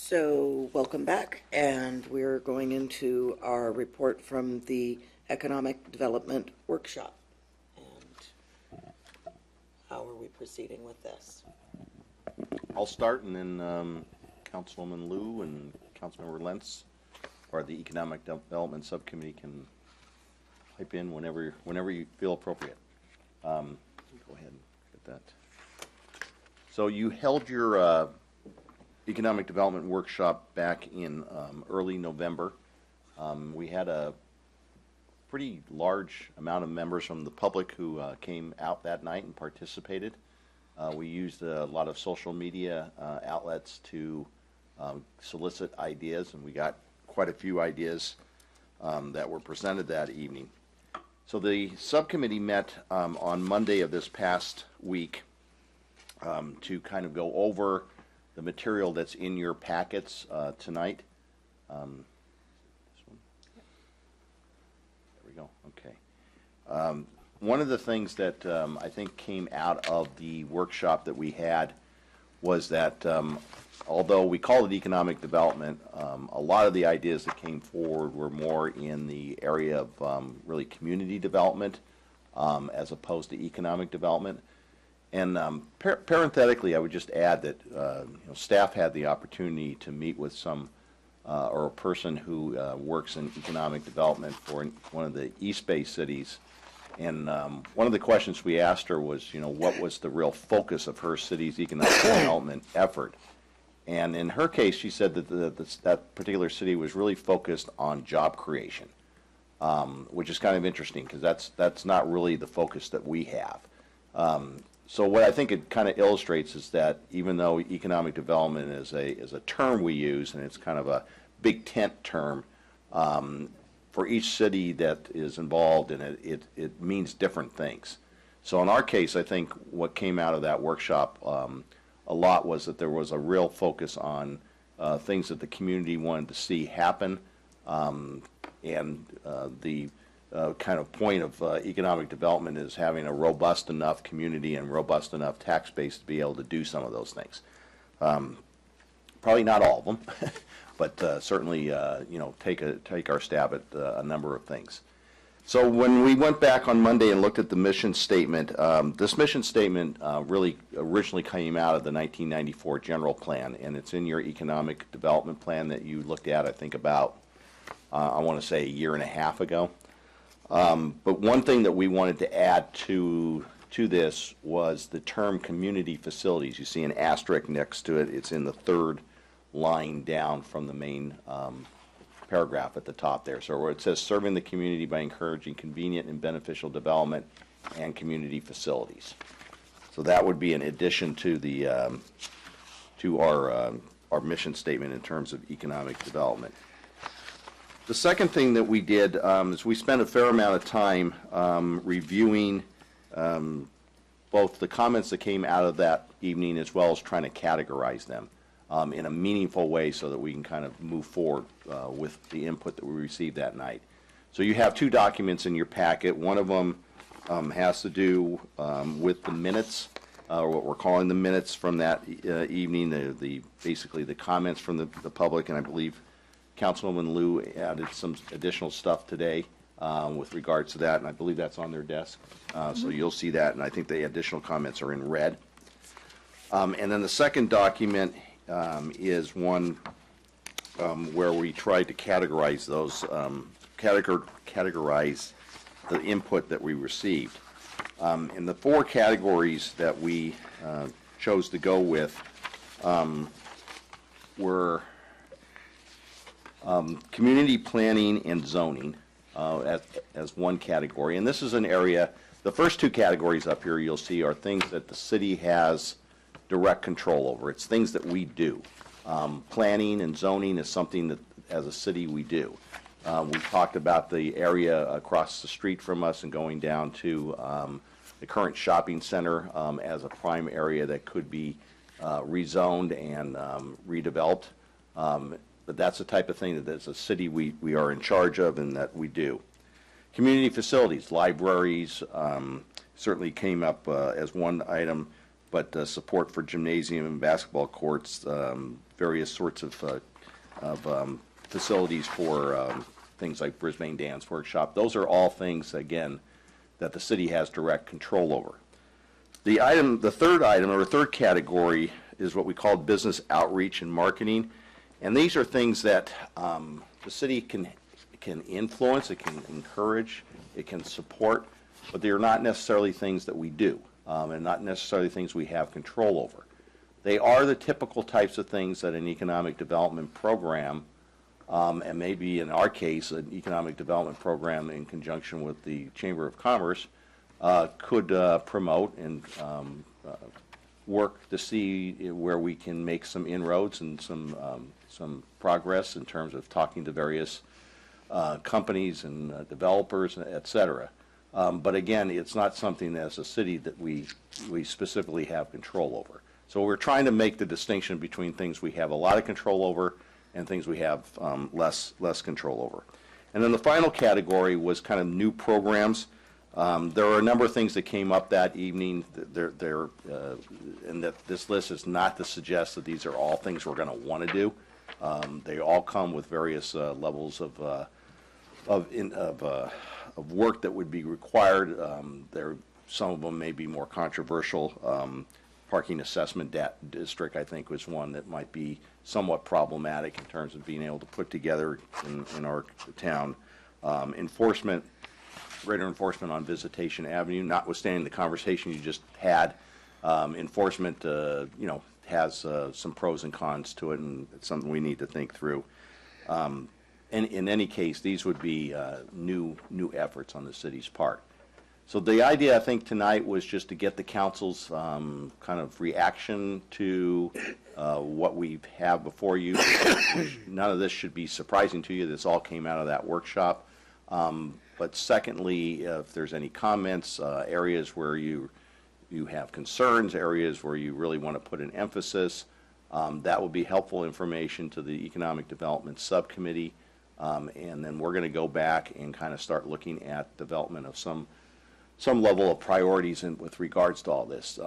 So, welcome back, and we're going into our report from the Economic Development Workshop. And how are we proceeding with this? I'll start, and then Councilwoman Liu and Councilmember Lentz, or the Economic Development Subcommittee, can pipe in whenever you feel appropriate. Go ahead and get that. So you held your Economic Development Workshop back in early November. We had a pretty large amount of members from the public who came out that night and participated. We used a lot of social media outlets to solicit ideas, and we got quite a few ideas that were presented that evening. So the subcommittee met on Monday of this past week to kind of go over the material that's in your packets tonight. This one. There we go. Okay. One of the things that I think came out of the workshop that we had was that although we call it economic development, a lot of the ideas that came forward were more in the area of really community development as opposed to economic development. And parenthetically, I would just add that staff had the opportunity to meet with some or a person who works in economic development for one of the East Bay cities. And one of the questions we asked her was, what was the real focus of her city's economic development effort? And in her case, she said that that particular city was really focused on job creation, which is kind of interesting because that's not really the focus that we have. So what I think it kind of illustrates is that even though economic development is a term we use, and it's kind of a big tent term, for each city that is involved in it, it means different things. So in our case, I think what came out of that workshop a lot was that there was a real focus on things that the community wanted to see happen, and the kind of point of economic development is having a robust enough community and robust enough tax base to be able to do some of those things. Probably not all of them, but certainly take our stab at a number of things. So when we went back on Monday and looked at the mission statement, this mission statement really originally came out of the 1994 general plan, and it's in your economic development plan that you looked at, I think, about I want to say a year and a half ago. But one thing that we wanted to add to this was the term community facilities. You see an asterisk next to it. It's in the third line down from the main paragraph at the top there. So where it says serving the community by encouraging convenient and beneficial development and community facilities. So that would be an addition to the to our mission statement in terms of economic development. The second thing that we did is we spent a fair amount of time reviewing both the comments that came out of that evening as well as trying to categorize them in a meaningful way so that we can kind of move forward with the input that we received that night. So you have two documents in your packet. One of them has to do with the minutes, what we're calling the minutes from that evening, basically the comments from the public, and I believe Councilwoman Liu added some additional stuff today with regards to that, and I believe that's on their desk. So you'll see that, and I think the additional comments are in red. And then the second document is one where we tried to categorize those, categorize the input that we received. In the four categories that we chose to go with were community planning and zoning as one category. And this is an area, the first two categories up here you'll see are things that the city has direct control over. It's things that we do. Planning and zoning is something that as a city we do. We talked about the area across the street from us and going down to the current shopping center as a prime area that could be rezoned and redeveloped. But that's the type of thing that as a city we are in charge of and that we do. Community facilities, libraries, certainly came up as one item. but support for gymnasium and basketball courts, various sorts of facilities for things like Brisbane Dance Workshop. Those are all things, again, that the city has direct control over. The third category is what we call business outreach and marketing, and these are things that the city can influence, it can encourage, it can support, but they are not necessarily things that we do, and not necessarily things we have control over. They are the typical types of things that an economic development program, and maybe in our case, an economic development program in conjunction with the Chamber of Commerce, could promote and work to see where we can make some inroads and some progress in terms of talking to various companies and developers, et cetera. But again, it's not something as a city that we specifically have control over. So we're trying to make the distinction between things we have a lot of control over and things we have less control over. And then the final category was kind of new programs. There are a number of things that came up that evening. And that this list is not to suggest that these are all things we're going to want to do. They all come with various levels of work that would be required. Some of them may be more controversial. Parking assessment district, I think, was one that might be somewhat problematic in terms of being able to put together in our town. Greater enforcement on Visitation Avenue, notwithstanding the conversation you just had. Enforcement, has some pros and cons to it, and it's something we need to think through. And in any case, these would be new efforts on the city's part. So the idea, I think, tonight was just to get the council's kind of reaction to what we have before you. None of this should be surprising to you. This all came out of that workshop. But secondly, if there's any comments, areas where you have concerns, areas where you really want to put an emphasis, that will be helpful information to the Economic Development Subcommittee. And then we're going to go back and kind of start looking at development of some level of priorities with regards to all this.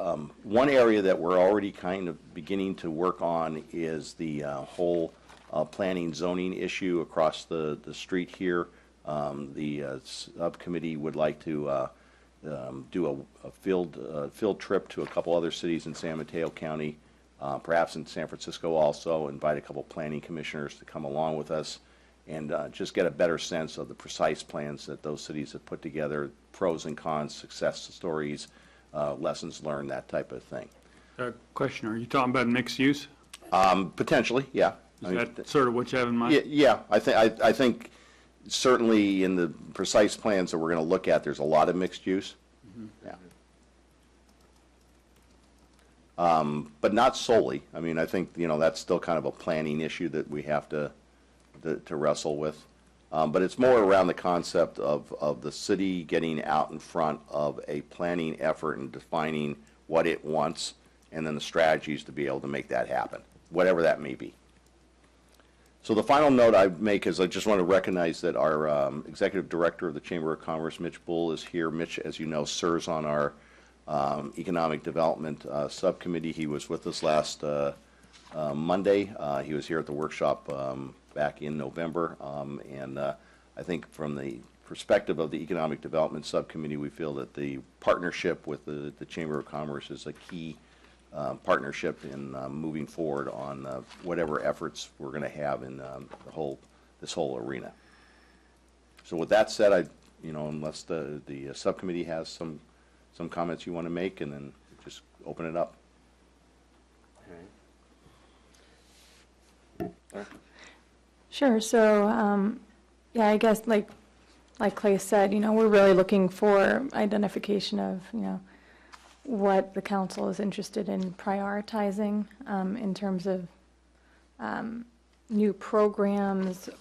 One area that we're already kind of beginning to work on is the whole planning zoning issue across the street here. The subcommittee would like to do a field trip to a couple other cities in San Mateo County, perhaps in San Francisco also, invite a couple planning commissioners to come along with us and just get a better sense of the precise plans that those cities have put together, pros and cons, success stories, lessons learned, that type of thing. Question, are you talking about mixed use? Potentially, yeah. Is that sort of what you have in mind? Yeah, I think certainly in the precise plans that we're going to look at, there's a lot of mixed use. Mm-hmm. Yeah. But not solely. I mean, I think, that's still kind of a planning issue that we have to wrestle with. But it's more around the concept of the city getting out in front of a planning effort and defining what it wants, and then the strategies to be able to make that happen, whatever that may be. So the final note I make is I just want to recognize that our Executive Director of the Chamber of Commerce, Mitch Bull, is here. Mitch, as you know, serves on our Economic Development Subcommittee. He was with us last Monday. He was here at the workshop back in November. And I think from the perspective of the Economic Development Subcommittee, we feel that the partnership with the Chamber of Commerce is a key partnership in moving forward on whatever efforts we're going to have in this whole arena. So with that said, unless the subcommittee has some comments you want to make, and then just open it up. Sure. So, yeah, I guess like Clay said, we're really looking for identification of, what the council is interested in prioritizing in terms of new programs,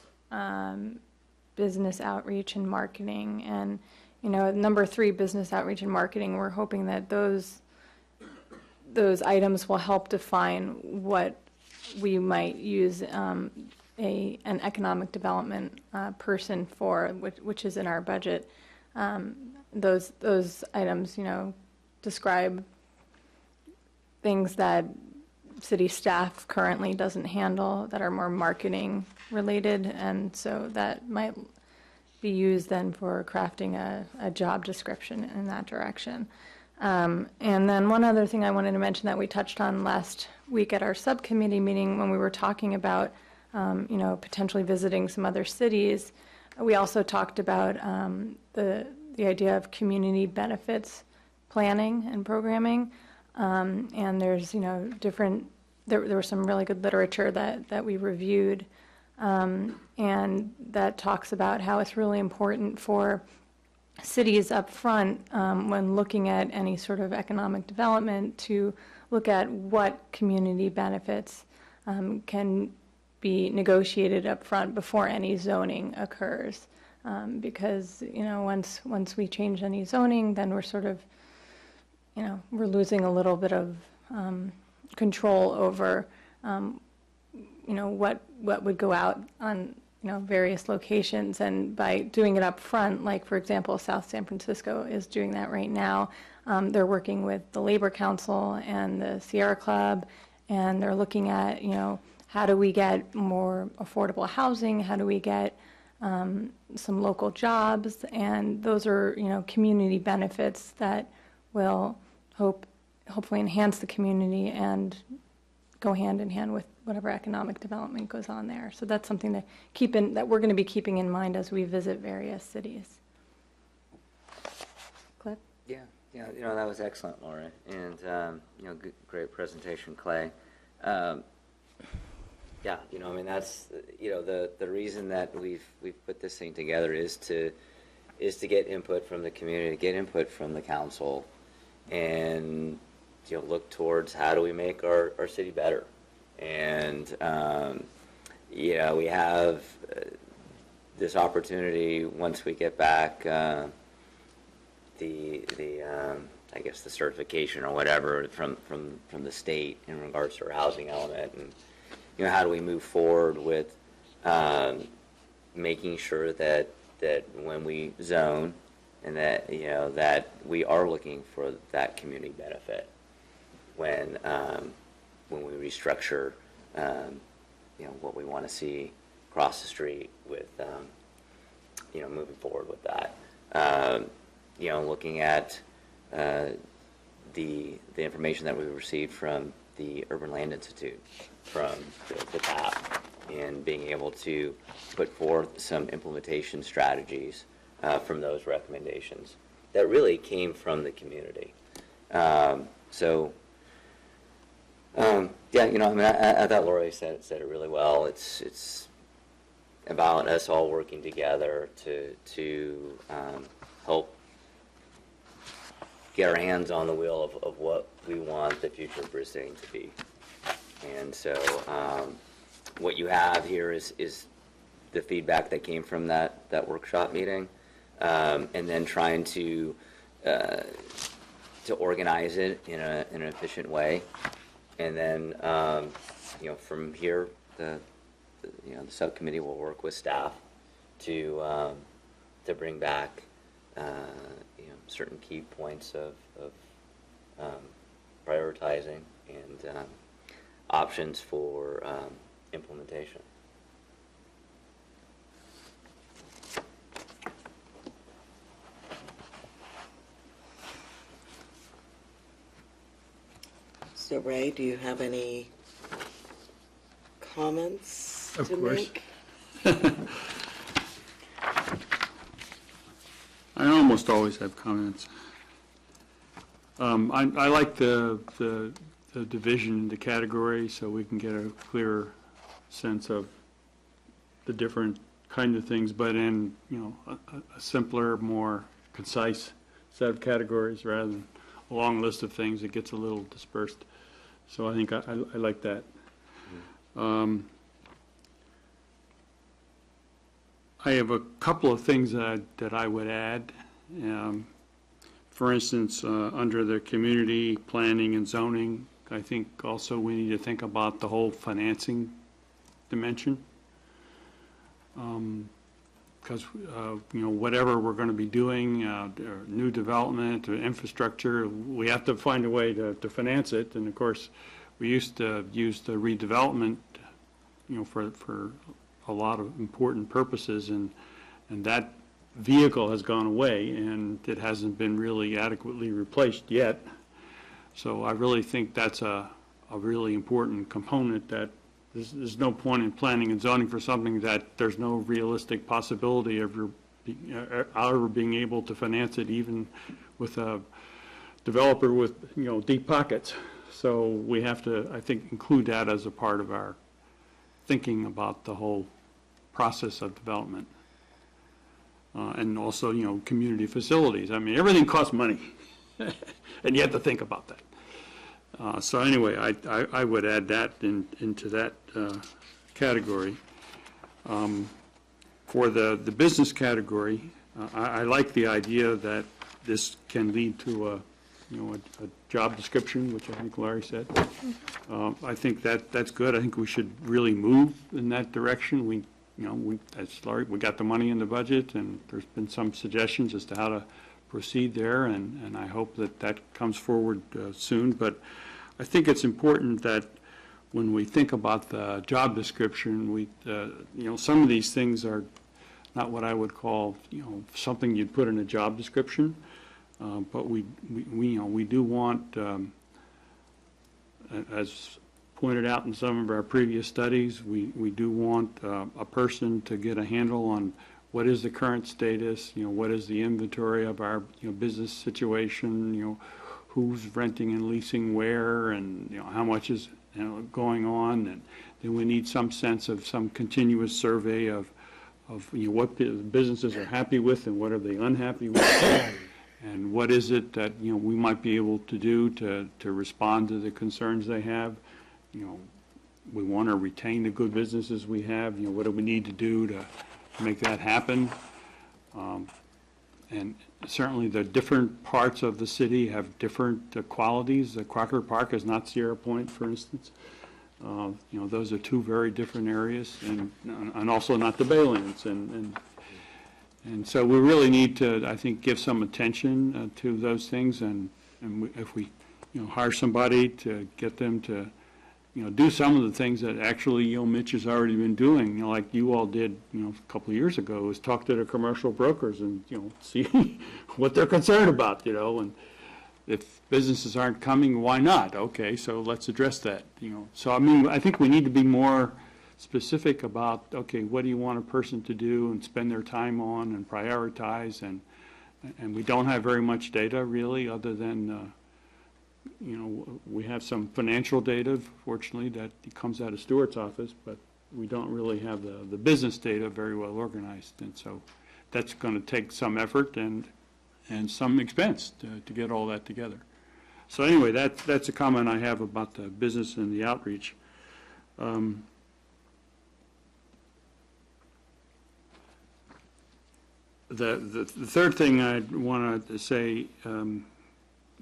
business outreach and marketing. And, number 3, business outreach and marketing, we're hoping that those items will help define what we might use an economic development person for, which is in our budget. Those items, describe things that city staff currently doesn't handle that are more marketing related, and so that might be used then for crafting a job description in that direction. And then one other thing I wanted to mention that we touched on last week at our subcommittee meeting when we were talking about, potentially visiting some other cities. We also talked about the idea of community benefits planning and programming. And there's, there was some really good literature that we reviewed, and that talks about how it's really important for cities up front, when looking at any sort of economic development, to look at what community benefits can be negotiated up front before any zoning occurs. Because, once we change any zoning, then we're sort of, we're losing a little bit of control over, what would go out on, various locations. And by doing it up front, like, for example, South San Francisco is doing that right now. They're working with the Labor Council and the Sierra Club, and they're looking at, how do we get more affordable housing? How do we get some local jobs? And those are, community benefits that will hopefully enhance the community and go hand in hand with whatever economic development goes on there. So that's something to that we're going to be keeping in mind as we visit various cities. Cliff? Yeah, that was excellent, Laura, and great presentation, Clay. That's the reason that we've put this thing together is to get input from the community, get input from the council, and look towards how do we make our city better. And we have this opportunity once we get back I guess the certification or whatever from the state in regards to our housing element, and how do we move forward with making sure that when we zone and that that we are looking for that community benefit when we restructure what we want to see across the street with moving forward with that. Looking at the information that we received from the Urban Land Institute, from the TAP, and being able to put forth some implementation strategies from those recommendations that really came from the community. I thought Lori said it really well. It's about us all working together to help get our hands on the wheel of what we want the future of Brisbane to be. And so what you have here is the feedback that came from that workshop meeting, and then trying to organize it in an efficient way. And then, from here, the subcommittee will work with staff to bring back, certain key points of prioritizing and options for implementation. So Ray, do you have any comments Of to course. make? I almost always have comments. I like the division into categories so we can get a clearer sense of the different kind of things, but in a simpler, more concise set of categories rather than a long list of things that gets a little dispersed. So I think I like that. I have a couple of things that I would add. For instance, under the community planning and zoning, I think also we need to think about the whole financing dimension. because, you know, whatever we're going to be doing, new development, infrastructure, we have to find a way to finance it. And of course, we used to use the redevelopment, you know, for a lot of important purposes, and that vehicle has gone away, and it hasn't been really adequately replaced yet. So I really think that's a really important component, that there's no point in planning and zoning for something that there's no realistic possibility of ever being able to finance it, even with a developer with, you know, deep pockets. So we have to, I think, include that as a part of our thinking about the whole process of development. And also, you know, community facilities. I mean, everything costs money, and you have to think about that. So anyway, I would add that into that category. For the business category, I like the idea that this can lead to a job description, which I think Larry said. I think that's good. I think we should really move in that direction. As Larry, we got the money in the budget, and there's been some suggestions as to how to proceed there, and I hope that comes forward soon. But I think it's important that when we think about the job description, some of these things are not what I would call, something you'd put in a job description, but we do want, as pointed out in some of our previous studies, we do want a person to get a handle on what is the current status, what is the inventory of our business situation, who's renting and leasing where, and how much is going on, and then we need some sense of some continuous survey of what businesses are happy with and what are they unhappy with, and what is it that we might be able to do to respond to the concerns they have. We want to retain the good businesses we have. What do we need to do to make that happen? And certainly the different parts of the city have different qualities. The Crocker Park is not Sierra Point, for instance. Those are two very different areas, and also not the Baylands. And so we really need to, I think, give some attention to those things. And if we, hire somebody to get them to, do some of the things that actually, Mitch has already been doing, like you all did, a couple of years ago, is talk to the commercial brokers and, see what they're concerned about, and if businesses aren't coming, why not? Okay, so let's address that, So, I think we need to be more specific about, okay, what do you want a person to do and spend their time on and prioritize, and we don't have very much data, really, other than, we have some financial data, fortunately, that comes out of Stewart's office, but we don't really have the business data very well organized. And so that's going to take some effort and some expense to get all that together. So anyway, that's a comment I have about the business and the outreach. The third thing I want to say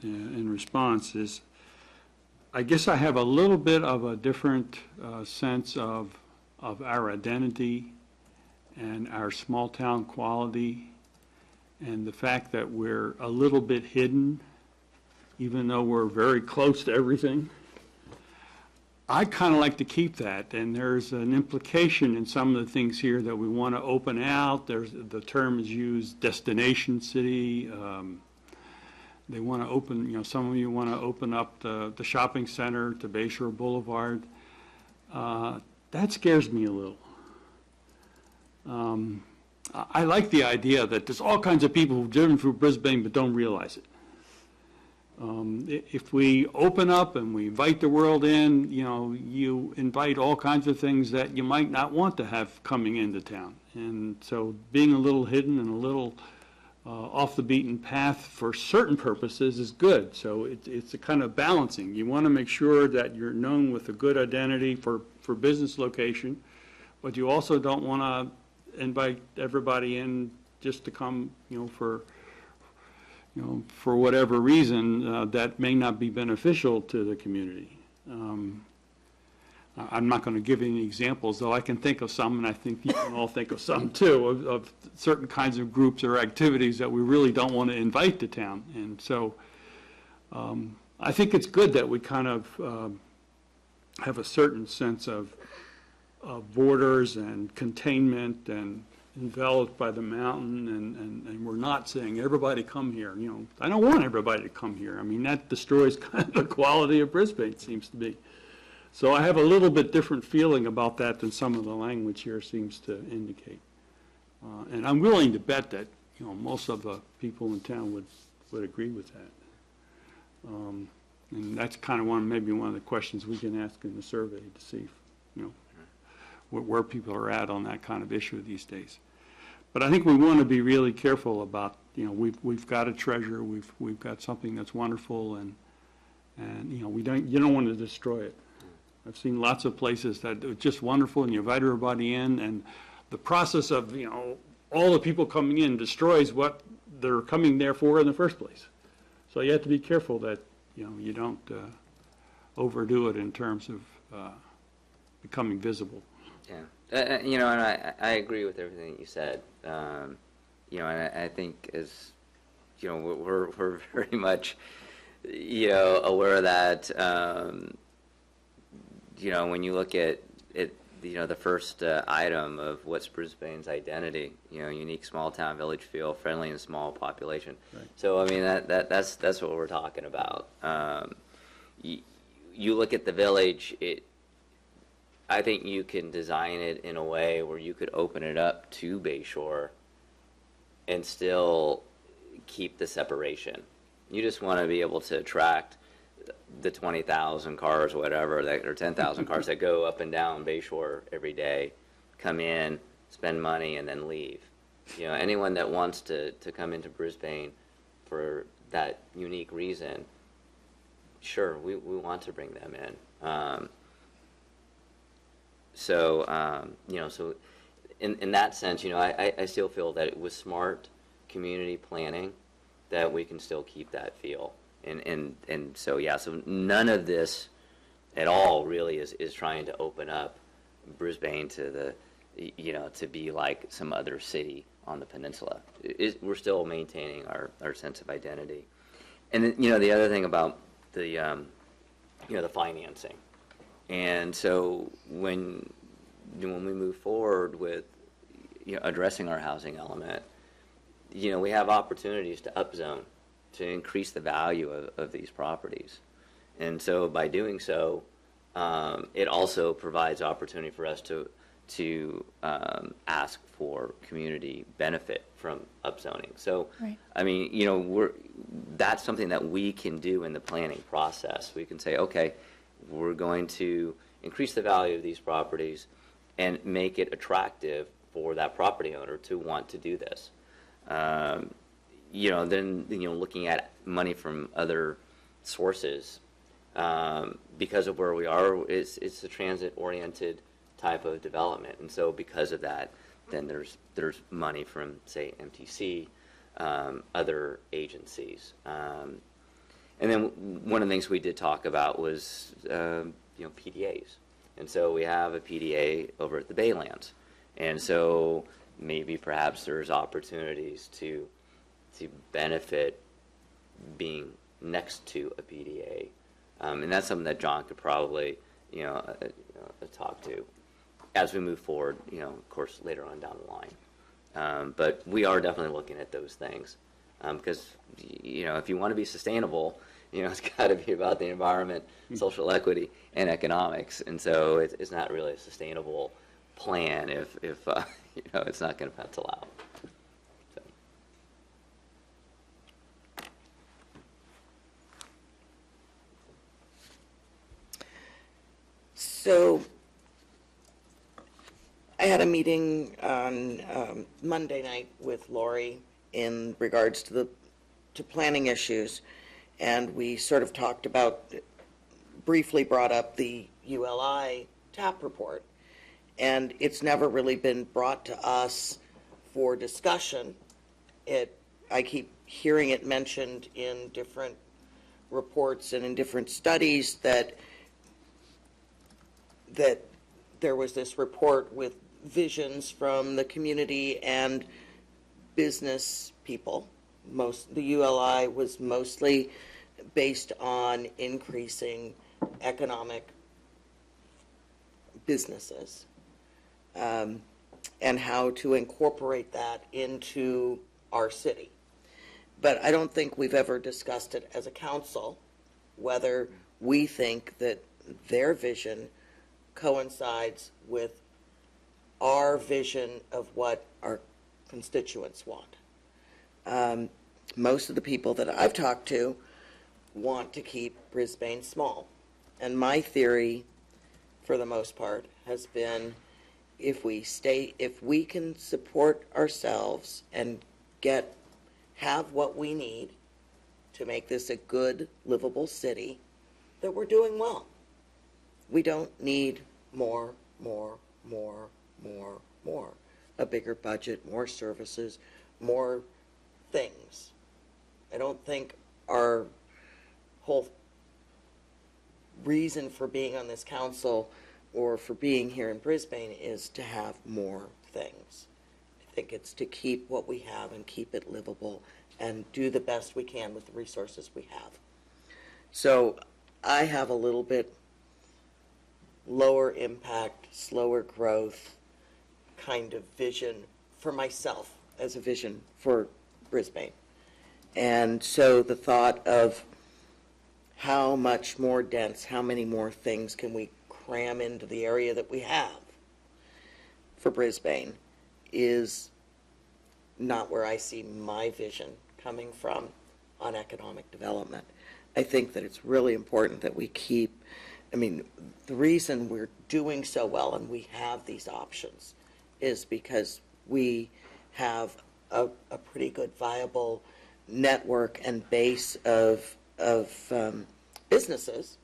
in response is, I guess I have a little bit of a different sense of our identity and our small town quality, and the fact that we're a little bit hidden, even though we're very close to everything. I kind of like to keep that, and there's an implication in some of the things here that we want to open out. The term is used, destination city. They want to open, some of you want to open up the shopping center to Bayshore Boulevard. That scares me a little. I like the idea that there's all kinds of people who've driven through Brisbane but don't realize it. If we open up and we invite the world in, you invite all kinds of things that you might not want to have coming into town. And so being a little hidden and a little off the beaten path for certain purposes is good. So it's a kind of balancing. You want to make sure that you're known with a good identity for business location, but you also don't want to invite everybody in just to come, for whatever reason that may not be beneficial to the community. I'm not going to give any examples, though I can think of some, and I think you can all think of some too, of certain kinds of groups or activities that we really don't want to invite to town. And so I think it's good that we kind of have a certain sense of borders and containment and enveloped by the mountain, and we're not saying, everybody come here. You know, I don't want everybody to come here. I mean, that destroys kind of the quality of Brisbane, it seems to be. So I have a little bit different feeling about that than some of the language here seems to indicate. And I'm willing to bet that, you know, most of the people in town would agree with that. And that's kind of maybe one of the questions we can ask in the survey to see if, you know, where people are at on that kind of issue these days. But I think we want to be really careful about, you know, we've got a treasure, we've got something that's wonderful, and you know, you don't want to destroy it. I've seen lots of places that are just wonderful, and you invite everybody in, and the process of, you know, all the people coming in destroys what they're coming there for in the first place. So you have to be careful that, you know, you don't overdo it in terms of becoming visible. Yeah, you know, and I agree with everything you said. You know, and I think as, you know, we're very much, you know, aware of that. You know, when you look at it, you know, the first item of what's Brisbane's identity, you know, unique small town village feel, friendly and small population. Right. So I mean that's what we're talking about. You look at the village, I think you can design it in a way where you could open it up to Bayshore and still keep the separation. You just want to be able to attract the 20,000 cars, whatever, or 10,000 cars that go up and down Bayshore every day, come in, spend money, and then leave. You know, anyone that wants to come into Brisbane for that unique reason, sure, we want to bring them in. You know, so in that sense, you know, I still feel that it was smart community planning that we can still keep that feel. And so, yeah, so none of this at all really is trying to open up Brisbane to the, you know, to be like some other city on the peninsula. We're still maintaining our sense of identity. And then, you know, the other thing about the, you know, the financing. And so when we move forward with, you know, addressing our housing element, you know, we have opportunities to upzone, to increase the value of these properties. And so by doing so, it also provides opportunity for us to ask for community benefit from upzoning. So, right. I mean, you know, that's something that we can do in the planning process. We can say, okay, we're going to increase the value of these properties and make it attractive for that property owner to want to do this. You know, then, you know, looking at money from other sources, because of where we are, it's a transit-oriented type of development, and so because of that, then there's money from, say, MTC, other agencies, and then one of the things we did talk about was you know, PDAs, and so we have a PDA over at the Baylands, and so maybe perhaps there's opportunities to benefit being next to a PDA, and that's something that John could probably, you know, talk to as we move forward, you know, of course, later on down the line. But we are definitely looking at those things because, you know, if you want to be sustainable, you know, it's got to be about the environment, social equity, and economics, and so it's not really a sustainable plan if you know, it's not going to pencil out. So I had a meeting on Monday night with Lori in regards to planning issues, and we sort of talked about, briefly brought up the ULI TAP report, and it's never really been brought to us for discussion. I keep hearing it mentioned in different reports and in different studies that there was this report with visions from the community and business people. The ULI was mostly based on increasing economic businesses, and how to incorporate that into our city. But I don't think we've ever discussed it as a council, whether we think that their vision coincides with our vision of what our constituents want. Most of the people that I've talked to want to keep Brisbane small. And my theory, for the most part, has been if we can support ourselves and have what we need to make this a good, livable city, that we're doing well. We don't need more. A bigger budget, more services, more things. I don't think our whole reason for being on this council or for being here in Brisbane is to have more things. I think it's to keep what we have and keep it livable and do the best we can with the resources we have. So I have a little bit lower impact, slower growth kind of vision for myself as a vision for Brisbane. And so the thought of how much more dense, how many more things can we cram into the area that we have for Brisbane is not where I see my vision coming from on economic development. I think that it's really important that we keep, the reason we're doing so well and we have these options is because we have a pretty good viable network and base of businesses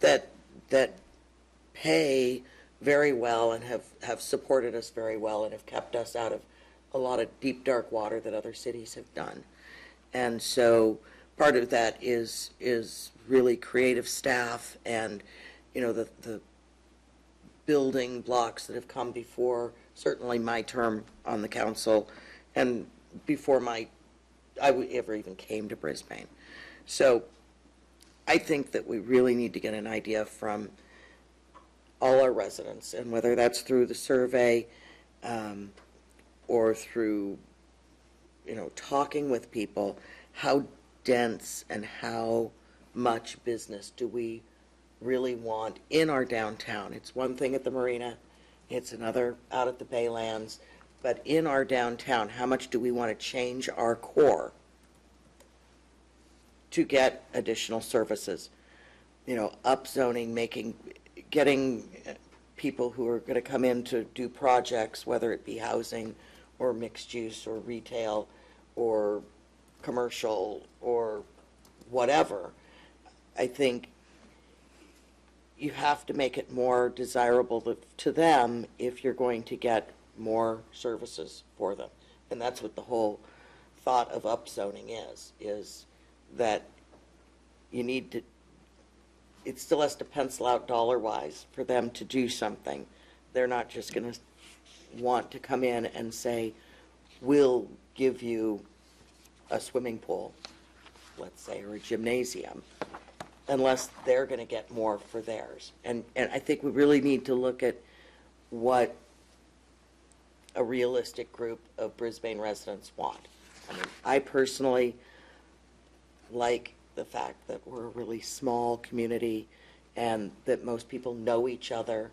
that pay very well and have supported us very well and have kept us out of a lot of deep, dark water that other cities have done. And so part of that is really creative staff and, the building blocks that have come before, certainly my term on the council and before I ever even came to Brisbane. So I think that we really need to get an idea from all our residents, and whether that's through the survey or through, talking with people, how dense and how much business do we really want in our downtown. It's one thing at the marina, it's another out at the Baylands, but in our downtown, how much do we want to change our core to get additional services? Upzoning, getting people who are going to come in to do projects, whether it be housing or mixed use or retail or commercial or whatever. I think you have to make it more desirable to them if you're going to get more services for them. And that's what the whole thought of upzoning is that you need to, it still has to pencil out dollar-wise for them to do something. They're not just going to want to come in and say, we'll give you a swimming pool, let's say, or a gymnasium, unless they're going to get more for theirs. And I think we really need to look at what a realistic group of Brisbane residents want. I personally like the fact that we're a really small community and that most people know each other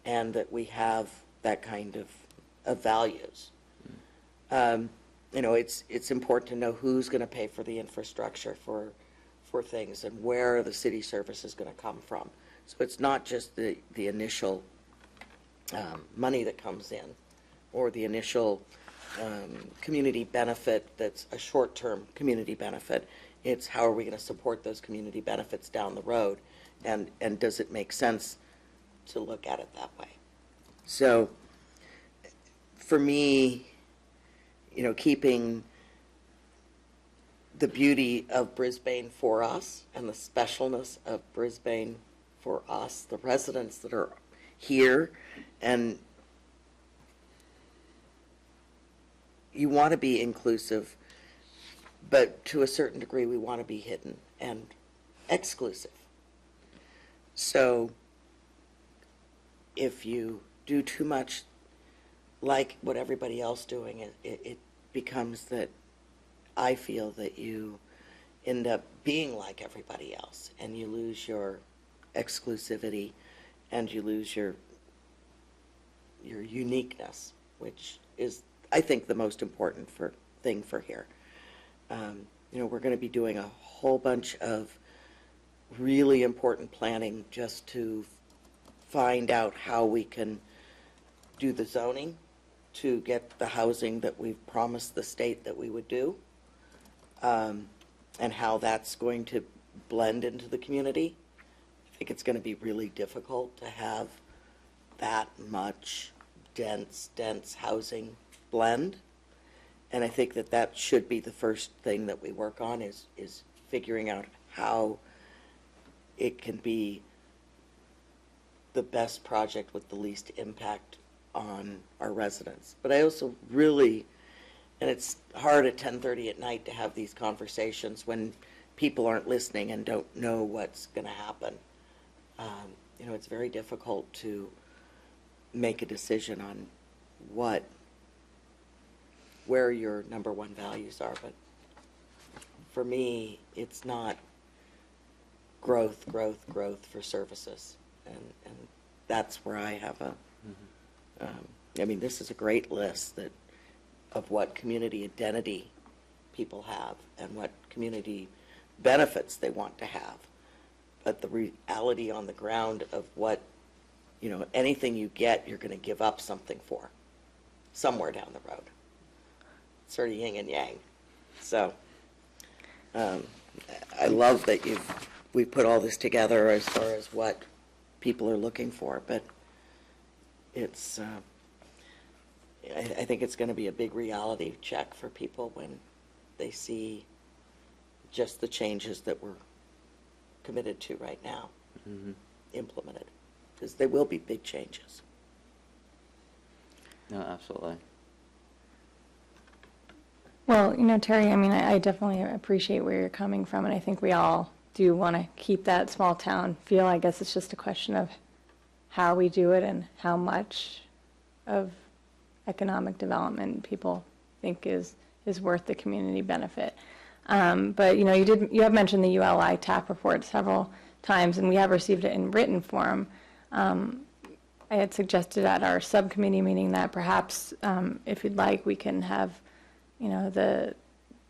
and that we have that kind of values. It's important to know who's going to pay for the infrastructure for things and where the city service is going to come from. So it's not just the initial money that comes in or the initial community benefit that's a short-term community benefit. It's how are we going to support those community benefits down the road, and does it make sense to look at it that way? So for me, keeping the beauty of Brisbane for us and the specialness of Brisbane for us, the residents that are here, and you want to be inclusive, but to a certain degree, we want to be hidden and exclusive. So if you do too much like what everybody else doing, it becomes that I feel that you end up being like everybody else, and you lose your exclusivity, and you lose your uniqueness, which is, I think, the most important thing for here. We're going to be doing a whole bunch of really important planning just to find out how we can do the zoning to get the housing that we've promised the state that we would do, and how that's going to blend into the community. I think it's going to be really difficult to have that much dense housing blend. And I think that should be the first thing that we work on is figuring out how it can be the best project with the least impact on our residents. But I also really, and it's hard at 10:30 at night to have these conversations when people aren't listening and don't know what's going to happen. It's very difficult to make a decision on where your number one values are. But for me, it's not growth for services. And that's where I have this is a great list of what community identity people have and what community benefits they want to have. But the reality on the ground of what, anything you get, you're going to give up something for somewhere down the road. Sort of yin and yang. So I love that we've put all this together as far as what people are looking for, but it's I think it's going to be a big reality check for people when they see just the changes that we're committed to right now implemented, because there will be big changes. No, absolutely. Well, Terry, I definitely appreciate where you're coming from, and I think we all do want to keep that small town feel. I guess it's just a question of how we do it and how much of economic development people think is worth the community benefit. But you have mentioned the ULI TAP report several times, and we have received it in written form. I had suggested at our subcommittee meeting that perhaps, if you'd like, we can have the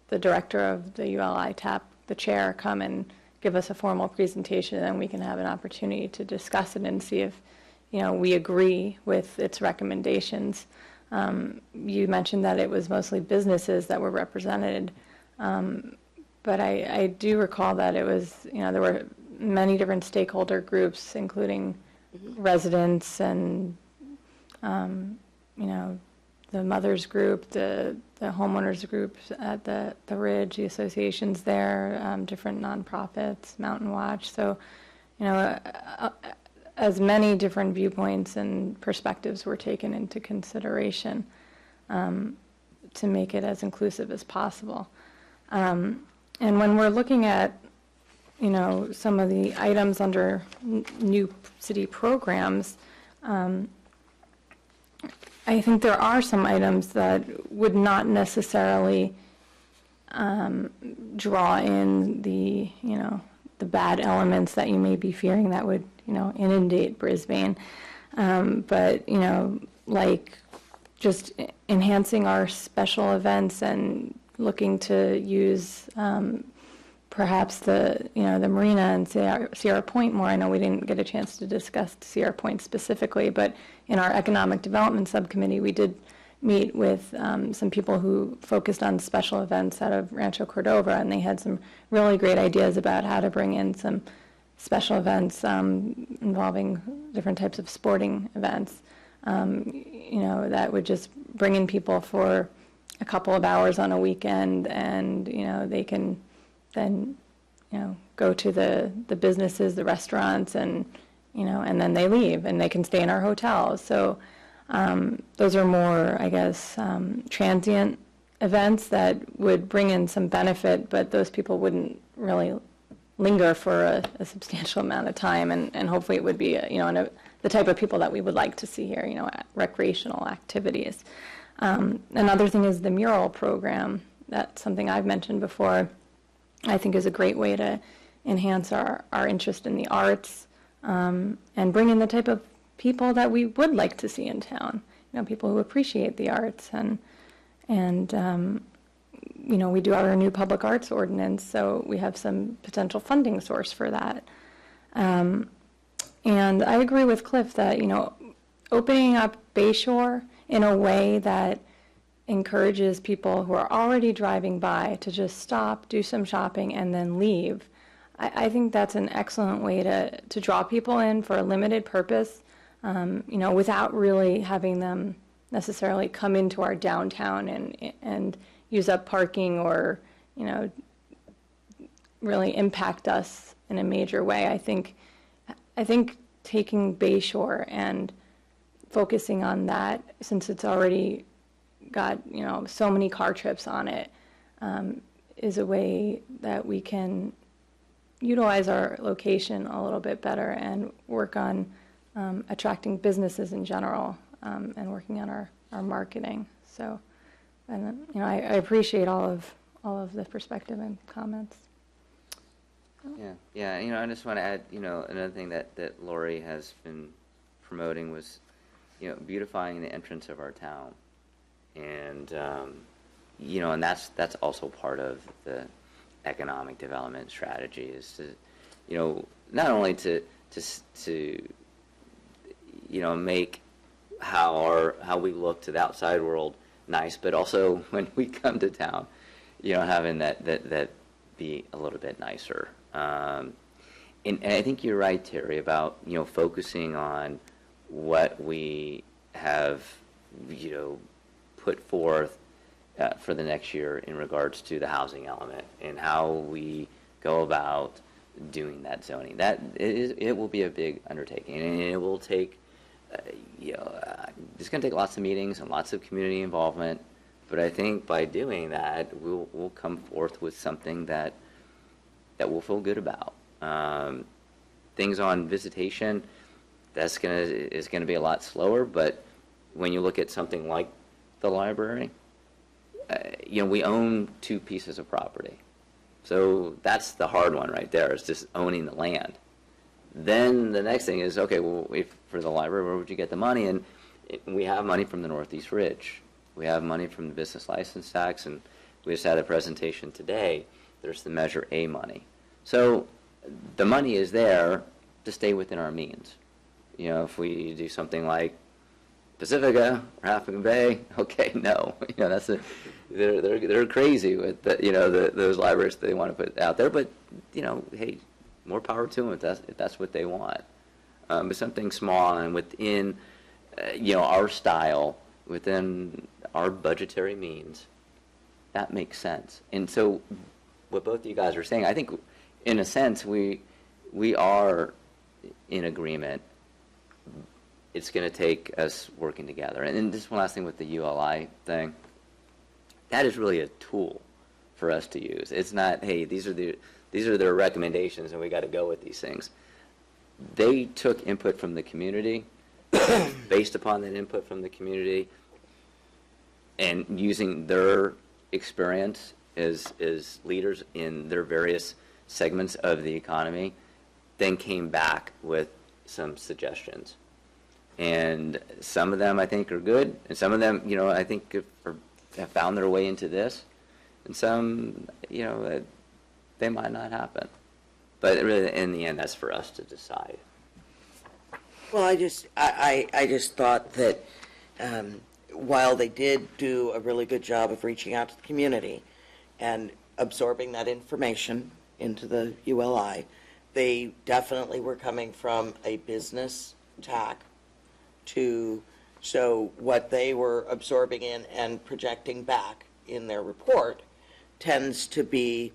director of the ULI TAP, the chair, come and give us a formal presentation, and then we can have an opportunity to discuss it and see if we agree with its recommendations. You mentioned that it was mostly businesses that were represented, but I do recall that it was, there were many different stakeholder groups, including residents and, the mothers group, the homeowners groups at the Ridge, the associations there, different nonprofits, Mountain Watch. So, as many different viewpoints and perspectives were taken into consideration to make it as inclusive as possible. And when we're looking at, some of the items under new city programs, I think there are some items that would not necessarily draw in the bad elements that you may be fearing that would, inundate Brisbane. But, like just enhancing our special events and looking to use perhaps the marina and Sierra Point more. I know we didn't get a chance to discuss Sierra Point specifically, but in our economic development subcommittee, we did meet with some people who focused on special events out of Rancho Cordova, and they had some really great ideas about how to bring in some special events involving different types of sporting events, that would just bring in people for a couple of hours on a weekend, and, they can then, go to the businesses, the restaurants, and, and then they leave, and they can stay in our hotels. So those are more, I guess, transient events that would bring in some benefit, but those people wouldn't really linger for a substantial amount of time, and hopefully it would be, the type of people that we would like to see here, recreational activities. Another thing is the mural program. That's something I've mentioned before. I think is a great way to enhance our interest in the arts, and bring in the type of people that we would like to see in town. People who appreciate the arts, and we do our new public arts ordinance, so we have some potential funding source for that. And I agree with Cliff that, opening up Bayshore in a way that encourages people who are already driving by to just stop, do some shopping, and then leave. I think that's an excellent way to draw people in for a limited purpose, without really having them necessarily come into our downtown and use up parking or, really impact us in a major way. I think taking Bayshore and focusing on that, since it's already got, so many car trips on it, is a way that we can utilize our location a little bit better and work on attracting businesses in general, and working on our marketing. So, and I appreciate all of the perspective and comments. Yeah. I just want to add, another thing that Lori has been promoting was, beautifying the entrance of our town, and and that's also part of the economic development strategy, is to, not only to make how we look to the outside world nice, but also when we come to town, having that be a little bit nicer. And I think you're right, Terry, about focusing on what we have put forth for the next year in regards to the housing element and how we go about doing that zoning. It will be a big undertaking, and it will take it's going to take lots of meetings and lots of community involvement. But I think by doing that, we'll come forth with something that we'll feel good about. Things on visitation, is going to be a lot slower. But when you look at something like the library, we own 2 pieces of property, so that's the hard one right there. Is just owning the land. Then the next thing is, okay, well, for the library, where would you get the money? And we have money from the Northeast Ridge. We have money from the business license tax, and we just had a presentation today. There's the Measure A money. So the money is there to stay within our means. If we do something like Pacifica or Half Moon Bay, okay, no, they're crazy with those libraries that they want to put out there. But hey, more power to them if that's what they want. But something small and within our style, within our budgetary means, that makes sense. And so what both of you guys are saying, I think in a sense we are in agreement. It's going to take us working together. And then just one last thing with the ULI thing. That is really a tool for us to use. It's not, hey, these are their recommendations and we got to go with these things. They took input from the community, based upon that input from the community, and using their experience as leaders in their various segments of the economy, then came back with some suggestions. And some of them I think are good, and some of them, I think have found their way into this, and some, they might not happen. But really, in the end, that's for us to decide. Well, I just thought that while they did do a really good job of reaching out to the community and absorbing that information into the ULI, they definitely were coming from a business tack so what they were absorbing in and projecting back in their report tends to be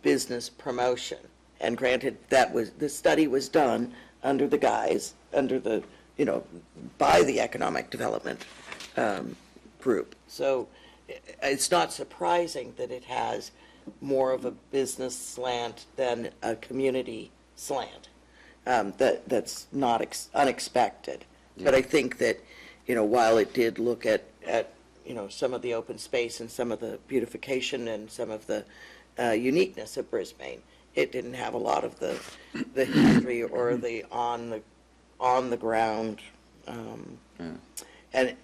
business promotion. And granted, the study was done under the by the economic development group. So it's not surprising that it has more of a business slant than a community slant. That's not unexpected. But I think that, while it did look at some of the open space and some of the beautification and some of the uniqueness of Brisbane, it didn't have a lot of the history or the on the ground. And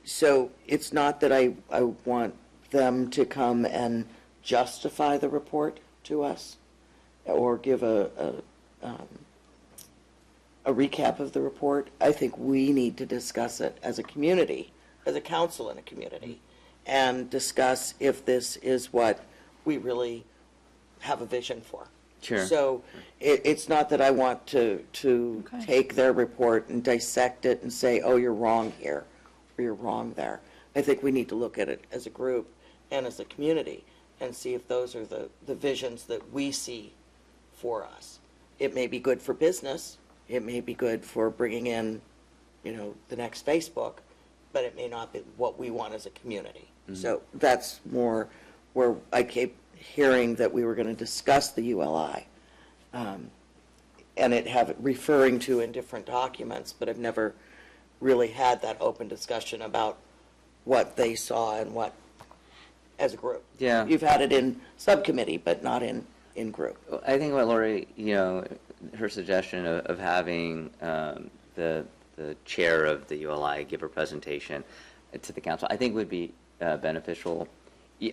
so it's not that I want them to come and justify the report to us or give a recap of the report. I think we need to discuss it as a community, as a council in a community, and discuss if this is what we really have a vision for. Sure. So it's not that I want to Okay. take their report and dissect it and say, oh, you're wrong here, or you're wrong there. I think we need to look at it as a group and as a community and see if those are the visions that we see for us. It may be good for business, it may be good for bringing in, the next Facebook, but it may not be what we want as a community. So that's more where I keep hearing that we were going to discuss the ULI, and have it referring to in different documents, but I've never really had that open discussion about what they saw and what, as a group. Yeah. You've had it in subcommittee, but not in group. I think what Lori, her suggestion of having the chair of the ULI give a presentation to the council, I think would be beneficial.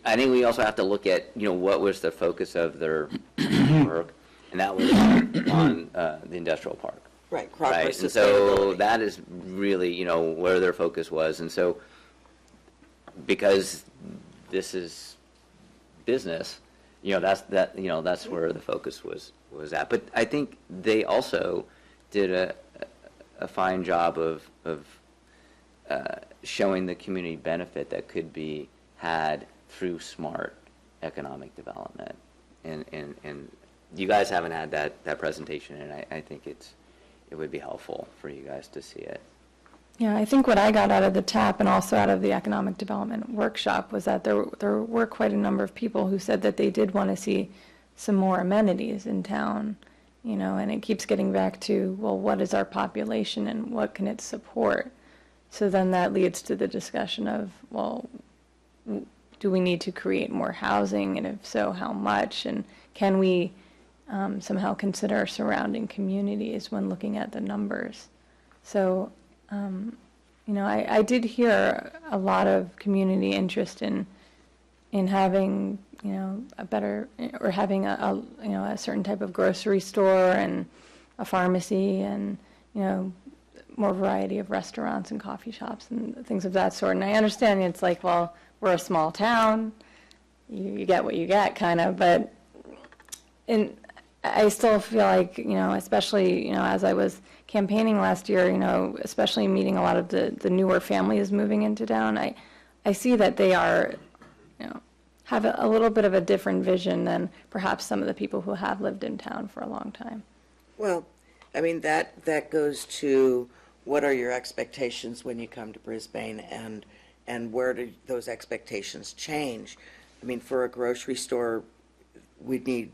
I think we also have to look at, what was the focus of their work, and that was on the industrial park. Right, crop Right, and so sustainability. that is really, where their focus was, and so because this is business, that's where the focus was at. But I think they also did a fine job of showing the community benefit that could be had through smart economic development, and you guys haven't had that presentation, and I think it would be helpful for you guys to see it. Yeah, I think what I got out of the TAP and also out of the economic development workshop was that there were quite a number of people who said that they did want to see some more amenities in town, and it keeps getting back to, well, what is our population and what can it support? So then that leads to the discussion of, well, do we need to create more housing, and if so, how much? And can we somehow consider surrounding communities when looking at the numbers? So, I did hear a lot of community interest in having, a better, or having a certain type of grocery store and a pharmacy and, more variety of restaurants and coffee shops and things of that sort. And I understand it's like, well, we're a small town, you get what you get, kind of, but I still feel like, especially, as I was campaigning last year, especially meeting a lot of the newer families moving into town, I see that they are, have a little bit of a different vision than perhaps some of the people who have lived in town for a long time. Well, I mean, that goes to what are your expectations when you come to Brisbane, and where do those expectations change? I mean, for a grocery store, we'd need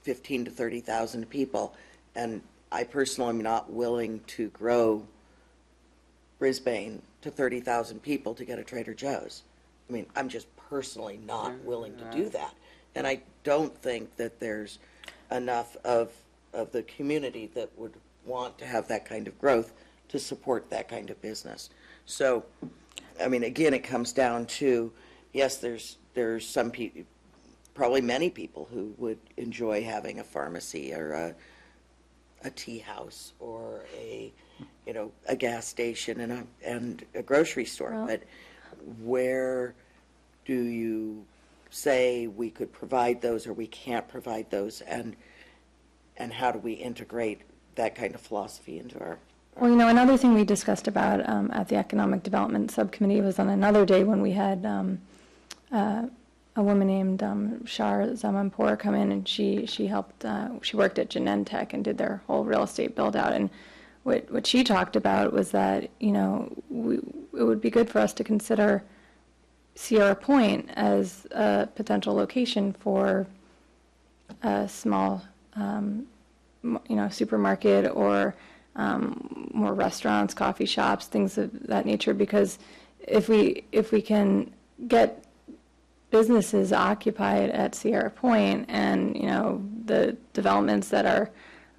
15 to 30,000 people, and I personally am not willing to grow Brisbane to 30,000 people to get a Trader Joe's. I mean, I'm just personally not willing to do that, and I don't think that there's enough of the community that would want to have that kind of growth to support that kind of business. So, I mean, again, it comes down to, yes, there's some people, probably many people who would enjoy having a pharmacy or a tea house or a gas station and a grocery store. Well, but where do you say we could provide those or we can't provide those, and how do we integrate that kind of philosophy into our Well, another thing we discussed about at the Economic Development Subcommittee was on another day when we had a woman named Shar Zamanpour come in, and she helped, she worked at Genentech and did their whole real estate build out. And what she talked about was that, it would be good for us to consider Sierra Point as a potential location for a small, supermarket or more restaurants, coffee shops, things of that nature. Because if we can get businesses occupied at Sierra Point, and the developments that are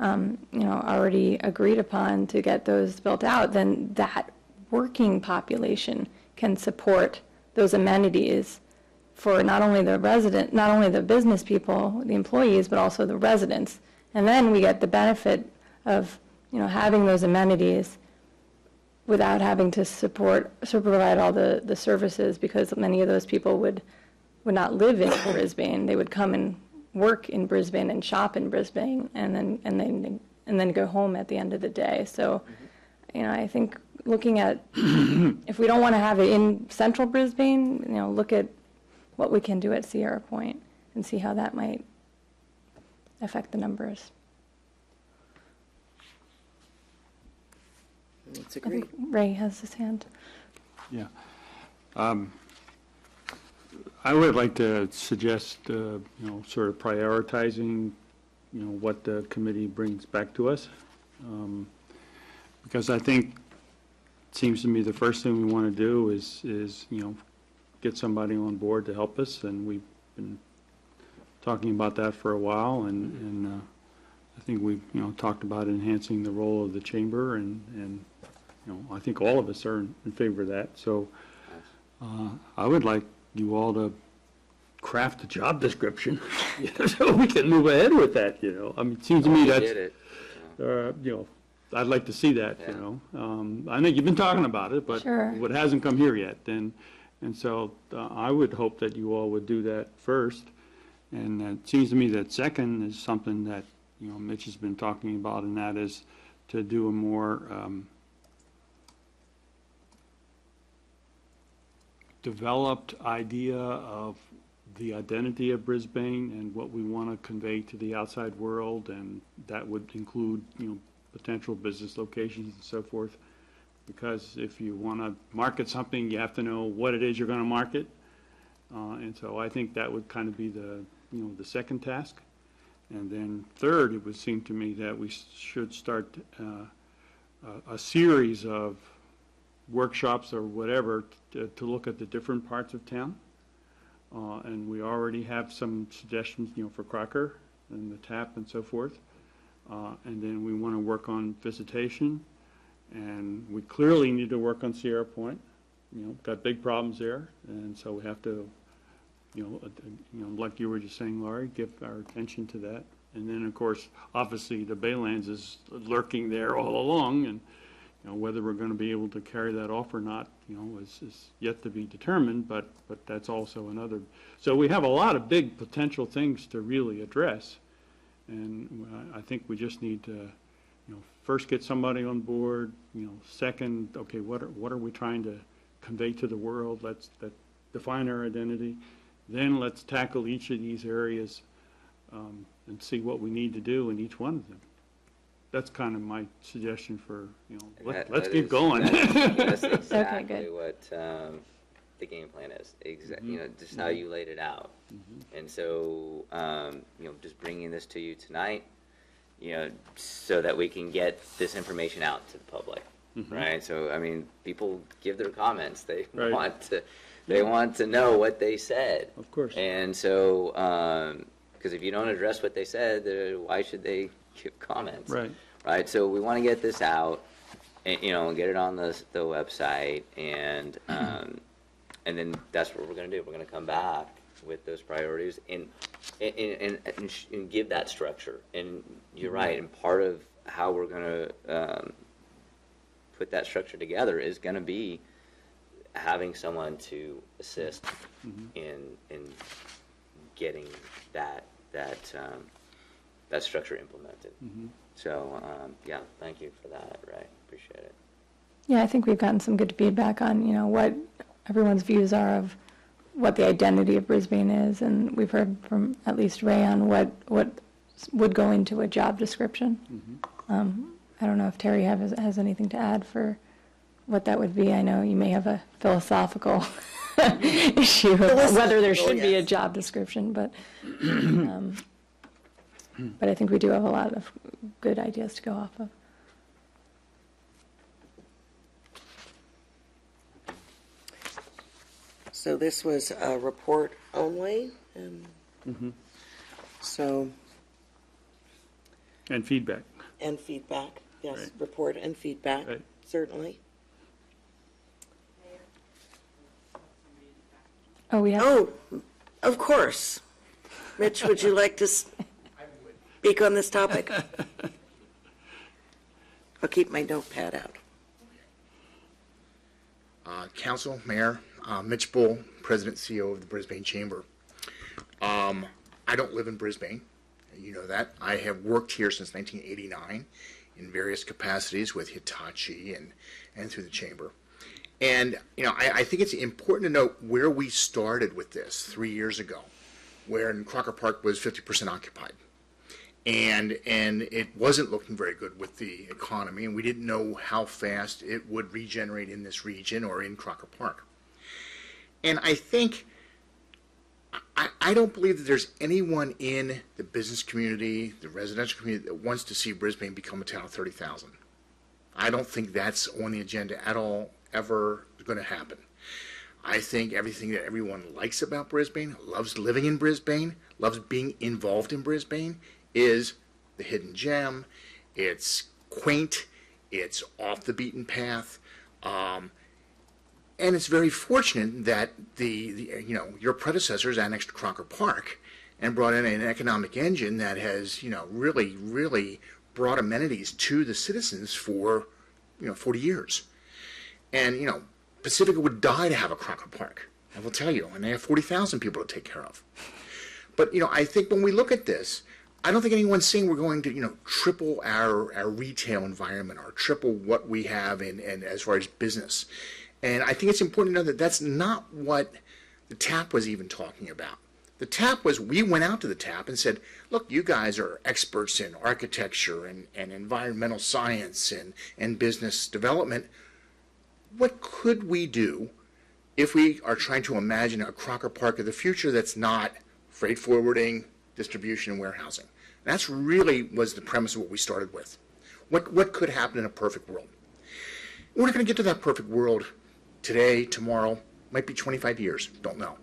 already agreed upon to get those built out, then that working population can support those amenities for not only the business people, the employees, but also the residents. And then we get the benefit of having those amenities without having to provide all the services, because many of those people would not live in Brisbane. They would come and work in Brisbane and shop in Brisbane, and then go home at the end of the day. So, I think looking at if we don't want to have it in central Brisbane, look at what we can do at Sierra Point and see how that might affect the numbers. That's I agreed. think Ray has his hand. Yeah. I would like to suggest, sort of prioritizing, what the committee brings back to us. Because I think it seems to me the first thing we want to do is get somebody on board to help us, and we've been talking about that for a while, and I think we've, talked about enhancing the role of the chamber, and I think all of us are in favor of that. So I would like you all to craft a job description so we can move ahead with that, I mean, it seems to me that's, Did it. I'd like to see that, I know you've been talking about it, but Sure. it hasn't come here yet, and so I would hope that you all would do that first. And it seems to me that second is something that, Mitch has been talking about, and that is to do a more developed idea of the identity of Brisbane and what we want to convey to the outside world, and that would include, potential business locations and so forth. Because if you want to market something, you have to know what it is you're going to market. And so I think that would kind of be the second task. And then third, it would seem to me that we should start a series of workshops or whatever to look at the different parts of town. And we already have some suggestions, for Crocker and the TAP and so forth. And then we want to work on visitation. And we clearly need to work on Sierra Point. Got big problems there. And so we have to, like you were just saying, Laurie, give our attention to that. And then, of course, obviously the Baylands is lurking there all along. And, whether we're going to be able to carry that off or not, is yet to be determined, but that's also another. So we have a lot of big potential things to really address. And I think we just need to, first get somebody on board, second, okay, what are we trying to convey to the world? Let's define our identity. Then let's tackle each of these areas and see what we need to do in each one of them. That's kind of my suggestion for, let's keep going. That's Okay, exactly good. what the game plan is. Just how you laid it out. And so, just bringing this to you tonight, so that we can get this information out to the public, right? So, I mean, people give their comments. They want to know what they said. Of course. And so, because if you don't address what they said, why should they give comments? Right. Right. So we want to get this out, and get it on the website, and then that's what we're going to do. We're going to come back with those priorities and give that structure. And you're right. And part of how we're going to put that structure together is going to be having someone to assist in getting that structure implemented. So, thank you for that, Ray. Appreciate it. Yeah, I think we've gotten some good feedback on, what everyone's views are of what the identity of Brisbane is, and we've heard from at least Ray on what would go into a job description. I don't know if Terry has anything to add for what that would be. I know you may have a philosophical issue of listen, whether there oh, should be a yes. job description, but I think we do have a lot of good ideas to go off of. So this was a report only, and so, And feedback. and feedback, yes, Right. report and feedback, Right. certainly. Oh, we have, Oh, of course. Mitch, would you like to speak on this topic? I'll keep my notepad out. Council, Mayor, Mitch Bull, President and CEO of the Brisbane Chamber. I don't live in Brisbane, you know that. I have worked here since 1989 in various capacities with Hitachi and through the Chamber. And, I think it's important to note where we started with this 3 years ago, when Crocker Park was 50% occupied. And it wasn't looking very good with the economy, and we didn't know how fast it would regenerate in this region or in Crocker Park. And I think, I don't believe that there's anyone in the business community, the residential community, that wants to see Brisbane become a town of 30,000. I don't think that's on the agenda at all, ever going to happen. I think everything that everyone likes about Brisbane, loves living in Brisbane, loves being involved in Brisbane, is the hidden gem. It's quaint. It's off the beaten path. And it's very fortunate that your predecessors annexed Crocker Park and brought in an economic engine that has, really, really brought amenities to the citizens for, 40 years. And, Pacifica would die to have a Crocker Park, I will tell you, and they have 40,000 people to take care of. But, I think when we look at this, I don't think anyone's saying we're going to, triple our retail environment or triple what we have in as far as business. And I think it's important to know that that's not what the TAP was even talking about. The TAP was, we went out to the TAP and said, look, you guys are experts in architecture and environmental science and business development. What could we do if we are trying to imagine a Crocker Park of the future that's not freight forwarding, distribution, and warehousing? That's really was the premise of what we started with. What could happen in a perfect world? We're not going to get to that perfect world today, tomorrow, might be 25 years, don't know.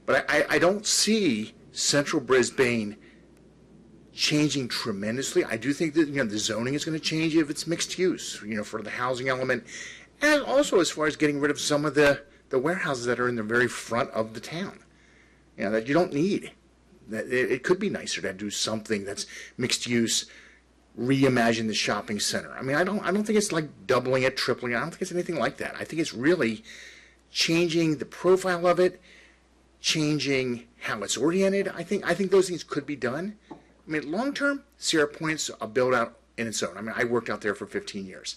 But I don't see central Brisbane changing tremendously. I do think that the zoning is going to change if it's mixed use, for the housing element, and also as far as getting rid of some of the warehouses that are in the very front of the town, that you don't need. That it could be nicer to do something that's mixed use, reimagine the shopping center. I mean, I don't think it's like doubling it, tripling it. I don't think it's anything like that. I think it's really changing the profile of it, changing how it's oriented. I think those things could be done. I mean, long term, Sierra Point's a build out in its own. I mean, I worked out there for 15 years.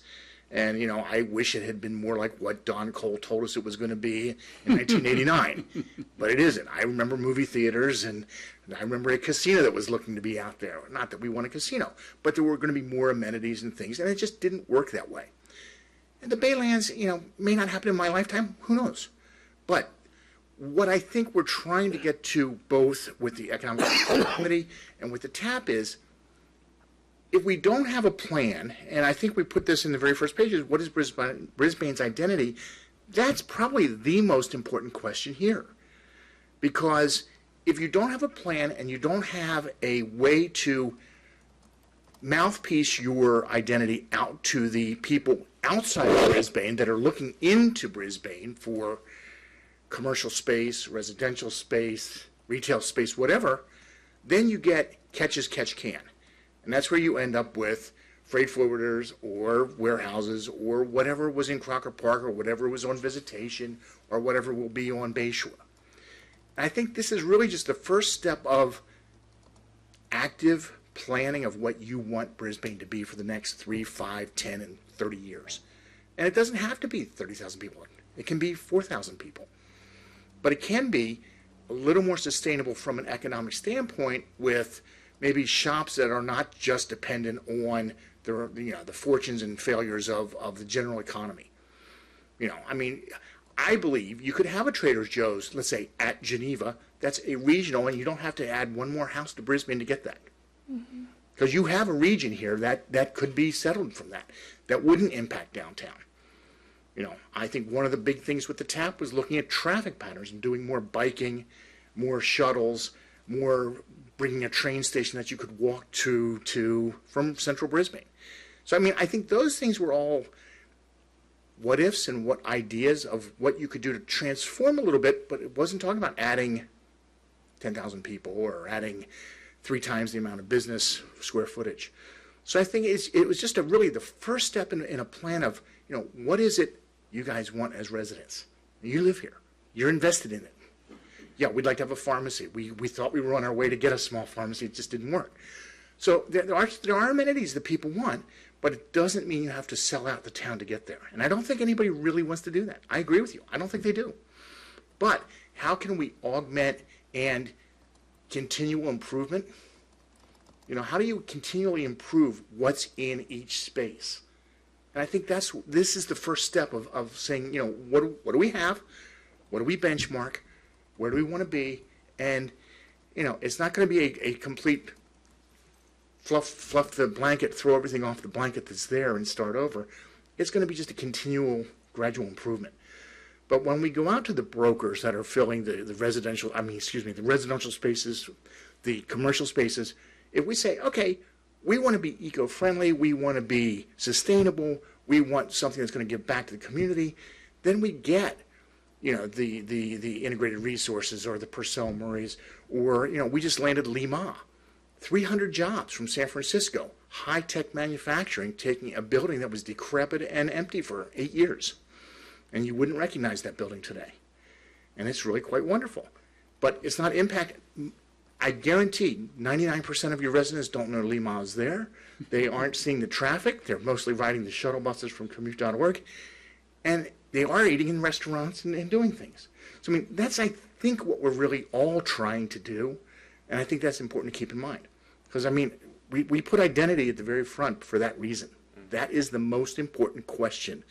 And, I wish it had been more like what Don Cole told us it was going to be in 1989. But it isn't. I remember movie theaters, and I remember a casino that was looking to be out there. Not that we want a casino, but there were going to be more amenities and things, and it just didn't work that way. And the Baylands, may not happen in my lifetime. Who knows? But what I think we're trying to get to both with the Economic Development Committee and with the TAP is, if we don't have a plan, and I think we put this in the very first pages, what is Brisbane's identity? That's probably the most important question here. Because if you don't have a plan and you don't have a way to mouthpiece your identity out to the people outside of Brisbane that are looking into Brisbane for commercial space, residential space, retail space, whatever, then you get catch as catch can. And that's where you end up with freight forwarders or warehouses or whatever was in Crocker Park or whatever was on Visitation or whatever will be on Bayshore. And I think this is really just the first step of active planning of what you want Brisbane to be for the next 3, 5, 10, and 30 years. And it doesn't have to be 30,000 people. It can be 4,000 people. But it can be a little more sustainable from an economic standpoint with maybe shops that are not just dependent on the fortunes and failures of the general economy. I mean, I believe you could have a Trader Joe's, let's say, at Geneva. That's a regional, and you don't have to add one more house to Brisbane to get that. Because you have a region here that could be settled from that. That wouldn't impact downtown. You know, I think one of the big things with the TAP was looking at traffic patterns and doing more biking, more shuttles, more bringing a train station that you could walk to from central Brisbane. So, I mean, I think those things were all what ifs and what ideas of what you could do to transform a little bit, but it wasn't talking about adding 10,000 people or adding 3 times the amount of business square footage. So I think it was just really the first step in a plan of, you know, what is it you guys want as residents? You live here. You're invested in it. Yeah, we'd like to have a pharmacy. We thought we were on our way to get a small pharmacy. It just didn't work. So there are amenities that people want, but it doesn't mean you have to sell out the town to get there. And I don't think anybody really wants to do that. I agree with you. I don't think they do. But how can we augment and continual improvement? You know, how do you continually improve what's in each space? And I think this is the first step of saying, you know, what do we have? What do we benchmark? Where do we want to be? And, you know, it's not going to be a complete fluff the blanket, throw everything off the blanket that's there and start over. It's going to be just a continual, gradual improvement. But when we go out to the brokers that are filling the residential spaces, the commercial spaces, if we say, okay, we want to be eco-friendly, we want to be sustainable, we want something that's going to give back to the community, then we get, you know, the integrated resources or the Purcell Murrays, or, you know, we just landed Lima, 300 jobs from San Francisco, high-tech manufacturing, taking a building that was decrepit and empty for 8 years. And you wouldn't recognize that building today. And it's really quite wonderful. But it's not impact. I guarantee 99% of your residents don't know Lima is there. They aren't seeing the traffic. They're mostly riding the shuttle buses from commute.org. And they are eating in restaurants and doing things. So, I mean, that's, I think, what we're really all trying to do. And I think that's important to keep in mind. Because, I mean, we put identity at the very front for that reason. That is the most important question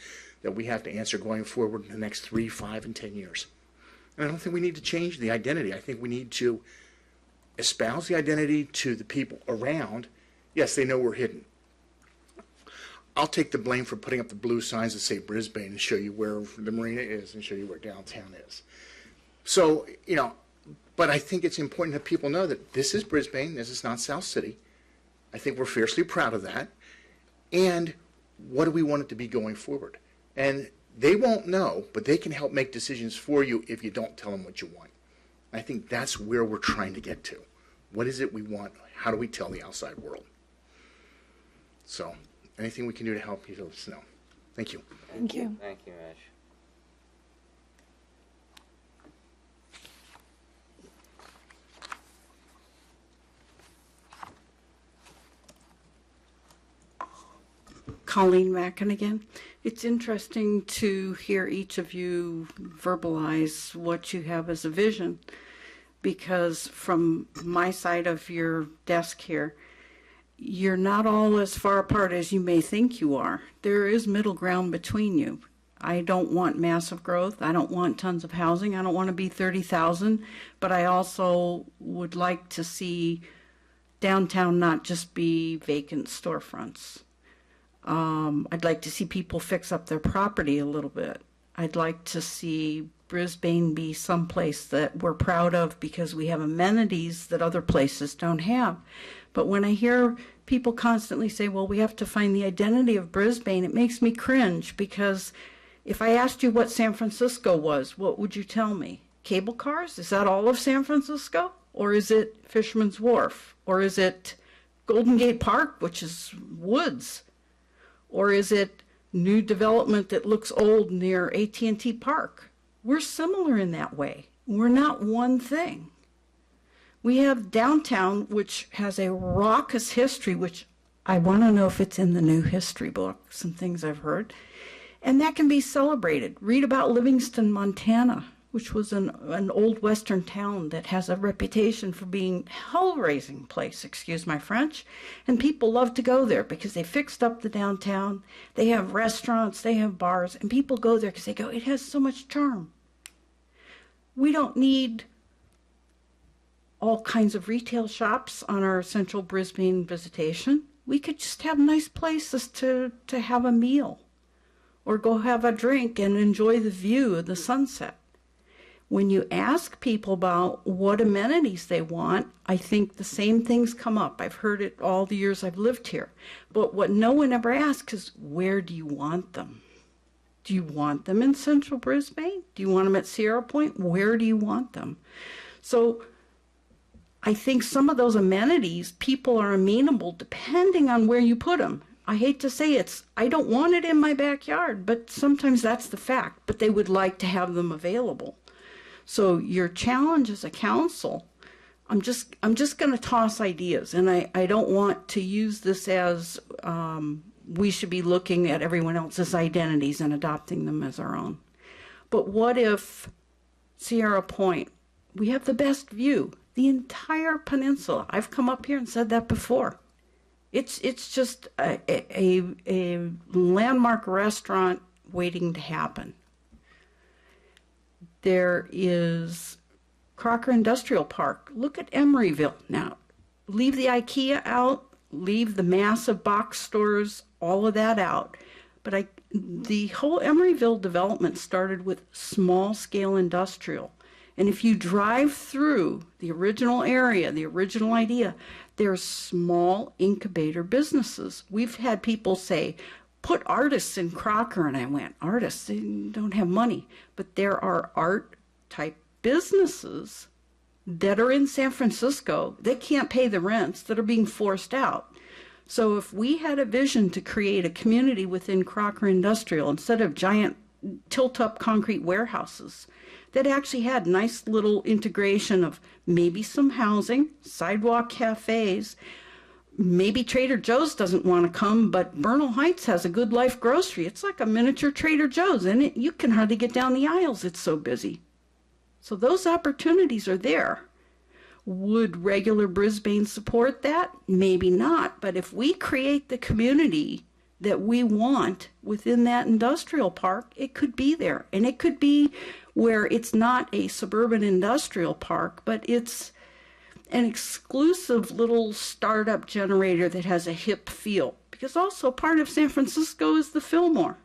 that we have to answer going forward in the next 3, 5, and 10 years. And I don't think we need to change the identity. I think we need to espouse the identity to the people around. Yes, they know we're hidden. I'll take the blame for putting up the blue signs that say Brisbane and show you where the marina is and show you where downtown is. So, you know, but I think it's important that people know that this is Brisbane, this is not South City. I think we're fiercely proud of that. And what do we want it to be going forward? And they won't know, but they can help make decisions for you if you don't tell them what you want. I think that's where we're trying to get to. What is it we want? How do we tell the outside world? So, anything we can do to help you, let us know. Thank you. Thank you. Thank you, Mitch. Colleen Mackin again. It's interesting to hear each of you verbalize what you have as a vision, because from my side of your desk here, you're not all as far apart as you may think you are. There is middle ground between you. I don't want massive growth. I don't want tons of housing. I don't want to be 30,000, but I also would like to see downtown not just be vacant storefronts. I'd like to see people fix up their property a little bit. I'd like to see Brisbane be someplace that we're proud of because we have amenities that other places don't have. But when I hear people constantly say, well, we have to find the identity of Brisbane, it makes me cringe, because if I asked you what San Francisco was, what would you tell me? Cable cars? Is that all of San Francisco? Or is it Fisherman's Wharf? Or is it Golden Gate Park, which is woods? Or is it new development that looks old near AT&T Park? We're similar in that way. We're not one thing. We have downtown, which has a raucous history, which I want to know if it's in the new history books and things I've heard. And that can be celebrated. Read about Livingston, Montana. which was an old western town that has a reputation for being hell-raising place, excuse my French, and people love to go there because they fixed up the downtown, they have restaurants, they have bars, and people go there because they go, it has so much charm. We don't need all kinds of retail shops on our central Brisbane visitation. We could just have nice places to have a meal or go have a drink and enjoy the view of the sunset. When you ask people about what amenities they want, I think the same things come up. I've heard it all the years I've lived here. But what no one ever asks is, where do you want them? Do you want them in central Brisbane? Do you want them at Sierra Point? Where do you want them? So I think some of those amenities, people are amenable depending on where you put them. I hate to say I don't want it in my backyard, but sometimes that's the fact. But they would like to have them available. So your challenge as a council, I'm just going to toss ideas, and I don't want to use this as we should be looking at everyone else's identities and adopting them as our own. But what if Sierra Point, we have the best view, the entire peninsula. I've come up here and said that before. It's just a landmark restaurant waiting to happen. There is Crocker Industrial Park. Look at Emeryville. Now, leave the IKEA out, leave the massive box stores, all of that out. But the whole Emeryville development started with small-scale industrial. And if you drive through the original area, the original idea, there's small incubator businesses. We've had people say, put artists in Crocker, and I went, artists, they don't have money. But there are art-type businesses that are in San Francisco. They can't pay the rents that are being forced out. So if we had a vision to create a community within Crocker Industrial, instead of giant tilt-up concrete warehouses, that actually had nice little integration of maybe some housing, sidewalk cafes. Maybe Trader Joe's doesn't want to come, but Bernal Heights has a Good Life grocery. It's like a miniature Trader Joe's, and you can hardly get down the aisles. It's so busy. So those opportunities are there. Would regular Brisbane support that? Maybe not. But if we create the community that we want within that industrial park, it could be there. And it could be where it's not a suburban industrial park, but it's an exclusive little startup generator that has a hip feel. Because also part of San Francisco is the Fillmore.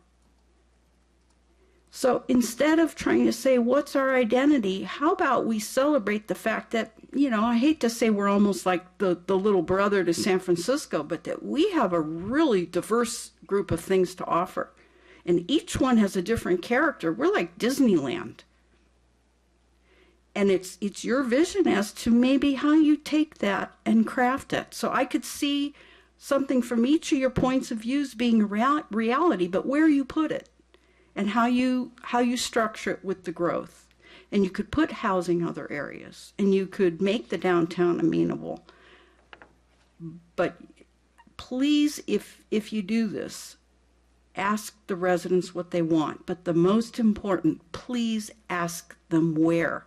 So instead of trying to say, what's our identity, how about we celebrate the fact that, I hate to say we're almost like the little brother to San Francisco, but that we have a really diverse group of things to offer. And each one has a different character. We're like Disneyland. And it's your vision as to maybe how you take that and craft it. So I could see something from each of your points of views being a reality, but where you put it and how you structure it with the growth. And you could put housing other areas, and you could make the downtown amenable. But please, if you do this, ask the residents what they want. But the most important, please ask them where.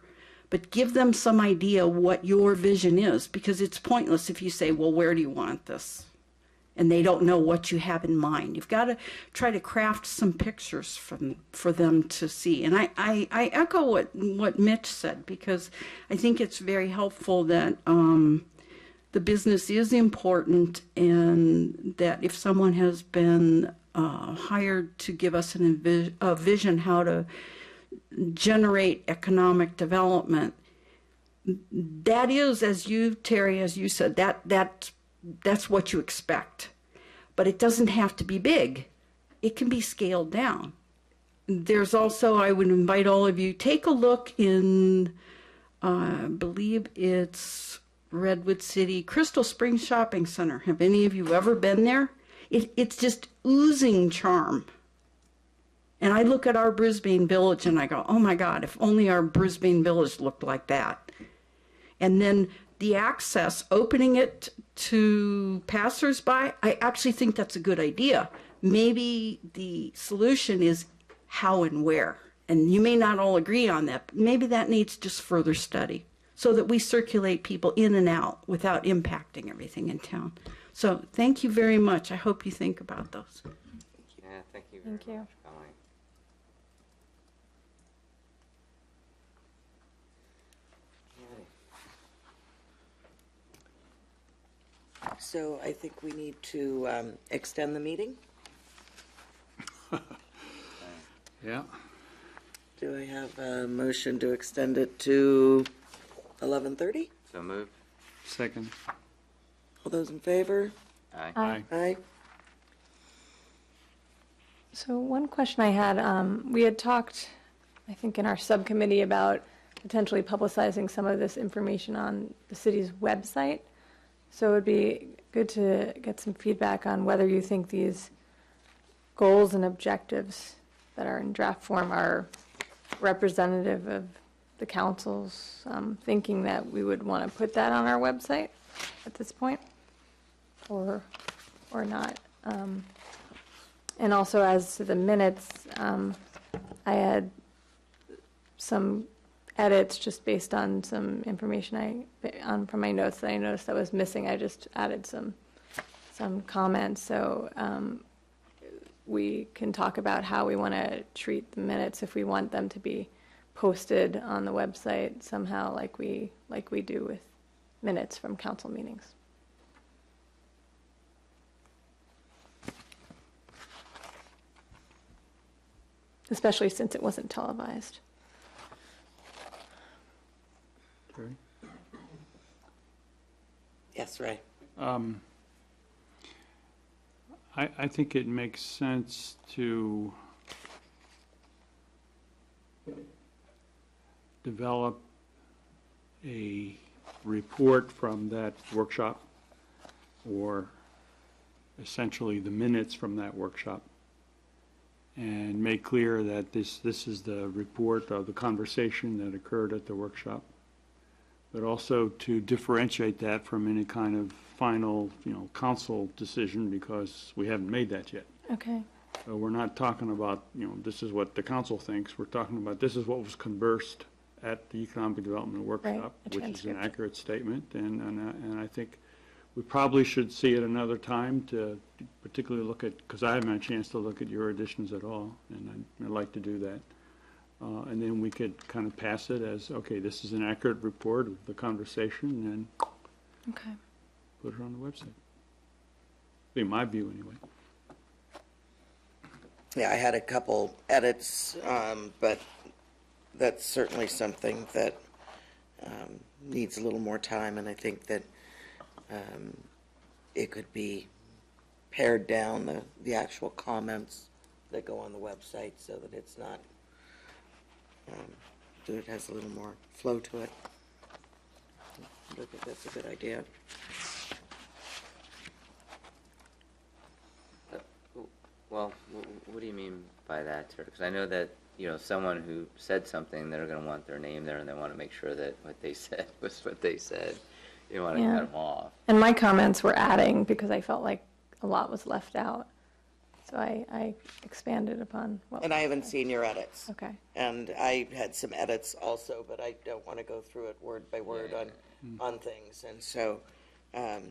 But give them some idea what your vision is, because it's pointless if you say, well, where do you want this? And they don't know what you have in mind. You've got to try to craft some pictures for them to see. And I echo what Mitch said, because I think it's very helpful that the business is important, and that if someone has been hired to give us a vision how to generate economic development, that is, Terry, as you said, that's what you expect. But it doesn't have to be big. It can be scaled down. There's also, I would invite all of you, take a look in, I believe it's Redwood City, Crystal Springs Shopping Center. Have any of you ever been there? It's just oozing charm. And I look at our Brisbane Village and I go, oh my God, if only our Brisbane Village looked like that. And then the access, opening it to passersby, I actually think that's a good idea. Maybe the solution is how and where. And you may not all agree on that, but maybe that needs just further study so that we circulate people in and out without impacting everything in town. So thank you very much. I hope you think about those. Yeah, thank you very Thank you. much for coming. So I think we need to extend the meeting. Yeah. Do I have a motion to extend it to 11:30? So moved. Second. All those in favor? Aye. Aye. Aye. So one question I had, we had talked, I think, in our subcommittee about potentially publicizing some of this information on the city's website. So it would be good to get some feedback on whether you think these goals and objectives that are in draft form are representative of the council's thinking that we would want to put that on our website at this point, or not. And also, as to the minutes, I had some edits just based on some information from my notes that I noticed that was missing. I just added some comments, so we can talk about how we want to treat the minutes, if we want them to be posted on the website somehow, like we do with minutes from council meetings. Especially since it wasn't televised. Terry? Yes, Ray. I think it makes sense to develop a report from that workshop, or essentially the minutes from that workshop, and make clear that this is the report of the conversation that occurred at the workshop, but also to differentiate that from any kind of final, council decision, because we haven't made that yet. Okay. So we're not talking about, this is what the council thinks. We're talking about this is what was conversed at the Economic Development Workshop, a which is an transcript. accurate statement. And I think we probably should see it another time to particularly look at, because I haven't had a chance to look at your additions at all, and I'd like to do that. And then we could kind of pass it as, okay, this is an accurate report of the conversation, and Okay. put it on the website. Be my view, anyway. Yeah, I had a couple edits, but that's certainly something that needs a little more time, and I think that it could be pared down, the actual comments that go on the website, so that it's not, that it has a little more flow to it. I think that's a good idea. Well, what do you mean by that, sir? Because I know that, someone who said something, they're going to want their name there, and they want to make sure that what they said was what they said. You want to Yeah. cut them off. And my comments were adding because I felt like a lot was left out. So I expanded upon what. And I haven't seen your edits. Okay. And I had some edits also, but I don't want to go through it word by word on things. And so I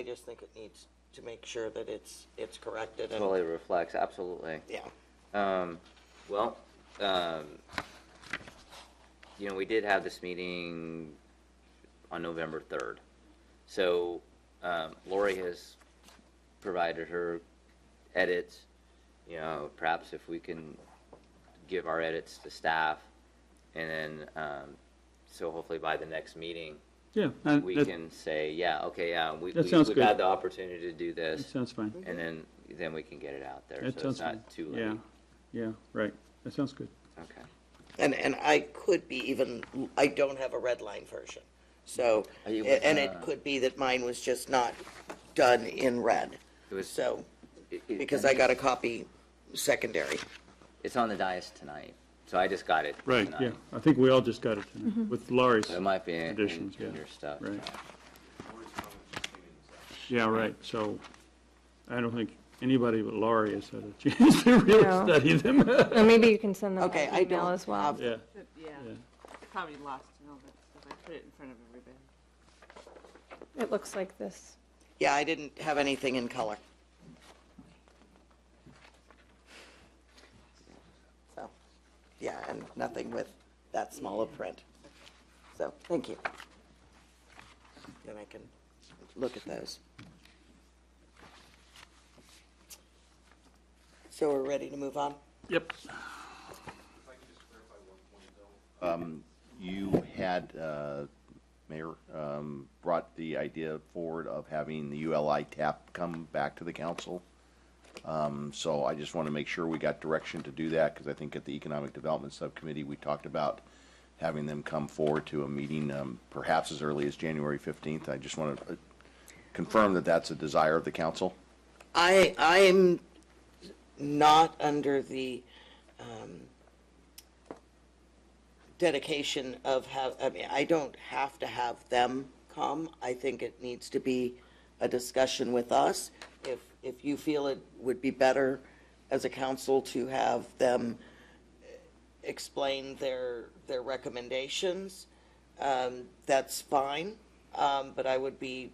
just think it needs to make sure that it's corrected. And, Totally reflects, absolutely. yeah. We did have this meeting on November 3rd. So Lori has provided her edits. Perhaps if we can give our edits to staff, and then so hopefully by the next meeting Yeah. we can say, we've sounds good. had the opportunity to do That this, sounds fine. and then we can get it out there, That so it's sounds not too late. Yeah, yeah, right. That sounds good. Okay. And I could be even, I don't have a red line version. So, It was, and it could be that mine was just not done in red. It was So, it- because I got a copy secondary. It's on the dais tonight, so I just got it Right, tonight. yeah. I think we all just got it tonight, with Laurie's. So it might be in Additions, yeah. your stuff. Right. Yeah, right. So I don't think anybody but Laurie has had a chance to really No. study them. Or maybe you can send them Okay, by I email don't as well. have- Yeah, Yeah, probably lost in all that stuff. I put it in front of everybody. It looks like this. Yeah, I didn't have anything in color. So, yeah, and nothing with that small of print. So, thank you. Then I can look at those. So we're ready to move on? yep. You had, Mayor, brought the idea forward of having the ULI TAP come back to the council. So I just want to make sure we got direction to do that, because I think at the Economic Development Subcommittee, we talked about having them come forward to a meeting, perhaps as early as January 15th. I just want to confirm that that's a desire of the council. I'm not under the dedication of I mean, I don't have to have them come. I think it needs to be a discussion with us. If you feel it would be better as a council to have them explain their recommendations, that's fine. But I would be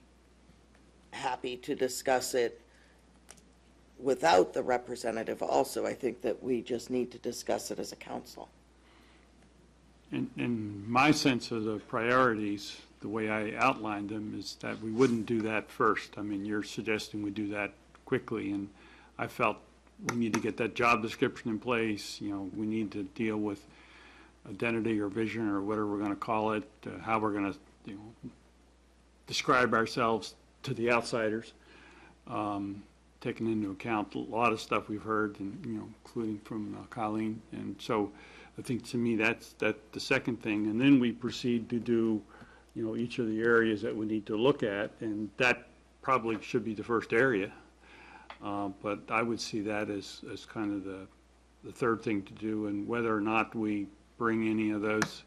happy to discuss it without the representative also. I think that we just need to discuss it as a council. And my sense of the priorities, the way I outlined them, is that we wouldn't do that first. I mean, you're suggesting we do that quickly, and I felt we need to get that job description in place. You know, we need to deal with identity or vision or whatever we're going to call it, how we're going to, you know, describe ourselves to the outsiders, taking into account a lot of stuff we've heard, and you know, including from Colleen. And so, I think to me that's the second thing, and then we proceed to do, you know, each of the areas that we need to look at, and that probably should be the first area. But I would see that as kind of the third thing to do, and whether or not we bring any of those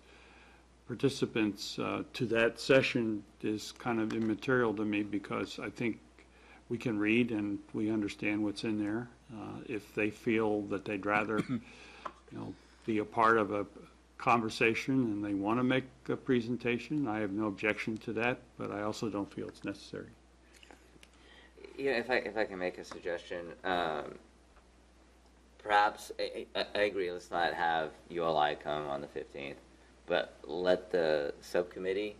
participants to that session is kind of immaterial to me, because I think we can read and we understand what's in there. If they feel that they'd rather, you know, be a part of a conversation and they want to make a presentation, I have no objection to that, but I also don't feel it's necessary. You know, if I can make a suggestion, perhaps, I agree, let's not have ULI come on the 15th, but let the subcommittee,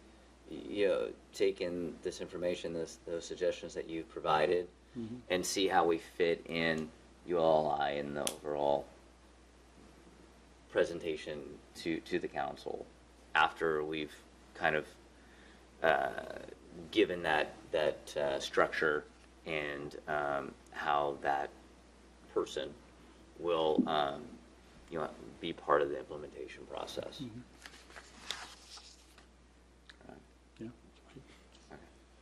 you know, take in this information, those suggestions that you've provided, and see how we fit in ULI in the overall presentation to the council after we've kind of given that structure and how that person will you know, be part of the implementation process. Yeah,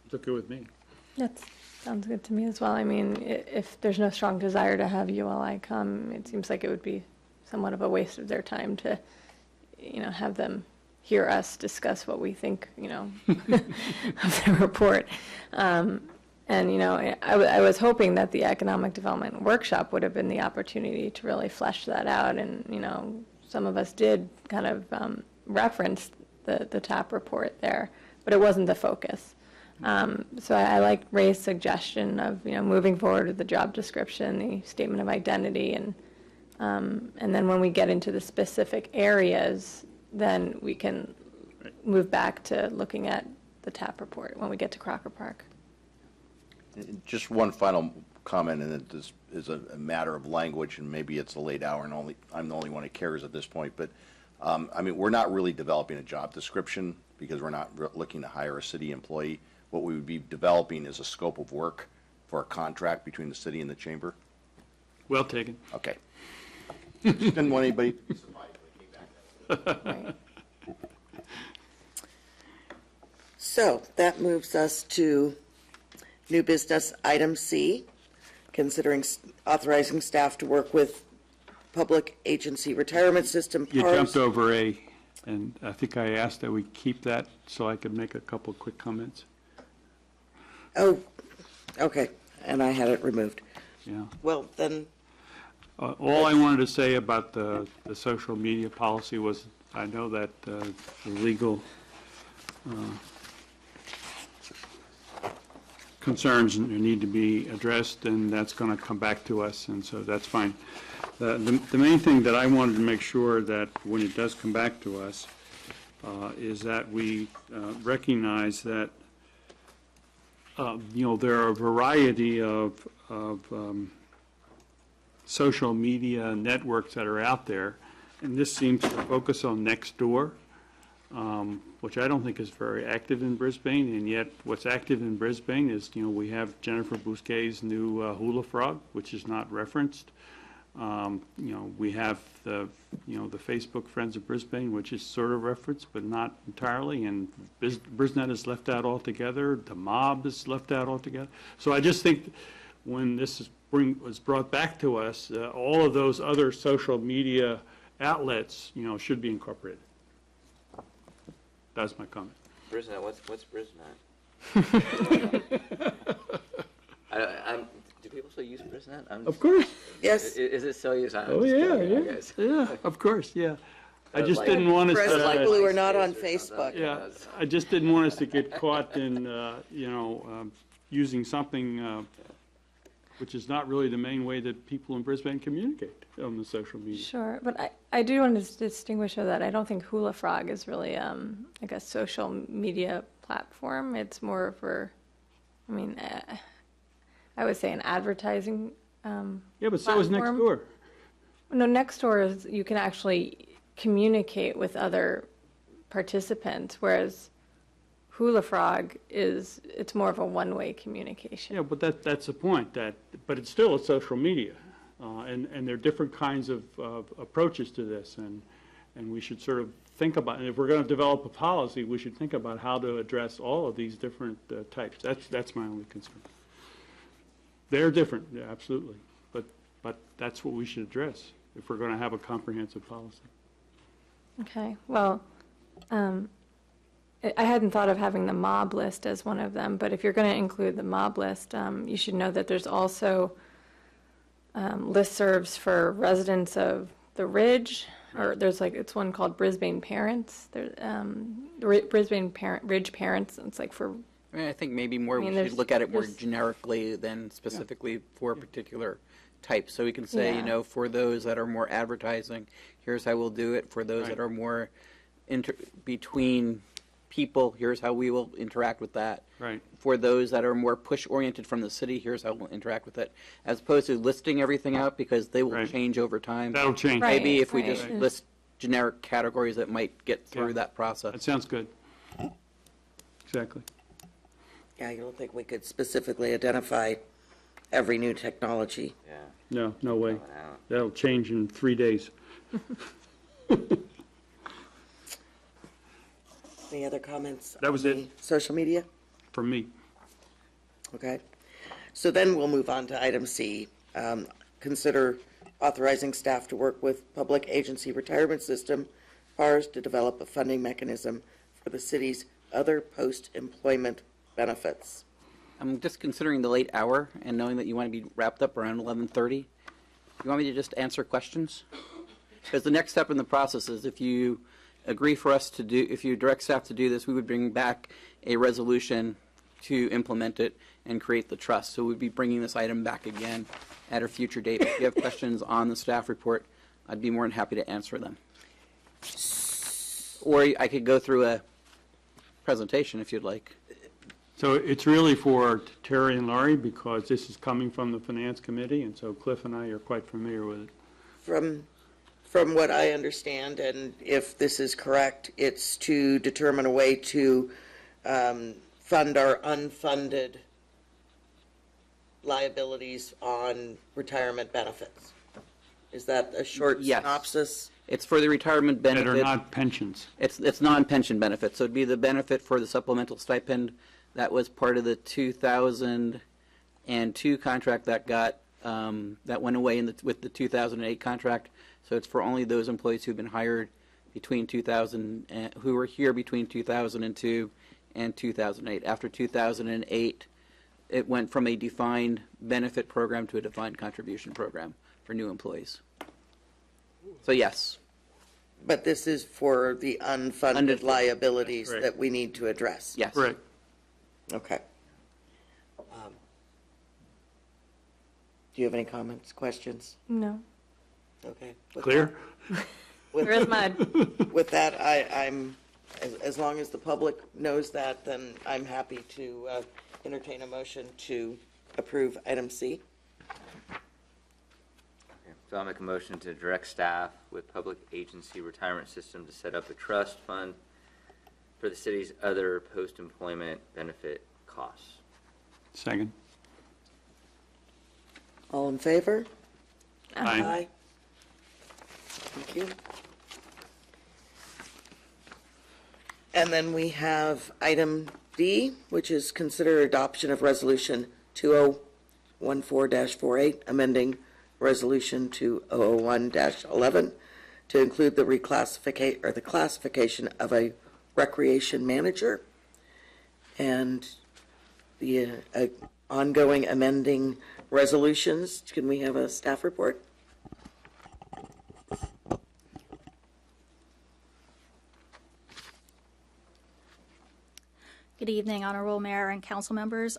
it's okay with me. That sounds good to me as well. I mean, if there's no strong desire to have ULI come, it seems like it would be somewhat of a waste of their time to, you know, have them hear us discuss what we think, you know, of the report. And, you know, I was hoping that the economic development workshop would have been the opportunity to really flesh that out. And, you know, some of us did kind of reference the TAP report there, but it wasn't the focus. So I like Ray's suggestion of, you know, moving forward with the job description, the statement of identity, and then when we get into the specific areas, then we can move back to looking at the TAP report when we get to Crocker Park. Just one final comment, and this is a matter of language, and maybe it's a late hour, and I'm the only one who cares at this point. But I mean, we're not really developing a job description because we're not looking to hire a city employee. What we would be developing is a scope of work for a contract between the city and the chamber. Well taken. Okay. Just didn't want anybody to be surprised when it came back. Right. So that moves us to new business item C, considering authorizing staff to work with public agency retirement system. You PARS. jumped over A, and I think I asked that we keep that so I could make a couple quick comments. Oh, okay, and I had it removed. yeah. Well, then, All I wanted to say about the social media policy was, I know that the legal concerns need to be addressed, and that's going to come back to us, and so that's fine. The main thing that I wanted to make sure that when it does come back to us is that we recognize that, there are a variety of social media networks that are out there, and this seems to focus on Nextdoor, which I don't think is very active in Brisbane, and yet what's active in Brisbane is, we have Jennifer Bousquet's new Hula Frog, which is not referenced. We have the Facebook Friends of Brisbane, which is sort of referenced, but not entirely, and Brisnet is left out altogether, the mob is left out altogether. So I just think when this was brought back to us, all of those other social media outlets, should be incorporated. That's my comment. Brisnet, what's Brisnet? Do people still use Brisnet? Of course. yes, Is it still used? Oh, yeah, of course, yeah. I just didn't want us for to. people who are not on Facebook. Yeah, I just didn't want us to get caught in, using something which is not really the main way that people in Brisbane communicate on the social media. Sure, but I do want to distinguish that I don't think Hula Frog is really like a social media platform. It's more for, I would say an advertising Yeah, but so is platform. Nextdoor. No, Nextdoor is you can actually communicate with other participants, whereas Hula Frog it's more of a one-way communication. Yeah, but that's the point, but it's still a social media. And there are different kinds of approaches to this, and we should sort of think about, and if we're going to develop a policy, we should think about how to address all of these different types. That's my only concern. They're different, yeah, absolutely, but that's what we should address if we're going to have a comprehensive policy. Okay, well, I hadn't thought of having the mob list as one of them, but if you're going to include the mob list, you should know that there's also listservs for residents of the Ridge, or it's one called Brisbane Parents. There's Brisbane Ridge Parents. It's like for. I think maybe more we should look at it more generically than specifically for a particular type. So we can say, Yeah. For those that are more advertising, here's how we'll do it. For those Right. that are more between people, here's how we will interact with that. Right. For those that are more push-oriented from the city, here's how we'll interact with it. As opposed to listing everything out, because they will Right. change over time. That'll change. Right. Maybe if we just Right. list generic categories that might get through Yeah. that process. That sounds good. Exactly. Yeah, I don't think we could specifically identify every new technology. Yeah. No way. Coming out. That'll change in 3 days. Any other comments? That was on it. the social media? For me. Okay. So then we'll move on to item C. Consider authorizing staff to work with Public Agency Retirement System, PARS, to develop a funding mechanism for the city's other post-employment benefits. I'm just considering the late hour and knowing that you want to be wrapped up around 11:30. You want me to just answer questions? Because the next step in the process is if you agree for us to do, if you direct staff to do this, we would bring back a resolution to implement it and create the trust. So we'd be bringing this item back again at a future date. If you have questions on the staff report, I'd be more than happy to answer them. Or I could go through a presentation if you'd like. So it's really for Terry and Laurie, because this is coming from the Finance Committee, and so Cliff and I are quite familiar with it. From what I understand, and if this is correct, it's to determine a way to fund our unfunded liabilities on retirement benefits. Is that a short Yes. synopsis? It's for the retirement That benefit. are not pensions. It's non-pension benefits, so it'd be the benefit for the supplemental stipend that was part of the 2002 contract that got that went away with the 2008 contract. So it's for only those employees who've been hired between who were here between 2002 and 2008. After 2008, it went from a defined benefit program to a defined contribution program for new employees. So yes, But this is for the unfunded Unfunded. liabilities Right. that we need to address? yes. Correct. Okay. Do you have any comments, questions? No. Okay. With Clear? that- with- There is mud. With that, I'm, as long as the public knows that, then I'm happy to entertain a motion to approve item C. So I'll make a motion to direct staff with public agency retirement system to set up a trust fund for the city's other post-employment benefit costs. Second. All in favor? Aye. Thank you. And then we have item D, which is consider adoption of resolution 2014-48, amending resolution 2001-11 to include the the classification of a recreation manager and the ongoing amending resolutions. Can we have a staff report? Good evening, Honorable Mayor and council members.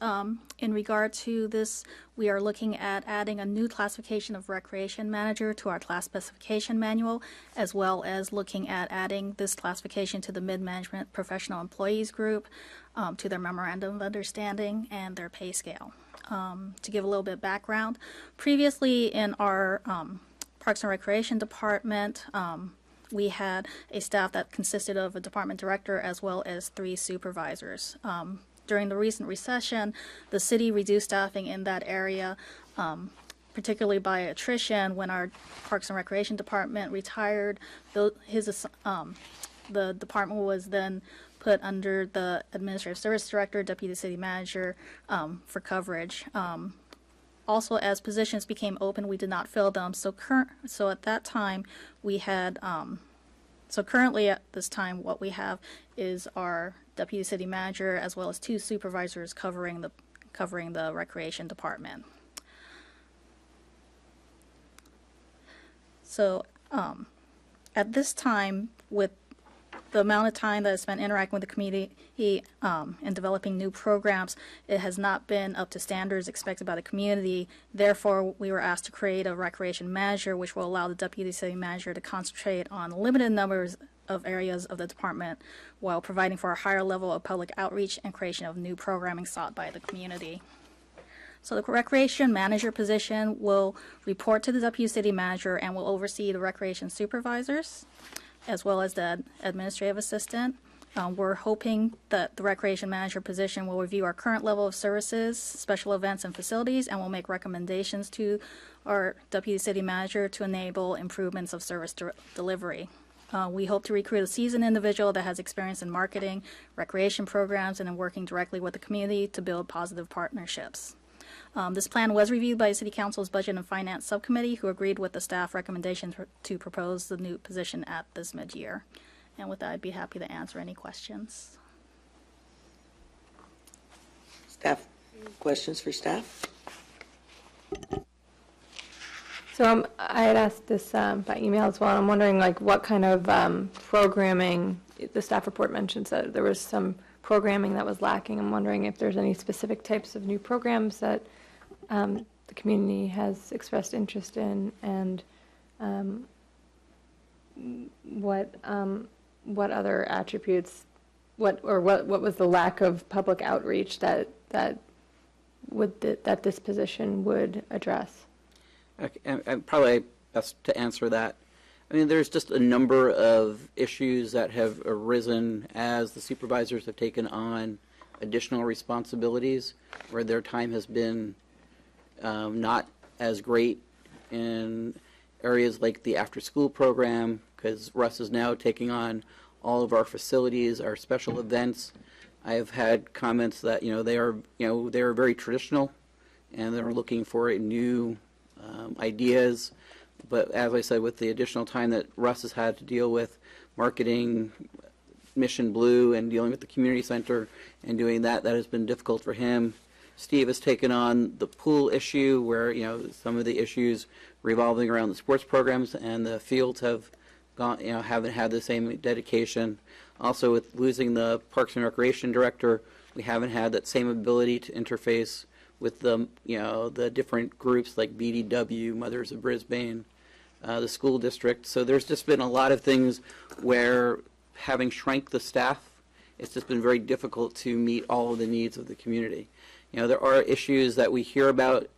In regard to this, we are looking at adding a new classification of recreation manager to our class specification manual, as well as looking at adding this classification to the mid-management professional employees group, to their memorandum of understanding and their pay scale. To give a little bit of background, previously in our Parks and Recreation Department, we had a staff that consisted of a department director as well as 3 supervisors. During the recent recession, the city reduced staffing in that area, particularly by attrition. When our Parks and Recreation Department retired, the department was then put under the Administrative Service Director, Deputy City Manager, for coverage. Also, as positions became open, we did not fill them. So at that time, we had. So currently, at this time, what we have is our Deputy City Manager as well as 2 supervisors covering the Recreation Department. So at this time, with the amount of time that I spent interacting with the community and developing new programs, it has not been up to standards expected by the community. Therefore, we were asked to create a recreation manager, which will allow the deputy city manager to concentrate on limited numbers of areas of the department while providing for a higher level of public outreach and creation of new programming sought by the community. So the recreation manager position will report to the deputy city manager and will oversee the recreation supervisors, as well as the administrative assistant. We're hoping that the recreation manager position will review our current level of services, special events, and facilities, and will make recommendations to our deputy city manager to enable improvements of service delivery. We hope to recruit a seasoned individual that has experience in marketing, recreation programs, and in working directly with the community to build positive partnerships. This plan was reviewed by City Council's Budget and Finance Subcommittee, who agreed with the staff recommendations to propose the new position at this mid-year. And with that, I'd be happy to answer any questions. Staff, questions for staff? So I had asked this by email as well. I'm wondering, like, what kind of programming, the staff report mentions that there was some programming that was lacking. I'm wondering if there's any specific types of new programs that the community has expressed interest in, and what other attributes, what was the lack of public outreach that this position would address? And probably best to answer that. I mean, there's just a number of issues that have arisen as the supervisors have taken on additional responsibilities where their time has been not as great in areas like the after-school program, because Russ is now taking on all of our facilities, our special events. I have had comments that they are very traditional, and they're looking for new ideas. But as I said, with the additional time that Russ has had to deal with marketing Mission Blue and dealing with the community center and doing that has been difficult for him. Steve has taken on the pool issue where, some of the issues revolving around the sports programs and the fields have gone, haven't had the same dedication. Also, with losing the Parks and Recreation Director, we haven't had that same ability to interface with the different groups like BDW, Mothers of Brisbane, the school district. So there's just been a lot of things where, having shrank the staff, it's just been very difficult to meet all of the needs of the community. There are issues that we hear about,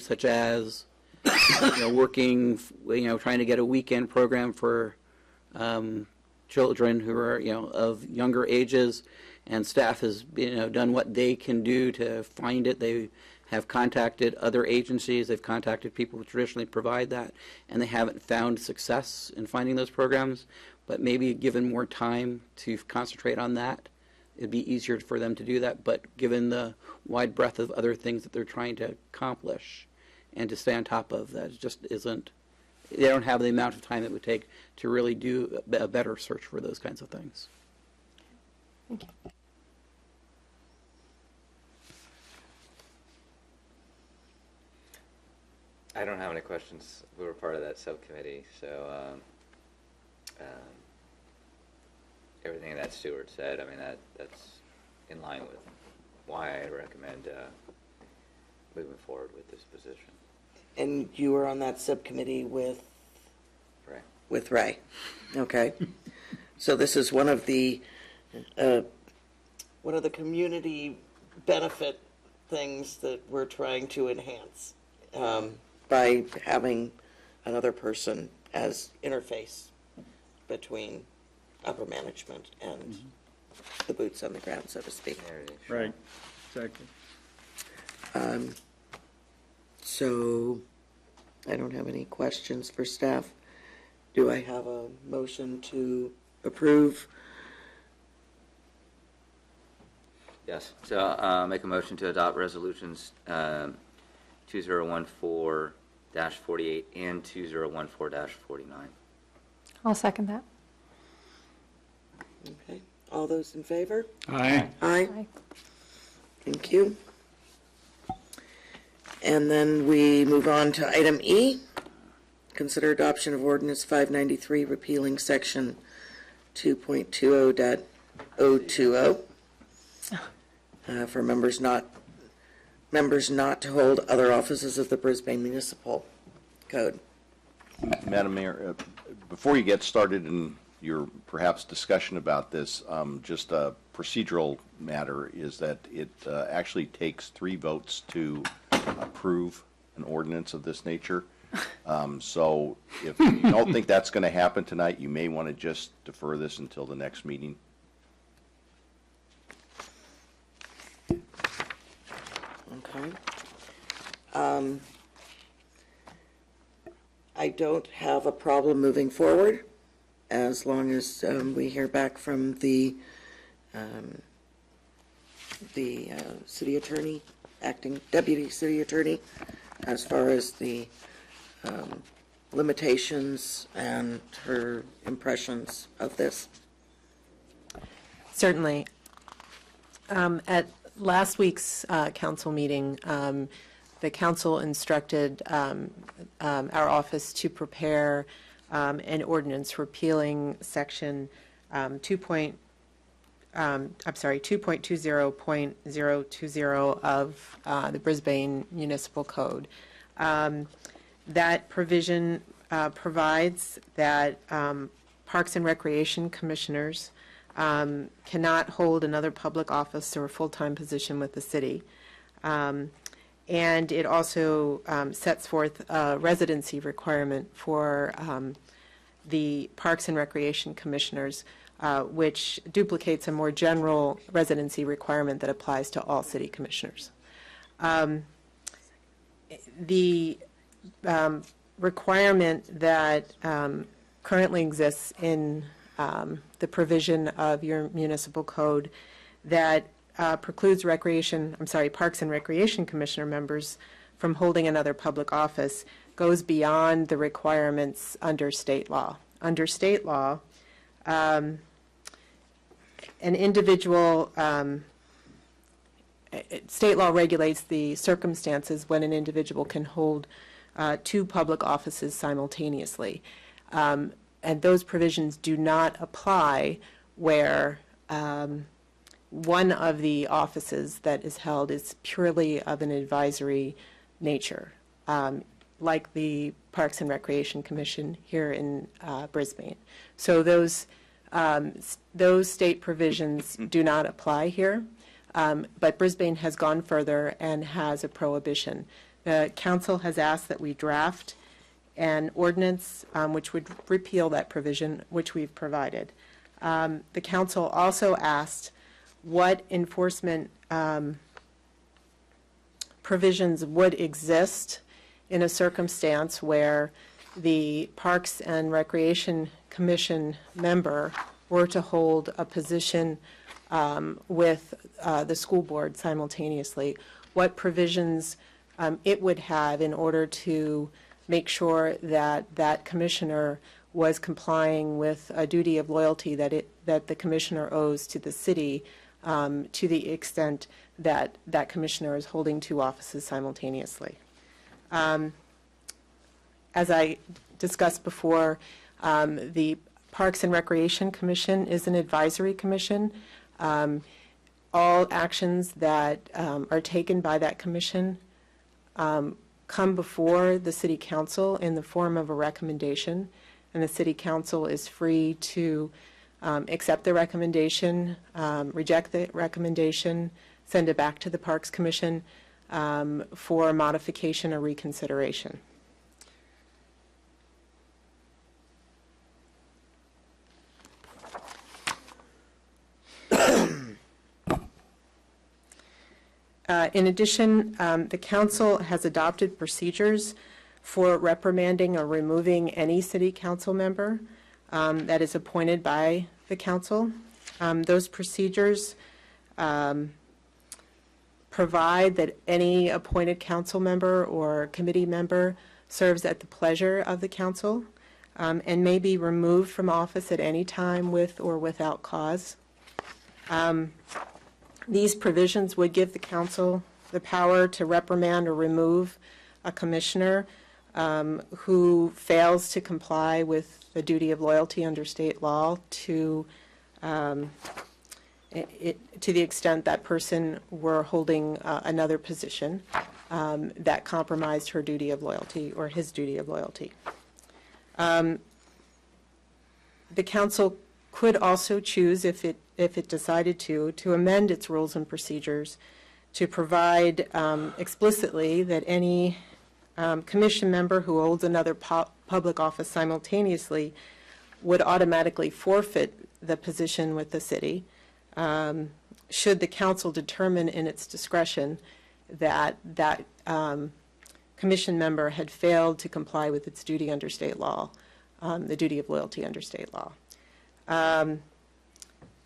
such as, working, trying to get a weekend program for children who are, of younger ages, and staff has, done what they can do to find it. They have contacted other agencies. They've contacted people who traditionally provide that, and they haven't found success in finding those programs. But maybe given more time to concentrate on that, it'd be easier for them to do that. But given the wide breadth of other things that they're trying to accomplish and to stay on top of, that just isn't, they don't have the amount of time it would take to really do a better search for those kinds of things. Thank you. I don't have any questions. We were part of that subcommittee, so everything that Stuart said, I mean, that's in line with why I recommend moving forward with this position. And you were on that subcommittee with? Right. With Ray. Okay. So this is one of the community benefit things that we're trying to enhance by having another person as interface between upper management and the boots on the ground, so to speak. Right, exactly. So I don't have any questions for staff. Do I have a motion to approve? Yes. So make a motion to adopt resolutions 2014-48 and 2014-49. I'll second that. Okay. All those in favor? Aye. Aye. Aye. Thank you. And then we move on to item E. Consider adoption of ordinance 593 repealing section 2.20.020 for members not to hold other offices of the Brisbane Municipal Code. Madam Mayor, before you get started in your perhaps discussion about this, just a procedural matter is that it actually takes 3 votes to approve an ordinance of this nature. So if you don't think that's going to happen tonight, you may want to just defer this until the next meeting. Okay. I don't have a problem moving forward as long as we hear back from the city attorney, acting deputy city attorney, as far as the limitations and her impressions of this. Certainly. At last week's council meeting, the council instructed our office to prepare an ordinance repealing section 2.20.020 of the Brisbane Municipal Code. That provision provides that Parks and Recreation Commissioners cannot hold another public office or a full-time position with the city. And it also sets forth a residency requirement for the Parks and Recreation Commissioners, which duplicates a more general residency requirement that applies to all city commissioners. The requirement that currently exists in the provision of your municipal code that precludes Parks and Recreation Commissioner members from holding another public office goes beyond the requirements under state law. Under state law, an individual state law regulates the circumstances when an individual can hold two public offices simultaneously. And those provisions do not apply where one of the offices that is held is purely of an advisory nature, like the Parks and Recreation Commission here in Brisbane. So those state provisions do not apply here, but Brisbane has gone further and has a prohibition. The council has asked that we draft an ordinance which would repeal that provision, which we've provided. The council also asked what enforcement provisions would exist in a circumstance where the Parks and Recreation Commission member were to hold a position with the school board simultaneously, what provisions it would have in order to make sure that that commissioner was complying with a duty of loyalty that the commissioner owes to the city, to the extent that that commissioner is holding two offices simultaneously. As I discussed before, the Parks and Recreation Commission is an advisory commission. All actions that are taken by that commission come before the City Council in the form of a recommendation, and the City Council is free to accept the recommendation, reject the recommendation, send it back to the Parks Commission for modification or reconsideration. In addition, the council has adopted procedures for reprimanding or removing any city council member that is appointed by the council. Those procedures provide that any appointed council member or committee member serves at the pleasure of the council and may be removed from office at any time with or without cause. These provisions would give the council the power to reprimand or remove a commissioner who fails to comply with the duty of loyalty under state law to the extent that person were holding another position that compromised her duty of loyalty or his duty of loyalty. The council could also choose, if it decided to amend its rules and procedures to provide explicitly that any commission member who holds another public office simultaneously would automatically forfeit the position with the city should the council determine in its discretion that that commission member had failed to comply with its duty under state law, the duty of loyalty under state law.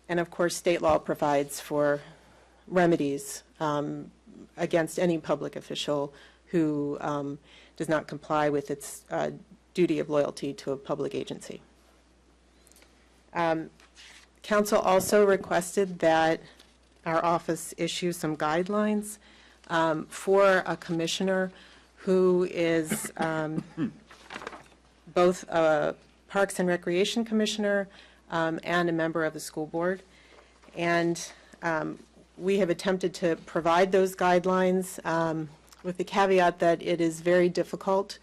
And of course, state law provides for remedies against any public official who does not comply with its duty of loyalty to a public agency. Council also requested that our office issue some guidelines for a commissioner who is both a Parks and Recreation Commissioner and a member of the school board. And we have attempted to provide those guidelines with the caveat that it is very difficult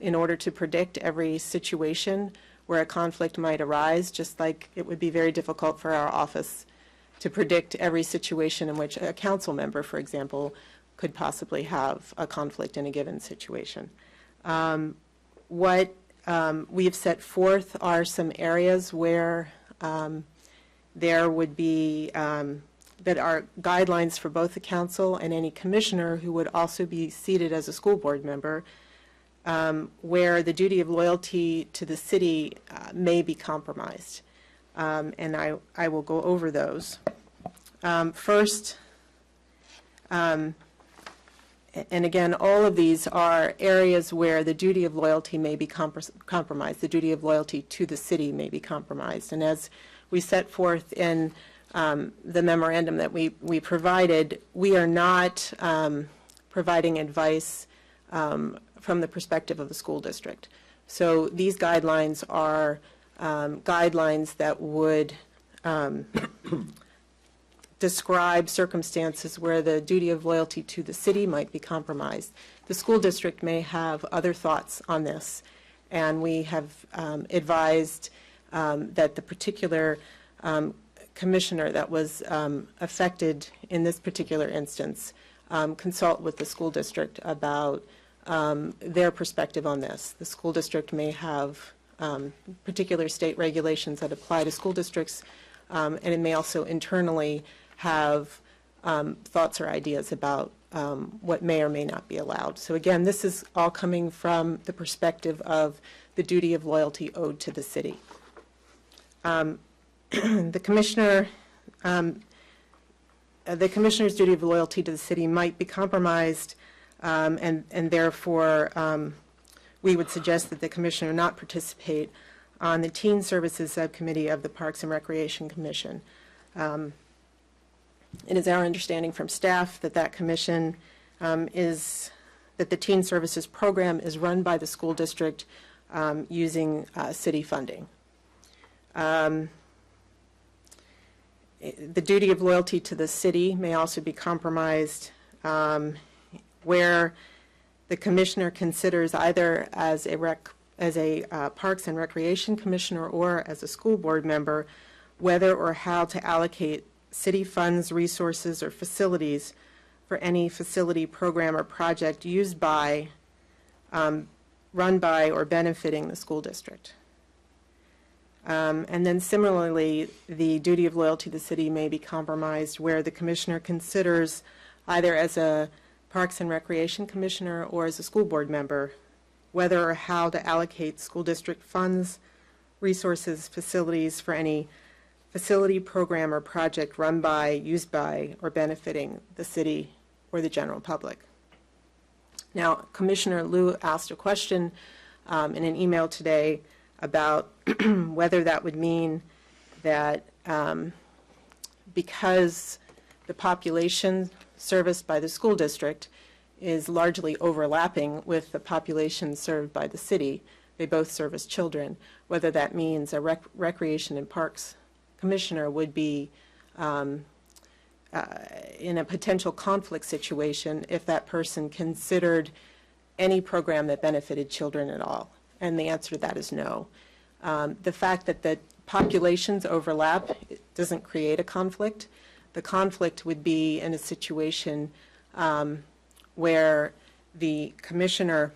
in order to predict every situation where a conflict might arise, just like it would be very difficult for our office to predict every situation in which a council member, for example, could possibly have a conflict in a given situation. What we've set forth are some areas where there would be, that are guidelines for both the council and any commissioner who would also be seated as a school board member, where the duty of loyalty to the city may be compromised. And I will go over those. First, and again, all of these are areas where the duty of loyalty may be compromised. The duty of loyalty to the city may be compromised. And as we set forth in the memorandum that we provided, we are not providing advice from the perspective of the school district. So these guidelines are guidelines that would describe circumstances where the duty of loyalty to the city might be compromised. The school district may have other thoughts on this, and we have advised that the particular commissioner that was affected in this particular instance consult with the school district about their perspective on this. The school district may have particular state regulations that apply to school districts, and it may also internally have thoughts or ideas about what may or may not be allowed. So again, this is all coming from the perspective of the duty of loyalty owed to the city. The commissioner's duty of loyalty to the city might be compromised, and therefore we would suggest that the commissioner not participate on the Teen Services Subcommittee of the Parks and Recreation Commission. It is our understanding from staff that that commission that the Teen Services program is run by the school district using city funding. The duty of loyalty to the city may also be compromised where the commissioner considers either as a Parks and Recreation Commissioner or as a school board member whether or how to allocate city funds, resources, or facilities for any facility, program, or project used by, run by, or benefiting the school district. And then similarly, the duty of loyalty to the city may be compromised where the commissioner considers either as a Parks and Recreation Commissioner or as a school board member whether or how to allocate school district funds, resources, facilities for any facility, program, or project run by, used by, or benefiting the city or the general public. Now, Commissioner Liu asked a question in an email today about whether that would mean that because the population serviced by the school district is largely overlapping with the population served by the city, they both service children, whether that means a recreation and parks commissioner would be in a potential conflict situation if that person considered any program that benefited children at all. And the answer to that is no. The fact that the populations overlap doesn't create a conflict. The conflict would be in a situation where the commissioner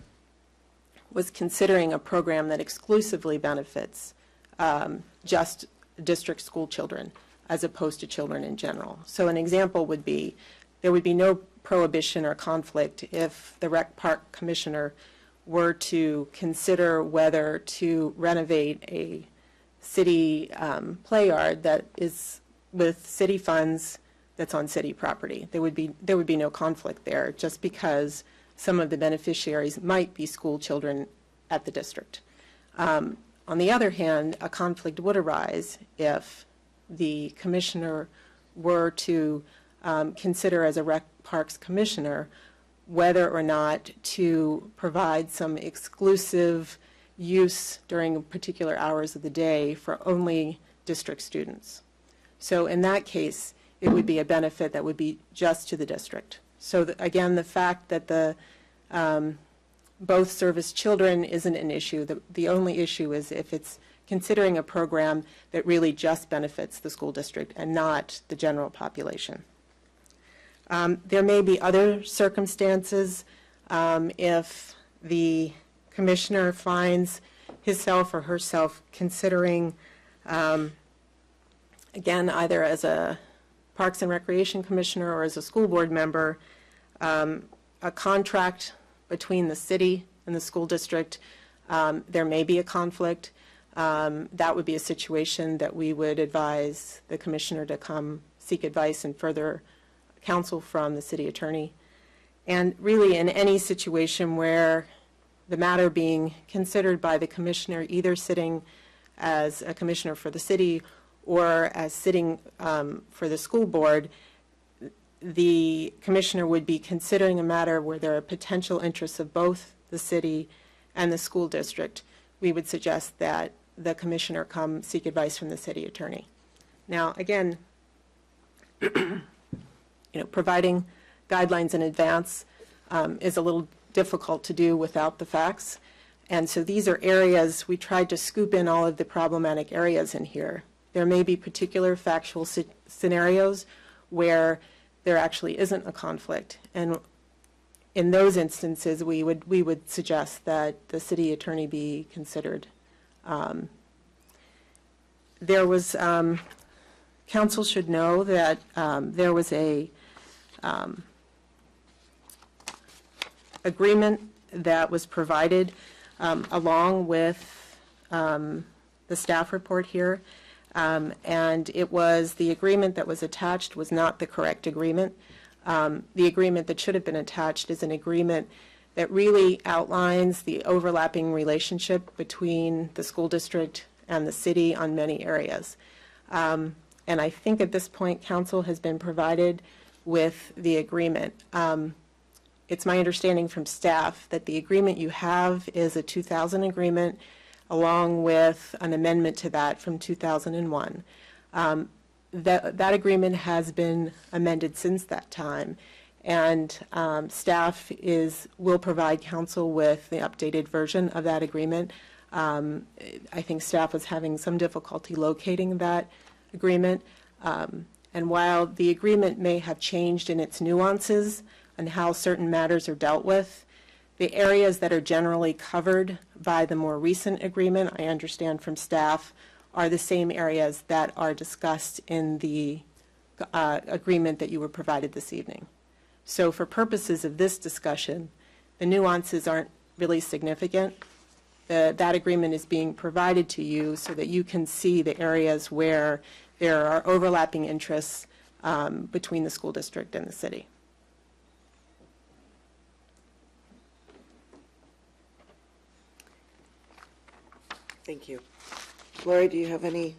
was considering a program that exclusively benefits just district school children as opposed to children in general. So an example would be there would be no prohibition or conflict if the rec park commissioner were to consider whether to renovate a city play yard that is with city funds that's on city property. There would be no conflict there just because some of the beneficiaries might be school children at the district. On the other hand, a conflict would arise if the commissioner were to consider as a rec parks commissioner whether or not to provide some exclusive use during particular hours of the day for only district students. So in that case, it would be a benefit that would be just to the district. So again, the fact that the both service children isn't an issue. The only issue is if it's considering a program that really just benefits the school district and not the general population. There may be other circumstances if the commissioner finds himself or herself considering, again, either as a Parks and Recreation Commissioner or as a school board member, a contract between the city and the school district. There may be a conflict. That would be a situation that we would advise the commissioner to come seek advice and further counsel from the city attorney. And really in any situation where the matter being considered by the commissioner either sitting as a commissioner for the city or as sitting for the school board, the commissioner would be considering a matter where there are potential interests of both the city and the school district, we would suggest that the commissioner come seek advice from the city attorney. Now, again, providing guidelines in advance is a little difficult to do without the facts. And so these are areas, we tried to scoop in all of the problematic areas in here. There may be particular factual scenarios where there actually isn't a conflict. And in those instances, we would suggest that the city attorney be considered. There was, council should know that there was a agreement that was provided along with the staff report here. And it was the agreement that was attached was not the correct agreement. The agreement that should have been attached is an agreement that really outlines the overlapping relationship between the school district and the city on many areas. And I think at this point, council has been provided with the agreement. It's my understanding from staff that the agreement you have is a 2000 agreement along with an amendment to that from 2001. That agreement has been amended since that time, and staff will provide council with the updated version of that agreement. I think staff was having some difficulty locating that agreement, and while the agreement may have changed in its nuances and how certain matters are dealt with, the areas that are generally covered by the more recent agreement, I understand from staff, are the same areas that are discussed in the agreement that you were provided this evening. So for purposes of this discussion, the nuances aren't really significant. That agreement is being provided to you so that you can see the areas where there are overlapping interests between the school district and the city. Thank you. Lori, do you have any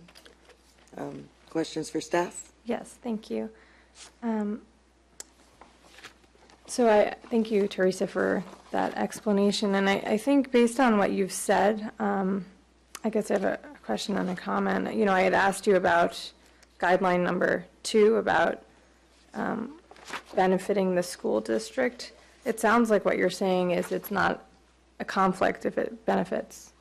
questions for staff? Yes, thank you. So I thank you, Teresa, for that explanation. And I think based on what you've said, I guess I have a question and a comment. I had asked you about guideline number 2 about benefiting the school district. It sounds like what you're saying is it's not a conflict if it benefits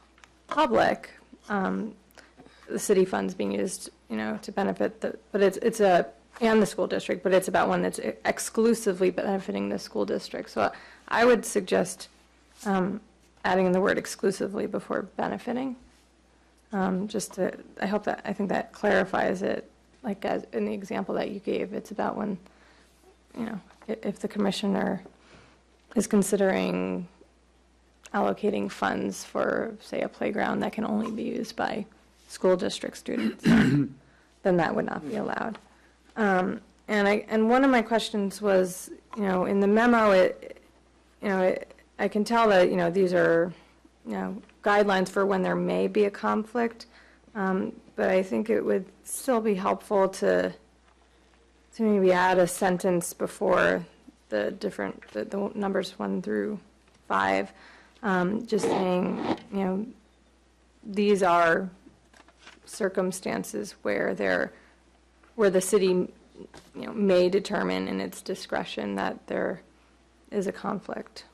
public, the city funds being used, to benefit and the school district, but it's about one that's exclusively benefiting the school district. So I would suggest adding the word exclusively before benefiting. I think that clarifies it, like as in the example that you gave, it's about when, if the commissioner is considering allocating funds for, say, a playground that can only be used by school district students, then that would not be allowed. And one of my questions was, in the memo, I can tell that, these are, guidelines for when there may be a conflict, but I think it would still be helpful to maybe add a sentence before the numbers 1 through 5, just saying, these are circumstances where the city, may determine in its discretion that there is a conflict,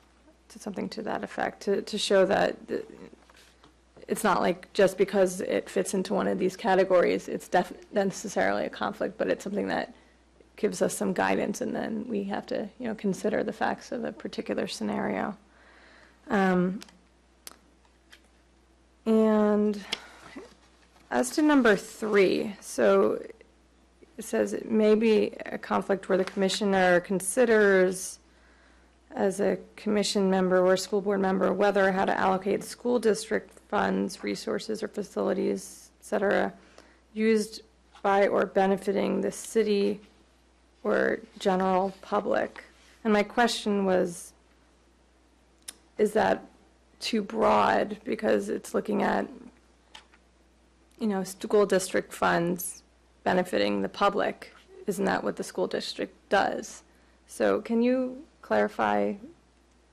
to something to that effect, to show that it's not like just because it fits into one of these categories, it's necessarily a conflict, but it's something that gives us some guidance, and then we have to, consider the facts of a particular scenario. And as to number 3, so it says it may be a conflict where the commissioner considers as a commission member or school board member whether or how to allocate school district funds, resources, or facilities, et cetera, used by or benefiting the city or general public. And my question was, is that too broad? Because it's looking at, school district funds benefiting the public. Isn't that what the school district does? So can you clarify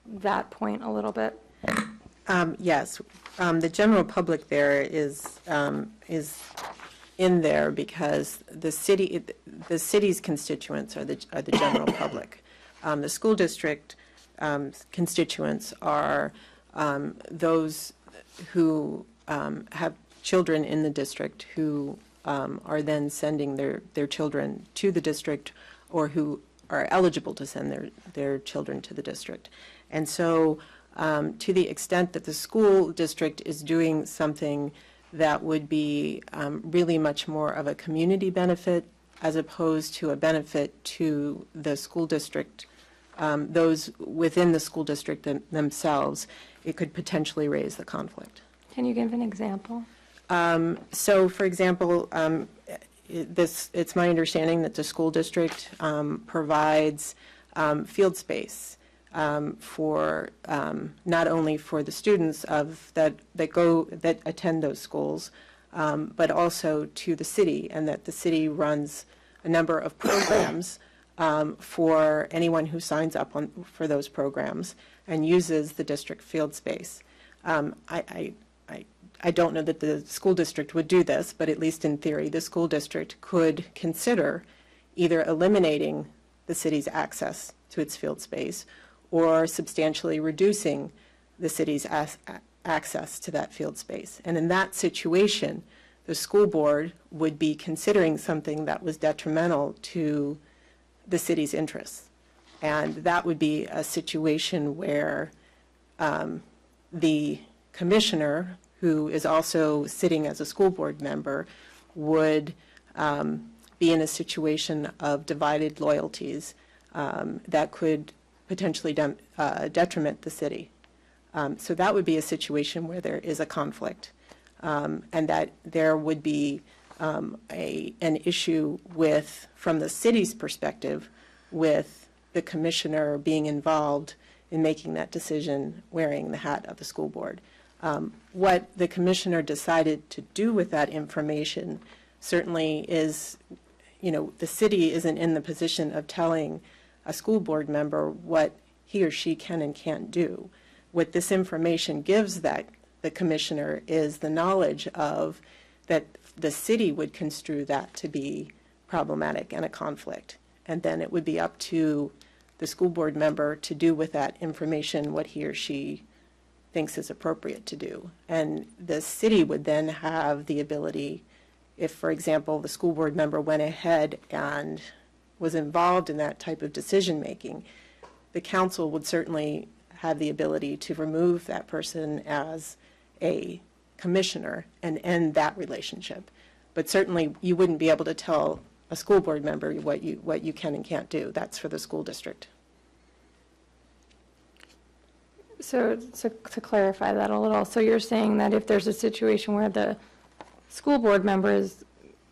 that point a little bit? Yes, the general public there is in there because the city's constituents are the general public. The school district constituents are those who have children in the district who are then sending their children to the district, or who are eligible to send their children to the district. And so to the extent that the school district is doing something that would be really much more of a community benefit as opposed to a benefit to the school district, those within the school district themselves, it could potentially raise the conflict. Can you give an example? So, for example, it's my understanding that the school district provides field space for not only for the students that attend those schools, but also to the city, and that the city runs a number of programs for anyone who signs up for those programs and uses the district field space. I don't know that the school district would do this, but at least in theory, the school district could consider either eliminating the city's access to its field space or substantially reducing the city's access to that field space. And in that situation, the school board would be considering something that was detrimental to the city's interests. And that would be a situation where the commissioner, who is also sitting as a school board member, would be in a situation of divided loyalties that could potentially detriment the city. So that would be a situation where there is a conflict, and that there would be an issue with, from the city's perspective, with the commissioner being involved in making that decision wearing the hat of the school board. What the commissioner decided to do with that information certainly is, the city isn't in the position of telling a school board member what he or she can and can't do. What this information gives the commissioner is the knowledge of that the city would construe that to be problematic and a conflict. And then it would be up to the school board member to do with that information what he or she thinks is appropriate to do. And the city would then have the ability, if, for example, the school board member went ahead and was involved in that type of decision-making, the council would certainly have the ability to remove that person as a commissioner and end that relationship. But certainly you wouldn't be able to tell a school board member what you can and can't do. That's for the school district. So to clarify that a little, so you're saying that if there's a situation where the school board member is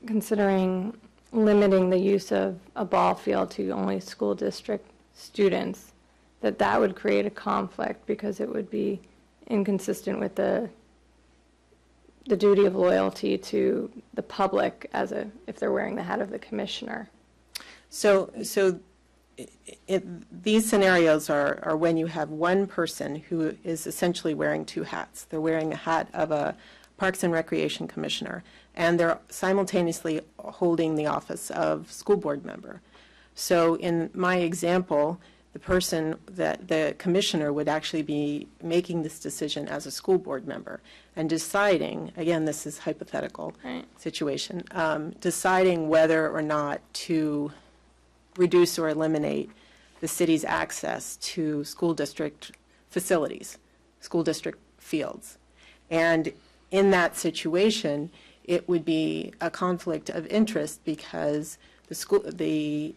considering limiting the use of a ball field to only school district students, that would create a conflict because it would be inconsistent with the duty of loyalty to the public if they're wearing the hat of the commissioner. So these scenarios are when you have one person who is essentially wearing two hats. They're wearing a hat of a Parks and Recreation Commissioner, and they're simultaneously holding the office of school board member. So in my example, the commissioner would actually be making this decision as a school board member and deciding, again, this is hypothetical situation, deciding whether or not to reduce or eliminate the city's access to school district facilities, school district fields. And in that situation, it would be a conflict of interest because the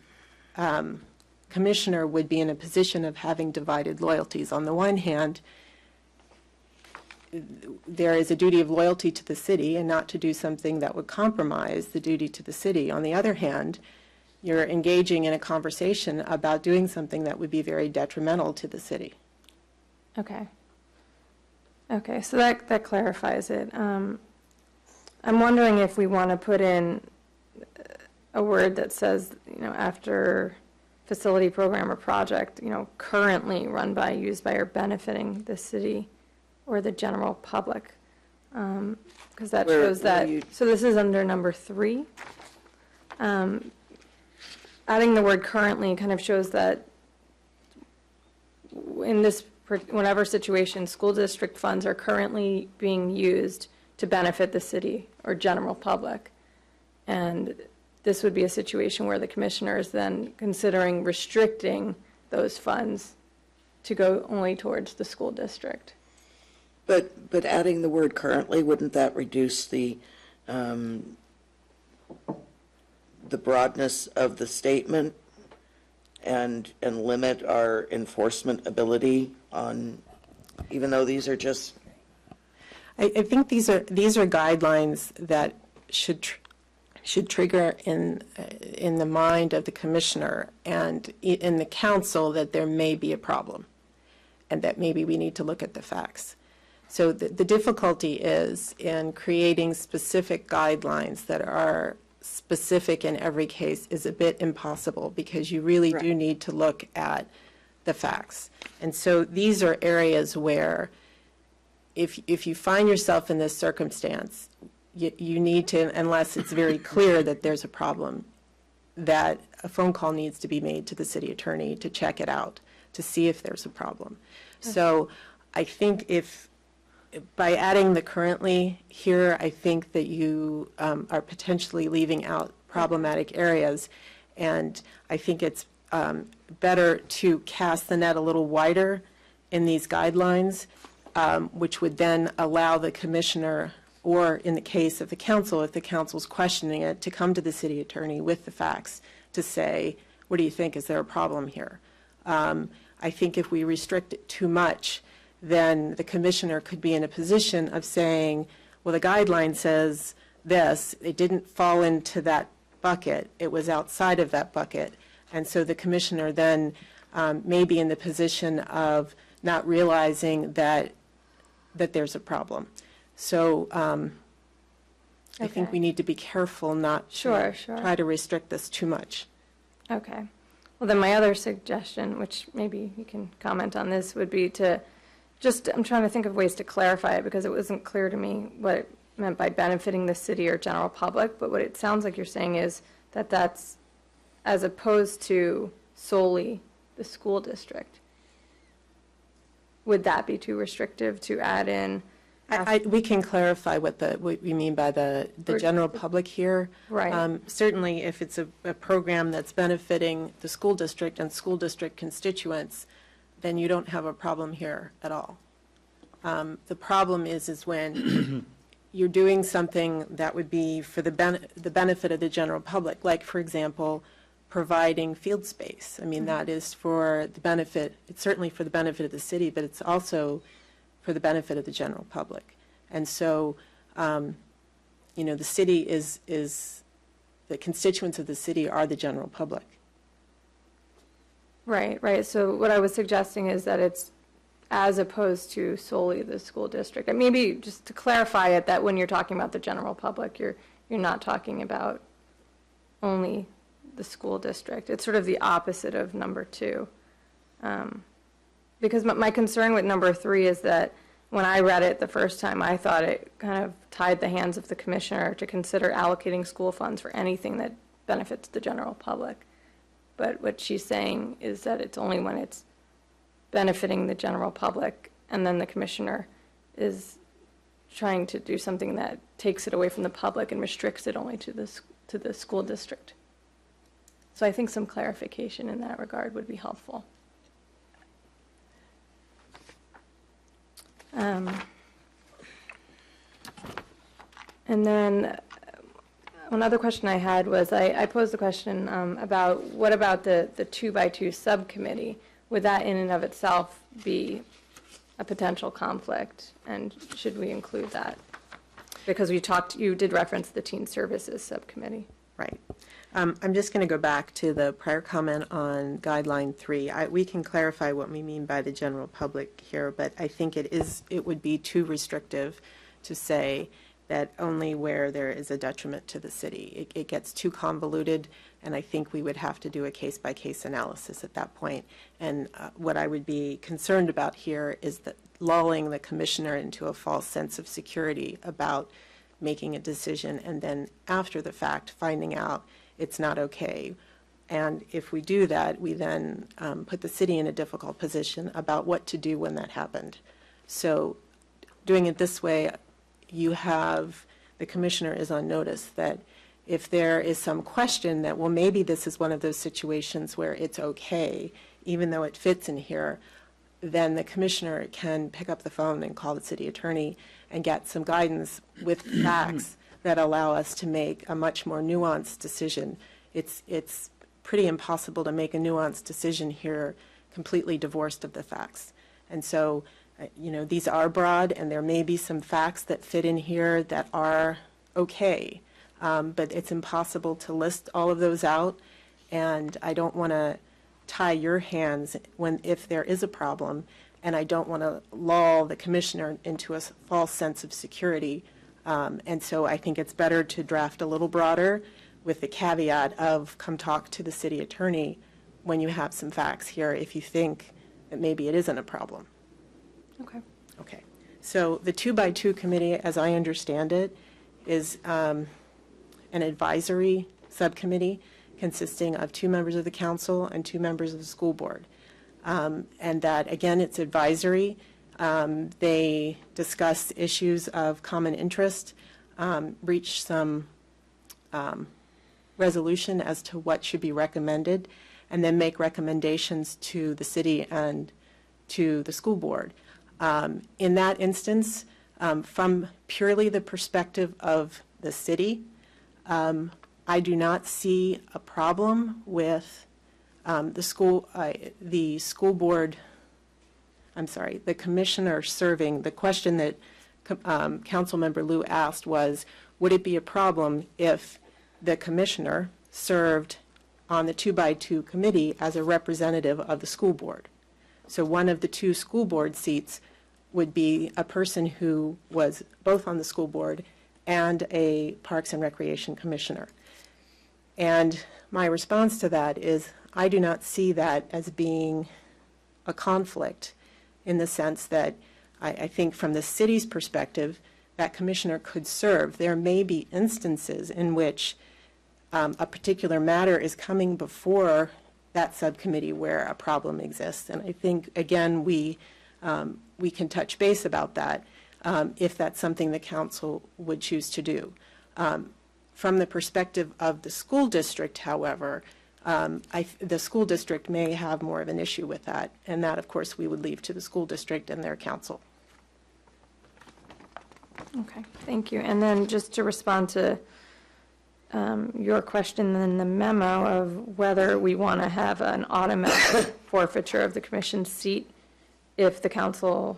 commissioner would be in a position of having divided loyalties. On the one hand, there is a duty of loyalty to the city and not to do something that would compromise the duty to the city. On the other hand, you're engaging in a conversation about doing something that would be very detrimental to the city. Okay. Okay, so that clarifies it. I'm wondering if we want to put in a word that says, after facility, program, or project, currently run by, used by, or benefiting the city or the general public. Because that Where- shows where that, you- so this is under number 3. Adding the word currently kind of shows that in this, whatever situation, school district funds are currently being used to benefit the city or general public. And this would be a situation where the commissioner is then considering restricting those funds to go only towards the school district. But adding the word currently, wouldn't that reduce the broadness of the statement and limit our enforcement ability on, even though these are just, I think these are guidelines that should trigger in the mind of the commissioner and in the council that there may be a problem and that maybe we need to look at the facts. So the difficulty is in creating specific guidelines that are specific in every case is a bit impossible because you really do need to look at the facts. And so these are areas where if you find yourself in this circumstance, you need to, unless it's very clear that there's a problem, that a phone call needs to be made to the city attorney to check it out, to see if there's a problem. So I think if, by adding the currently here, I think that you are potentially leaving out problematic areas. And I think it's better to cast the net a little wider in these guidelines, which would then allow the commissioner, or in the case of the council, if the council's questioning it, to come to the city attorney with the facts to say, what do you think? Is there a problem here? I think if we restrict it too much, then the commissioner could be in a position of saying, well, the guideline says this, it didn't fall into that bucket, it was outside of that bucket. And so the commissioner then may be in the position of not realizing that there's a problem. So I think we need to be careful not to try to restrict this too much. Okay. Well, then my other suggestion, which maybe you can comment on this, would be to just, I'm trying to think of ways to clarify it because it wasn't clear to me what it meant by benefiting the city or general public, but what it sounds like you're saying is that that's as opposed to solely the school district. Would that be too restrictive to add in? We can clarify what we mean by the general public here. Right. Certainly, if it's a program that's benefiting the school district and school district constituents, then you don't have a problem here at all. The problem is when you're doing something that would be for the benefit of the general public, like, for example, providing field space. I mean, that is for the benefit, it's certainly for the benefit of the city, but it's also for the benefit of the general public. And so, the city is the constituents of the city are the general public. Right, right. So what I was suggesting is that it's as opposed to solely the school district. And maybe just to clarify it, that when you're talking about the general public, you're not talking about only the school district. It's sort of the opposite of number 2. Because my concern with number 3 is that when I read it the first time, I thought it kind of tied the hands of the commissioner to consider allocating school funds for anything that benefits the general public. But what she's saying is that it's only when it's benefiting the general public, and then the commissioner is trying to do something that takes it away from the public and restricts it only to the school district. So I think some clarification in that regard would be helpful. And then another question I had was, I posed the question about what about the 2x2 subcommittee? Would that in and of itself be a potential conflict? And should we include that? Because you did reference the Teen Services Subcommittee. Right. I'm just going to go back to the prior comment on Guideline 3. We can clarify what we mean by the general public here, but I think it would be too restrictive to say that only where there is a detriment to the city. It gets too convoluted, and I think we would have to do a case-by-case analysis at that point. And what I would be concerned about here is that lulling the commissioner into a false sense of security about making a decision, and then after the fact, finding out it's not okay. And if we do that, we then put the city in a difficult position about what to do when that happened. So doing it this way, you have, the commissioner is on notice that if there is some question that, well, maybe this is one of those situations where it's okay, even though it fits in here, then the commissioner can pick up the phone and call the city attorney and get some guidance with facts that allow us to make a much more nuanced decision. It's pretty impossible to make a nuanced decision here completely divorced of the facts. And so, these are broad, and there may be some facts that fit in here that are okay, but it's impossible to list all of those out, and I don't want to tie your hands if there is a problem, and I don't want to lull the commissioner into a false sense of security. And so I think it's better to draft a little broader with the caveat of come talk to the city attorney when you have some facts here if you think that maybe it isn't a problem. Okay. Okay. So the 2x2 committee, as I understand it, is an advisory subcommittee consisting of 2 members of the council and 2 members of the school board. And that, again, it's advisory. They discuss issues of common interest, reach some resolution as to what should be recommended, and then make recommendations to the city and to the school board. In that instance, from purely the perspective of the city, I do not see a problem with the school board, the commissioner serving. The question that Councilmember Liu asked was, would it be a problem if the commissioner served on the 2x2 committee as a representative of the school board? So one of the 2 school board seats would be a person who was both on the school board and a Parks and Recreation commissioner. And my response to that is I do not see that as being a conflict in the sense that I think from the city's perspective, that commissioner could serve. There may be instances in which a particular matter is coming before that subcommittee where a problem exists. And I think, again, we can touch base about that if that's something the council would choose to do. From the perspective of the school district, however, the school district may have more of an issue with that, and that, of course, we would leave to the school district and their council. Okay, thank you. And then just to respond to your question in the memo of whether we want to have an automatic forfeiture of the commission's seat if the council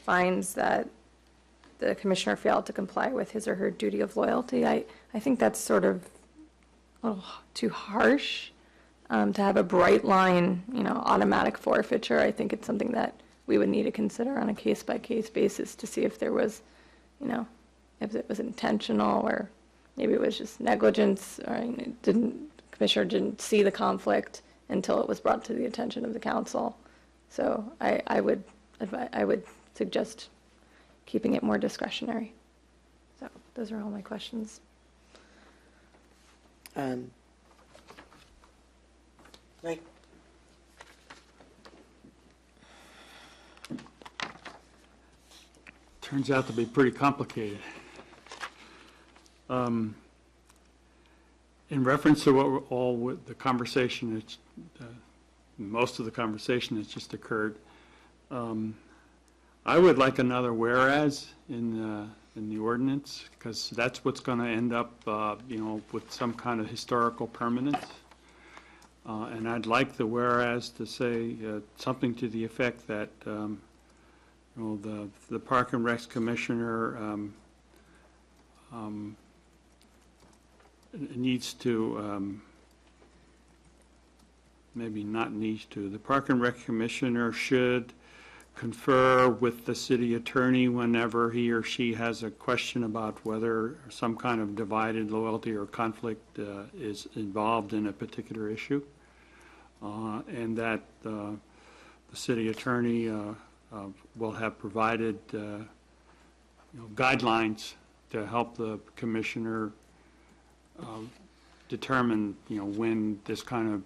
finds that the commissioner failed to comply with his or her duty of loyalty. I think that's sort of a little too harsh to have a bright line, automatic forfeiture. I think it's something that we would need to consider on a case-by-case basis to see if there was, if it was intentional or maybe it was just negligence or the commissioner didn't see the conflict until it was brought to the attention of the council. So I would suggest keeping it more discretionary. So those are all my questions. Right. Turns out to be pretty complicated. In reference to what the conversation, most of the conversation that's just occurred, I would like another whereas in the ordinance, because that's what's going to end up, with some kind of historical permanence. And I'd like the whereas to say something to the effect that, the Park and Rec Commissioner needs to, maybe not needs to, the Park and Rec Commissioner should confer with the city attorney whenever he or she has a question about whether some kind of divided loyalty or conflict is involved in a particular issue, and that the city attorney will have provided guidelines to help the commissioner determine when this kind of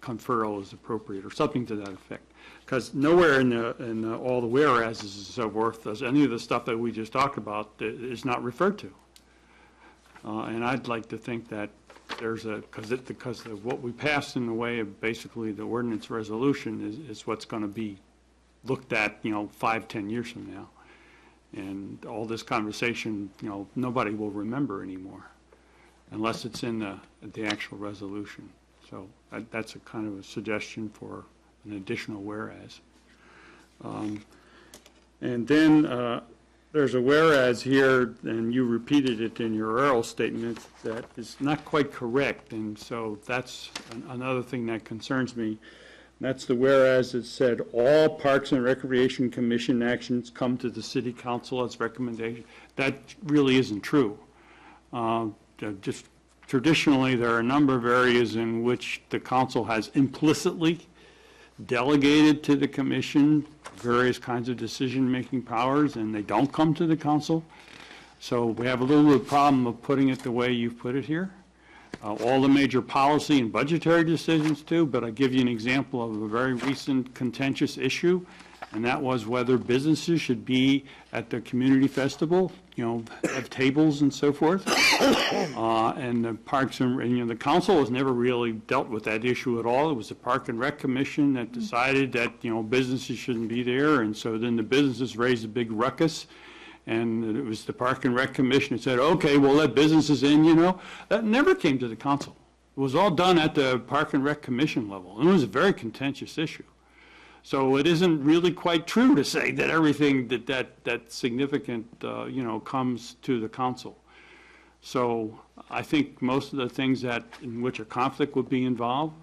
conferral is appropriate or something to that effect. Because nowhere in all the whereases and so forth does any of the stuff that we just talked about is not referred to. And I'd like to think that there's because of what we passed in the way of basically the ordinance resolution is what's going to be looked at 5-10 years from now, and all this conversation nobody will remember anymore unless it's in the actual resolution. So that's a kind of a suggestion for an additional whereas. And then there's a whereas here, and you repeated it in your oral statement, that is not quite correct, and so that's another thing that concerns me. That's the whereas it said all Parks and Recreation Commission actions come to the City Council as recommendation. That really isn't true. Just traditionally, there are a number of areas in which the council has implicitly delegated to the commission various kinds of decision-making powers, and they don't come to the council. So we have a little bit of problem of putting it the way you've put it here. All the major policy and budgetary decisions too, but I give you an example of a very recent contentious issue, and that was whether businesses should be at the community festival, have tables and so forth. And the Parks and the council has never really dealt with that issue at all. It was the Park and Rec Commission that decided that, businesses shouldn't be there, and so then the businesses raised a big ruckus. And it was the Park and Rec Commission that said, okay, we'll let businesses in, That never came to the council. It was all done at the Park and Rec Commission level. And it was a very contentious issue. So it isn't really quite true to say that everything that's significant, comes to the council. So I think most of the things in which a conflict would be involved,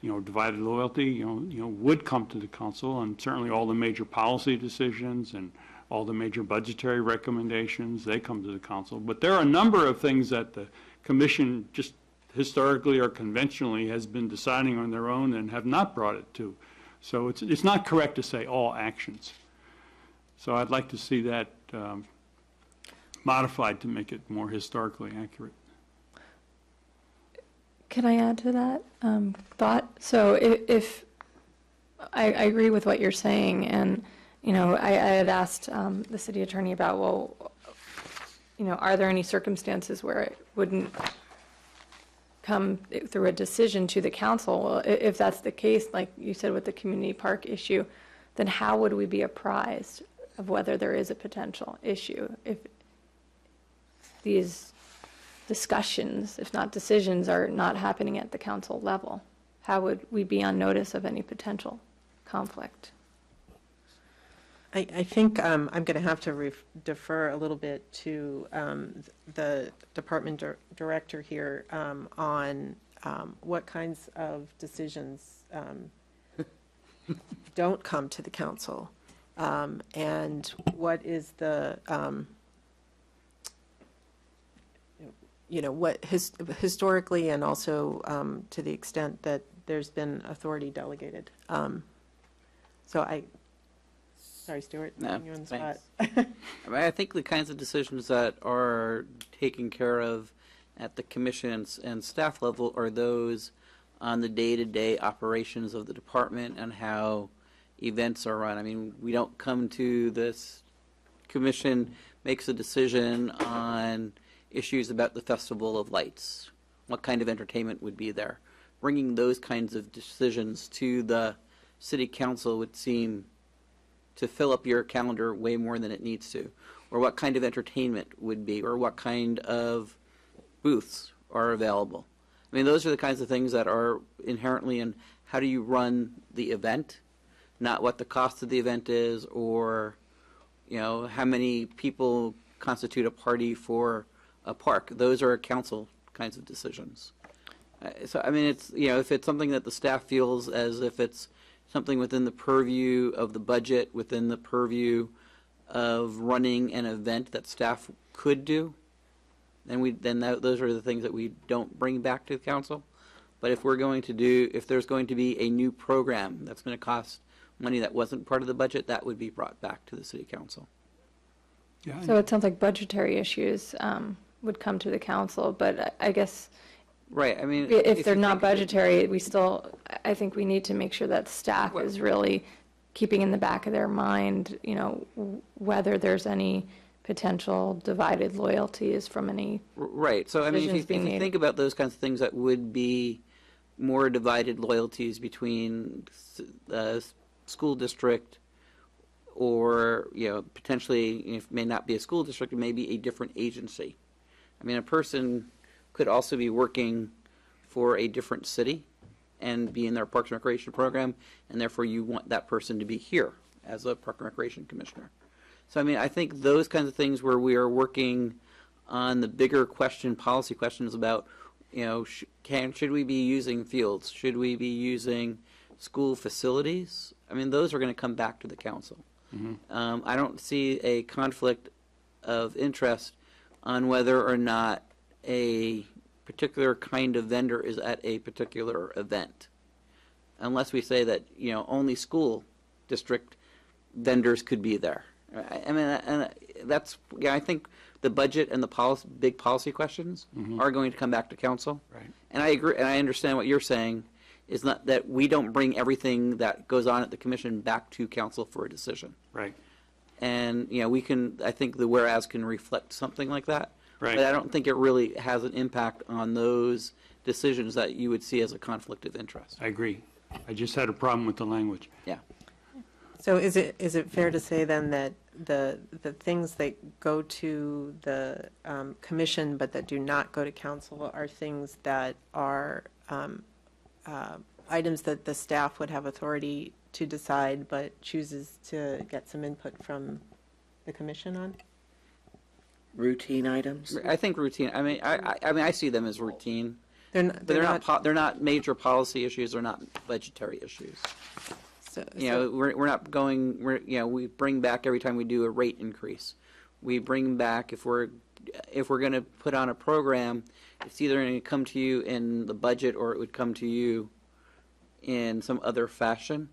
divided loyalty, would come to the council, and certainly all the major policy decisions and all the major budgetary recommendations, they come to the council. But there are a number of things that the commission just historically or conventionally has been deciding on their own and have not brought it to. So it's not correct to say all actions. So I'd like to see that modified to make it more historically accurate. Can I add to that thought? So if I agree with what you're saying, and I had asked the city attorney about, well, are there any circumstances where it wouldn't come through a decision to the council? Well, if that's the case, like you said with the community park issue, then how would we be apprised of whether there is a potential issue if these discussions, if not decisions, are not happening at the council level? How would we be on notice of any potential conflict? I think I'm going to have to defer a little bit to the department director here on what kinds of decisions don't come to the council, and what is the what historically, and also to the extent that there's been authority delegated. Sorry, Stuart. No, you're on the thanks. spot. I think the kinds of decisions that are taken care of at the commission and staff level are those on the day-to-day operations of the department and how events are run. I mean, we don't come to this commission, makes a decision on issues about the Festival of Lights. What kind of entertainment would be there? Bringing those kinds of decisions to the city council would seem to fill up your calendar way more than it needs to, or what kind of entertainment would be, or what kind of booths are available. I mean, those are the kinds of things that are inherently in how do you run the event, not what the cost of the event is, or how many people constitute a party for a park. Those are council kinds of decisions. So I mean, it's if it's something that the staff feels as if it's something within the purview of the budget, within the purview of running an event that staff could do, then those are the things that we don't bring back to the council. But if there's going to be a new program that's going to cost money that wasn't part of the budget, that would be brought back to the city council. Yeah, So it sounds like budgetary issues would come to the council, but I guess Right, I mean. if they're you not think of it- budgetary, I think we need to make sure that staff is really keeping in the back of their mind, whether there's any potential divided loyalties from any, Right, so I mean, Decisions if being you made. think about those kinds of things that would be more divided loyalties between the school district or, potentially, it may not be a school district, it may be a different agency. I mean, a person could also be working for a different city and be in their Parks and Recreation program, and therefore you want that person to be here as a Park and Recreation Commissioner. So, I mean, I think those kinds of things where we are working on the bigger policy questions about, should we be using fields? Should we be using school facilities? I mean, those are going to come back to the council. I don't see a conflict of interest on whether or not a particular kind of vendor is at a particular event, unless we say that only school district vendors could be there. I mean, and I think the budget and the big policy questions are going to come back to council. Right. And I agree, and I understand what you're saying is not that we don't bring everything that goes on at the commission back to council for a decision. Right. And I think the whereas can reflect something like that. Right. But I don't think it really has an impact on those decisions that you would see as a conflict of interest. I agree. I just had a problem with the language. Yeah. So is it fair to say then that the things that go to the commission but that do not go to council are things that are items that the staff would have authority to decide but chooses to get some input from the commission on? Routine items? I think routine. I mean, I see them as routine. They're not. They're not major policy issues. They're not budgetary issues. So, We're not going. We bring back every time we do a rate increase. We bring back if we're going to put on a program, it's either going to come to you in the budget or it would come to you in some other fashion.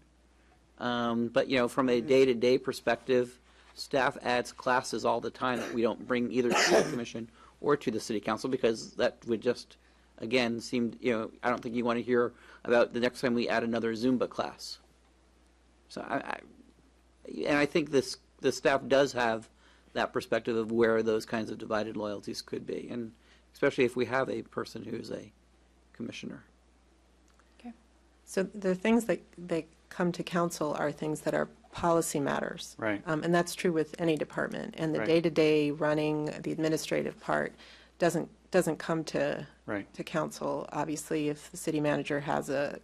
But from a day-to-day perspective, staff adds classes all the time that we don't bring either to the commission or to the city council because that would just, again, seem, I don't think you want to hear about the next time we add another Zumba class. So I think the staff does have that perspective of where those kinds of divided loyalties could be, and especially if we have a person who's a commissioner. So the things that come to council are things that are policy matters. Right. And that's true with any department. And the Right. day-to-day running, the administrative part, doesn't come to Right. to council. Obviously, if the city manager has a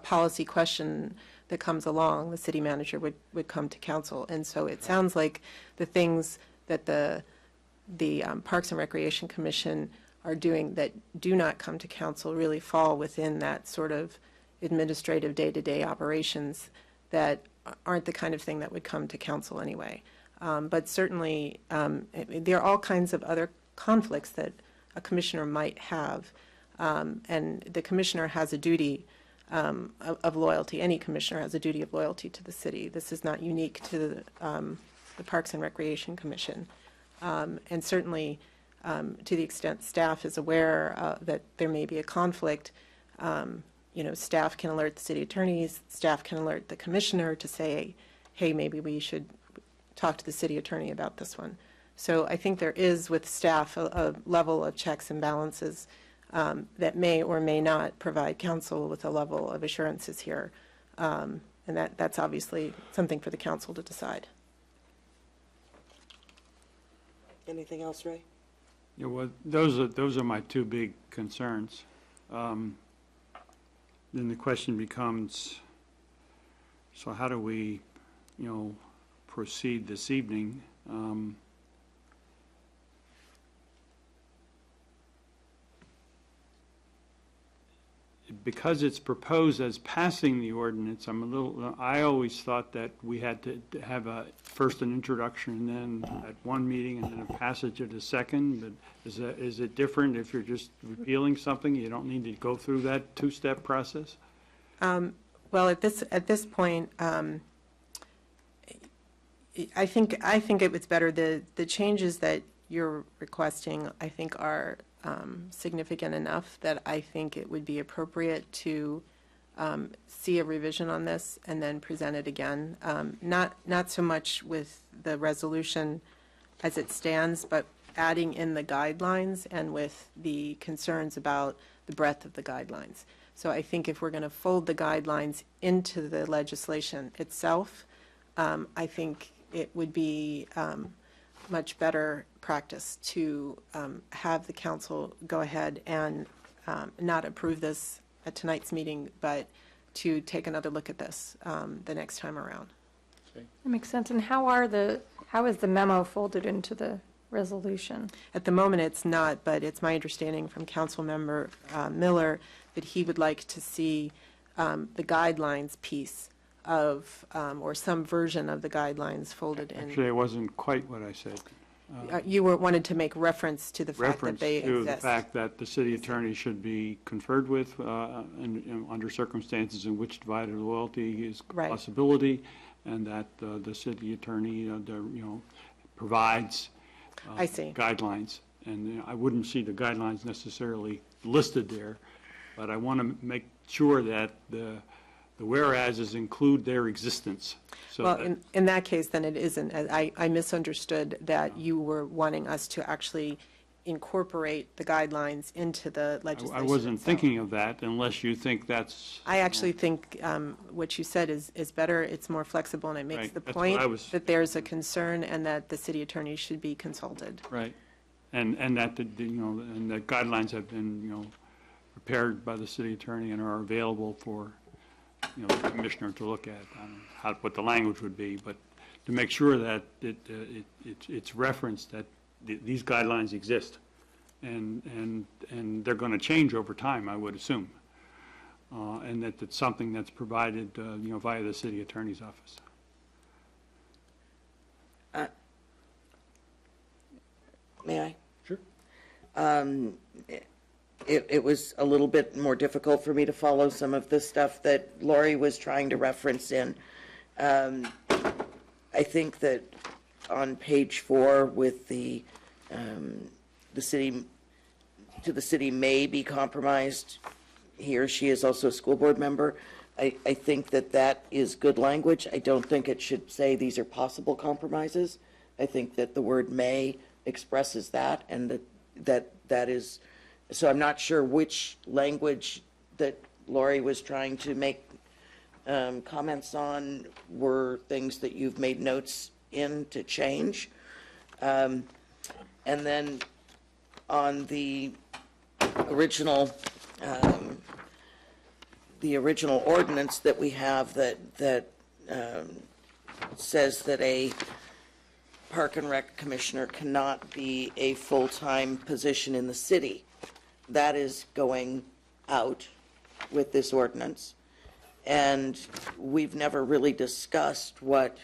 policy question that comes along, the city manager would come to council. And so it sounds like the things that the Parks and Recreation Commission are doing that do not come to council really fall within that sort of administrative day-to-day operations that aren't the kind of thing that would come to council anyway. But certainly, there are all kinds of other conflicts that a commissioner might have. And the commissioner has a duty of loyalty. Any commissioner has a duty of loyalty to the city. This is not unique to the Parks and Recreation Commission. And certainly, to the extent staff is aware that there may be a conflict, staff can alert the city attorneys, staff can alert the commissioner to say, hey, maybe we should talk to the city attorney about this one. So I think there is with staff a level of checks and balances that may or may not provide council with a level of assurances here. And that's obviously something for the council to decide. Anything else, Ray? Yeah, well, those are my two big concerns. Then the question becomes, so how do we, proceed this evening? because it's proposed as passing the ordinance, I always thought that we had to have first an introduction and then at one meeting and then a passage at a second, but is it different if you're just repealing something? You don't need to go through that two-step process? Well, at this point, I think it was better, the changes that you're requesting, I think are significant enough that I think it would be appropriate to see a revision on this and then present it again. Not so much with the resolution as it stands, but adding in the guidelines and with the concerns about the breadth of the guidelines. So I think if we're going to fold the guidelines into the legislation itself, I think it would be much better practice to have the council go ahead and not approve this at tonight's meeting, but to take another look at this the next time around. That makes sense. And how is the memo folded into the resolution? At the moment, it's not, but it's my understanding from Council Member Miller that he would like to see the guidelines piece of, or some version of the guidelines folded in. Actually, it wasn't quite what I said. You wanted to make reference to the fact that they Reference to the exist. fact that the city attorney should be conferred with under circumstances in which divided loyalty is a Right. possibility, and that the city attorney, provides I see. guidelines. And I wouldn't see the guidelines necessarily listed there, but I want to make sure that the whereases include their existence. So Well, that- in that case, then it isn't. I misunderstood that you were wanting us to actually incorporate the guidelines into the legislation I wasn't itself. thinking of that unless you think that's. I actually think what you said is better. It's more flexible, and it makes Right, the that's what point I was- that there's a concern and that the city attorney should be consulted. Right, and that, and the guidelines have been, prepared by the city attorney and are available for, the commissioner to look at. I don't know what the language would be, but to make sure that it's referenced that these guidelines exist. And they're going to change over time, I would assume. And that it's something that's provided, via the city attorney's office. May I? Sure. It was a little bit more difficult for me to follow some of the stuff that Lori was trying to reference in. I think that on page 4 with the city, to the city may be compromised, he or she is also a school board member. I think that is good language. I don't think it should say these are possible compromises. I think that the word may expresses that, and that is, so I'm not sure which language that Lori was trying to make comments on were things that you've made notes in to change. And then on the original ordinance that we have that says that a Park and Rec Commissioner cannot be a full-time position in the city. That is going out with this ordinance. And we've never really discussed what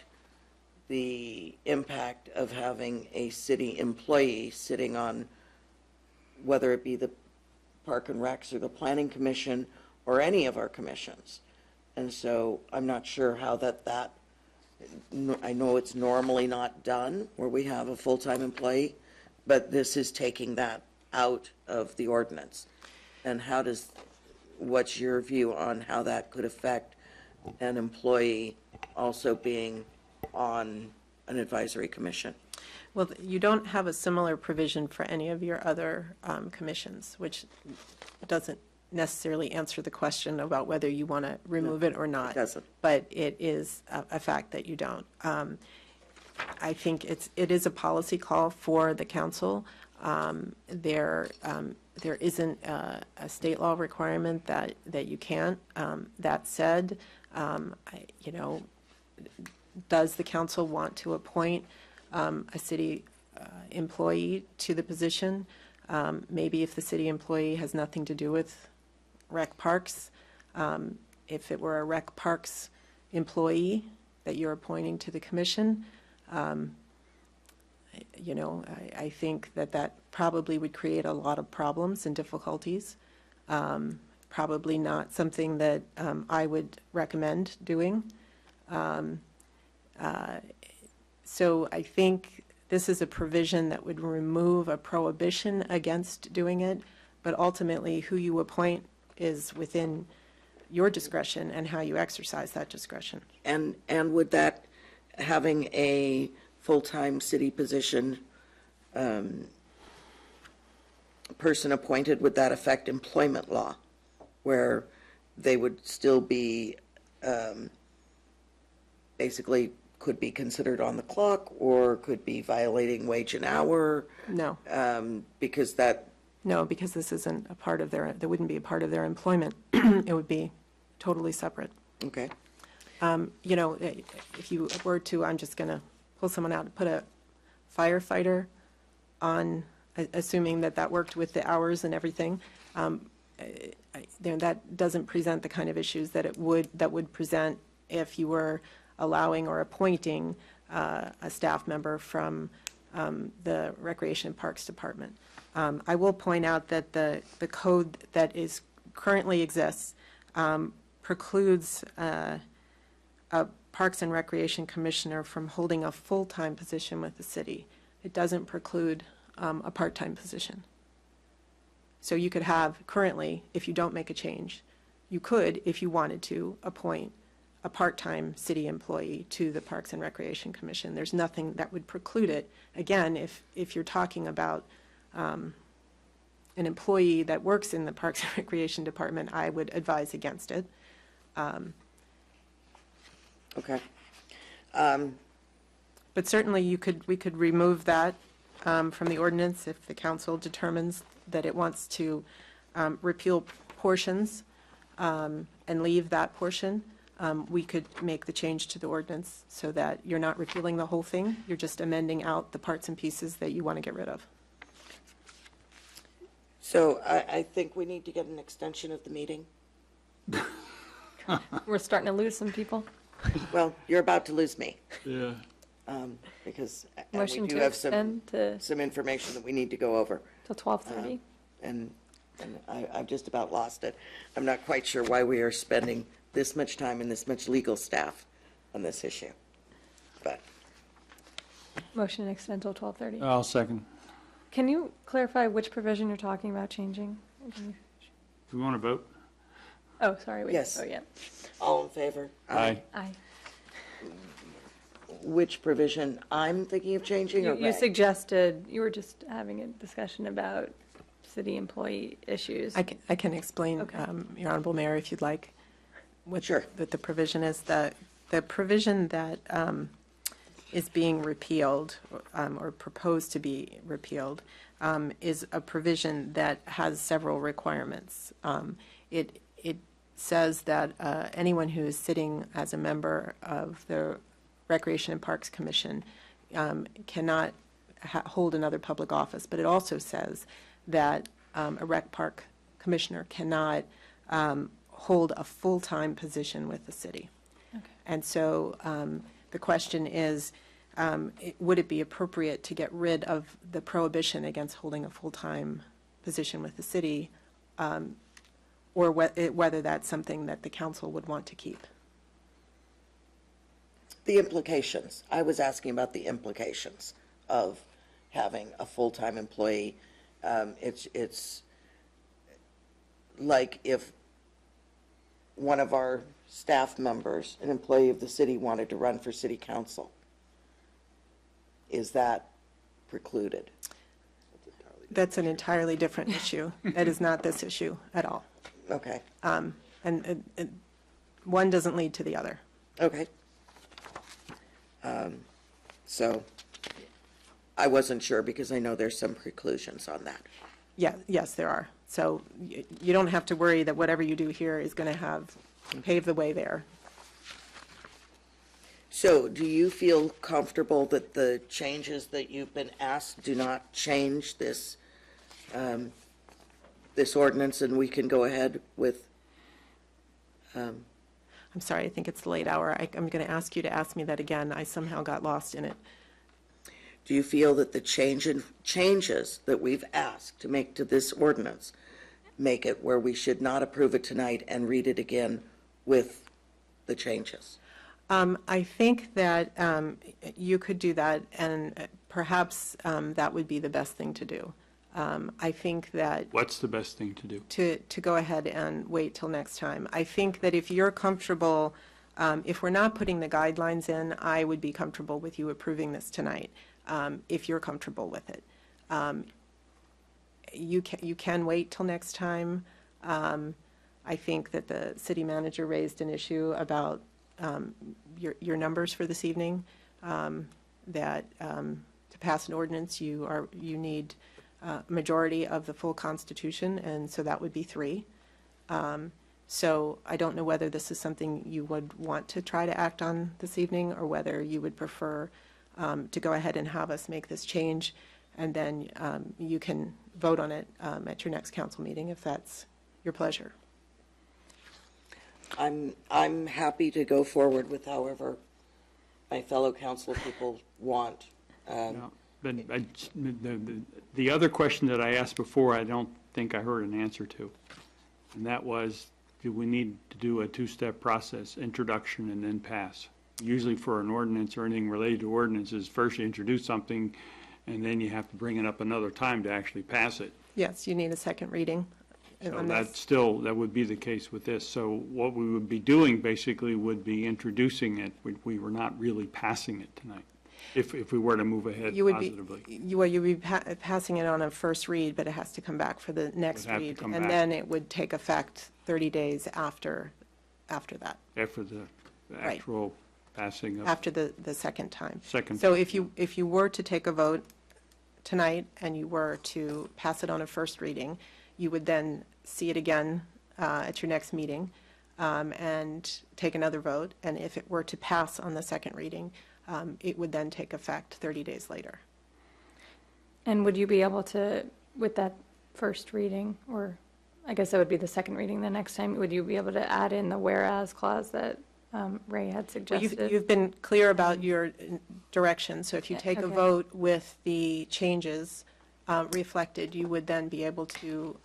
the impact of having a city employee sitting on, whether it be the Park and Recs or the Planning Commission or any of our commissions. And so I'm not sure how that I know it's normally not done where we have a full-time employee, but this is taking that out of the ordinance. And what's your view on how that could affect an employee also being on an advisory commission? Well, you don't have a similar provision for any of your other commissions, which doesn't necessarily answer the question about whether you want to remove it or not. It doesn't. But it is a fact that you don't. I think it is a policy call for the council. There isn't a state law requirement that you can't. That said, does the council want to appoint a city employee to the position? Maybe if the city employee has nothing to do with rec parks. If it were a rec parks employee that you're appointing to the commission, you know, I think that probably would create a lot of problems and difficulties. Probably not something that I would recommend doing. So I think this is a provision that would remove a prohibition against doing it, but ultimately who you appoint is within your discretion and how you exercise that discretion. And would that, having a full-time city position person appointed, would that affect employment law, where they would still be, basically could be considered on the clock or could be violating wage and hour? No. Because that, No, because this isn't a part of their, that wouldn't be a part of their employment. It would be totally separate. okay. You know, if you were to, I'm just going to pull someone out, put a firefighter on, assuming that worked with the hours and everything, that doesn't present the kind of issues that would present if you were allowing or appointing a staff member from the Recreation and Parks Department. I will point out that the code that currently exists precludes a Parks and Recreation Commissioner from holding a full-time position with the city. It doesn't preclude a part-time position. So you could have, currently, if you don't make a change, you could, if you wanted to, appoint a part-time city employee to the Parks and Recreation Commission. There's nothing that would preclude it. Again, if you're talking about an employee that works in the Parks and Recreation Department, I would advise against it. Okay. But certainly we could remove that from the ordinance if the council determines that it wants to repeal portions and leave that portion. We could make the change to the ordinance so that you're not repealing the whole thing, you're just amending out the parts and pieces that you want to get rid of. So I think we need to get an extension of the meeting. We're starting to lose some people. Well, you're about to lose me, Yeah. because we Motion do to have some extend to information that we need to go over. till 12:30. And I've just about lost it. I'm not quite sure why we are spending this much time and this much legal staff on this issue. But Motion to extend till 12:30. I'll second. Can you clarify which provision you're talking about changing? Do we want to vote? Oh, sorry. Wait. Yes. Oh, yeah. all in favor? Aye. Aye. Which provision I'm thinking of changing, or You Ray? suggested, you were just having a discussion about city employee issues. I can explain, Okay. Your Honorable Mayor, if you'd like, what Sure. the provision is. The provision that is being repealed or proposed to be repealed is a provision that has several requirements. It says that anyone who is sitting as a member of the Recreation and Parks Commission cannot hold another public office, but it also says that a rec park commissioner cannot hold a full-time position with the city. Okay. And so the question is, would it be appropriate to get rid of the prohibition against holding a full-time position with the city, or whether that's something that the council would want to keep? The implications. I was asking about the implications of having a full-time employee. It's like if one of our staff members, an employee of the city, wanted to run for city council. Is that precluded? That's an entirely different issue. That is not this issue at all. Okay, And one doesn't lead to the other. okay. So I wasn't sure because I know there's some preclusions on that. Yeah, yes, there are. So you don't have to worry that whatever you do here is going to pave the way there. So do you feel comfortable that the changes that you've been asked do not change this this ordinance and we can go ahead with, I'm sorry, I think it's the late hour. I'm going to ask you to ask me that again. I somehow got lost in it. do you feel that the changes that we've asked to make to this ordinance make it where we should not approve it tonight and read it again with the changes? I think that you could do that, and perhaps that would be the best thing to do. I think that What's the best thing to do? to go ahead and wait till next time. I think that if you're comfortable, if we're not putting the guidelines in, I would be comfortable with you approving this tonight, if you're comfortable with it. You can wait till next time. I think that the city manager raised an issue about your numbers for this evening, that to pass an ordinance, you need majority of the full Constitution, and so that would be 3. So I don't know whether this is something you would want to try to act on this evening, or whether you would prefer to go ahead and have us make this change, and then you can vote on it at your next council meeting if that's your pleasure. I'm happy to go forward with however my fellow council people want. No, but the other question that I asked before, I don't think I heard an answer to. And that was, do we need to do a 2-step process, introduction and then pass? Usually for an ordinance or anything related to ordinances, first you introduce something and then you have to bring it up another time to actually pass it. Yes, you need a second reading. So on this. that would be the case with this. So what we would be doing basically would be introducing it. We were not really passing it tonight, if we were to move ahead You would positively. you'd be passing it on a first read, but it has to come back for the next have to read, come and back. then it would take effect 30 days after that, After the actual passing of. after the second time. Second. So if you were to take a vote tonight and you were to pass it on a first reading, you would then see it again at your next meeting and take another vote. And if it were to pass on the second reading, it would then take effect 30 days later. And would you be able to, with that first reading, or I guess that would be the second reading the next time, would you be able to add in the whereas clause that Ray had Well, suggested? you've been clear about your direction, so if you take a Okay. vote with the changes reflected, you would then be able to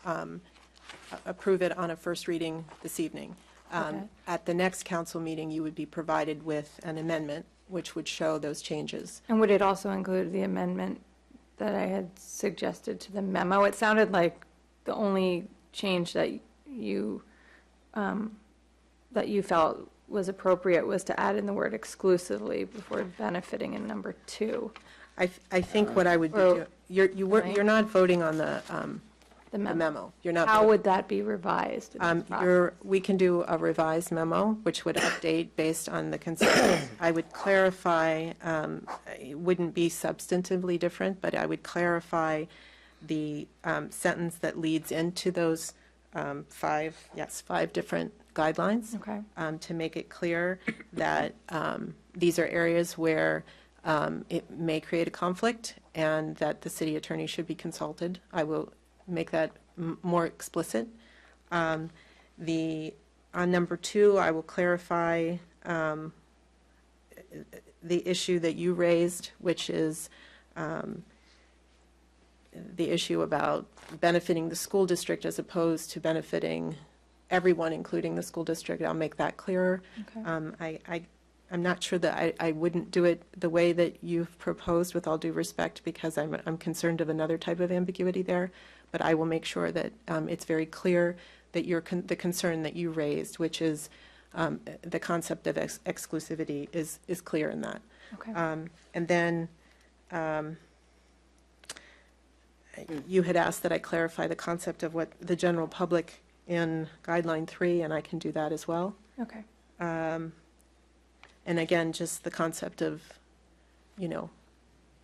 approve it on a first reading this evening. Okay. At the next council meeting, you would be provided with an amendment, which would show those changes. And would it also include the amendment that I had suggested to the memo? It sounded like the only change that you felt was appropriate was to add in the word exclusively before benefiting in number 2. I think what I would be Or- doing, you're not voting on the The memo. You're not. How voting- would that be revised? in this process? We can do a revised memo, which would update based on the consensus. I would clarify, it wouldn't be substantively different, but I would clarify the sentence that leads into those 5 different guidelines. Okay. To make it clear that these are areas where it may create a conflict and that the city attorney should be consulted. I will make that more explicit. On number 2, I will clarify the issue that you raised, which is the issue about benefiting the school district as opposed to benefiting everyone, including the school district. I'll make that clearer. Okay. I'm not sure that I wouldn't do it the way that you've proposed, with all due respect, because I'm concerned of another type of ambiguity there. But I will make sure that it's very clear that the concern that you raised, which is the concept of exclusivity, is clear in that. Okay. And then you had asked that I clarify the concept of what the general public in Guideline 3, and I can do that as well. Okay. And again, just the concept of,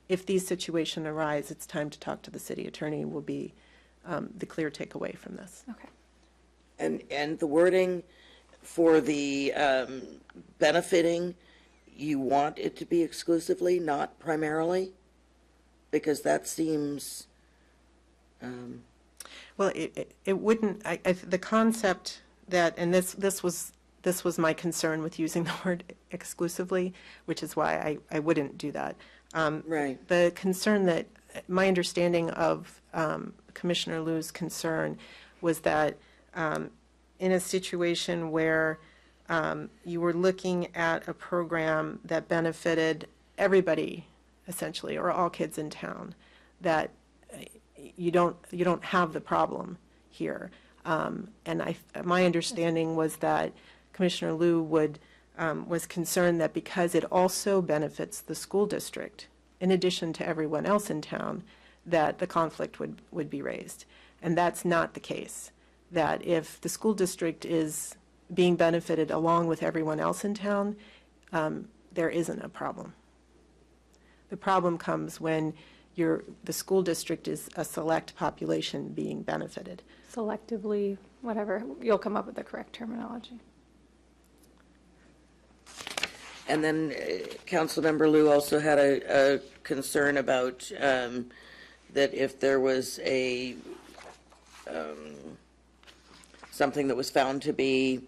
if these situations arise, it's time to talk to the city attorney will be the clear takeaway from this. Okay. And the wording for the benefiting, you want it to be exclusively, not primarily? Because that seems, Well, it wouldn't, the concept that, and this was my concern with using the word exclusively, which is why I wouldn't do that. Right. The concern that, my understanding of Commissioner Liu's concern was that in a situation where you were looking at a program that benefited everybody, essentially, or all kids in town, that you don't have the problem here. And my understanding was that Commissioner Liu was concerned that because it also benefits the school district, in addition to everyone else in town, that the conflict would be raised. And that's not the case. That if the school district is being benefited along with everyone else in town, there isn't a problem. The problem comes when the school district is a select population being benefited. Selectively, whatever, you'll come up with the correct terminology. And then Councilmember Liu also had a concern about that if there was a something that was found to be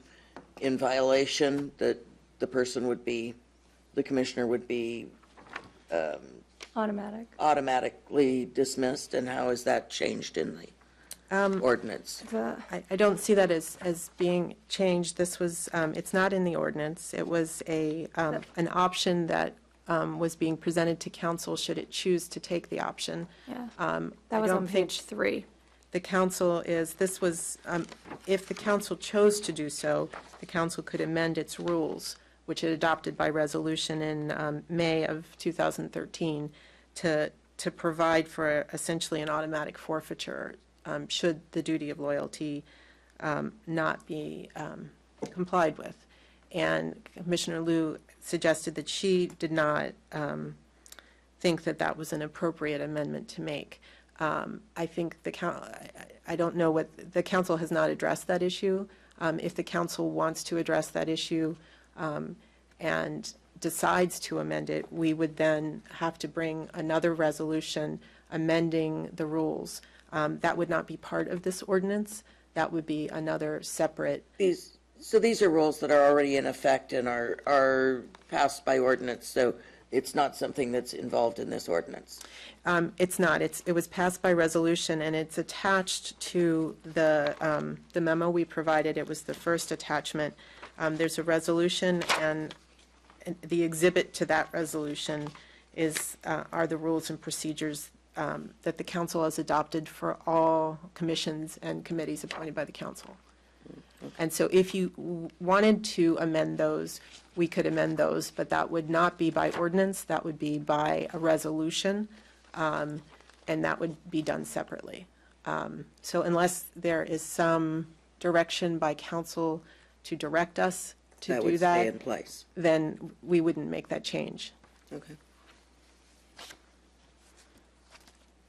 in violation, that the commissioner would be automatically dismissed, and how is that changed in the ordinance? I don't see that as being changed. This was, it's not in the ordinance. It was an option that was being presented to council should it choose to take the option. Yeah, that was on page 3. The council if the council chose to do so, the council could amend its rules, which it adopted by resolution in May of 2013, to provide for essentially an automatic forfeiture should the duty of loyalty not be complied with. And Commissioner Liu suggested that she did not think that was an appropriate amendment to make. I think I don't know what, the council has not addressed that issue. If the council wants to address that issue and decides to amend it, we would then have to bring another resolution amending the rules. That would not be part of this ordinance. That would be another separate. So these are rules that are already in effect and are passed by ordinance, so it's not something that's involved in this ordinance. It's not. It was passed by resolution, and it's attached to the memo we provided. It was the first attachment. There's a resolution, and the exhibit to that resolution are the rules and procedures that the council has adopted for all commissions and committees appointed by the council. And so if you wanted to amend those, we could amend those, but that would not be by ordinance. That would be by a resolution, and that would be done separately. So unless there is some direction by council to direct us to That do would that, stay in place. then we wouldn't make that change. Okay.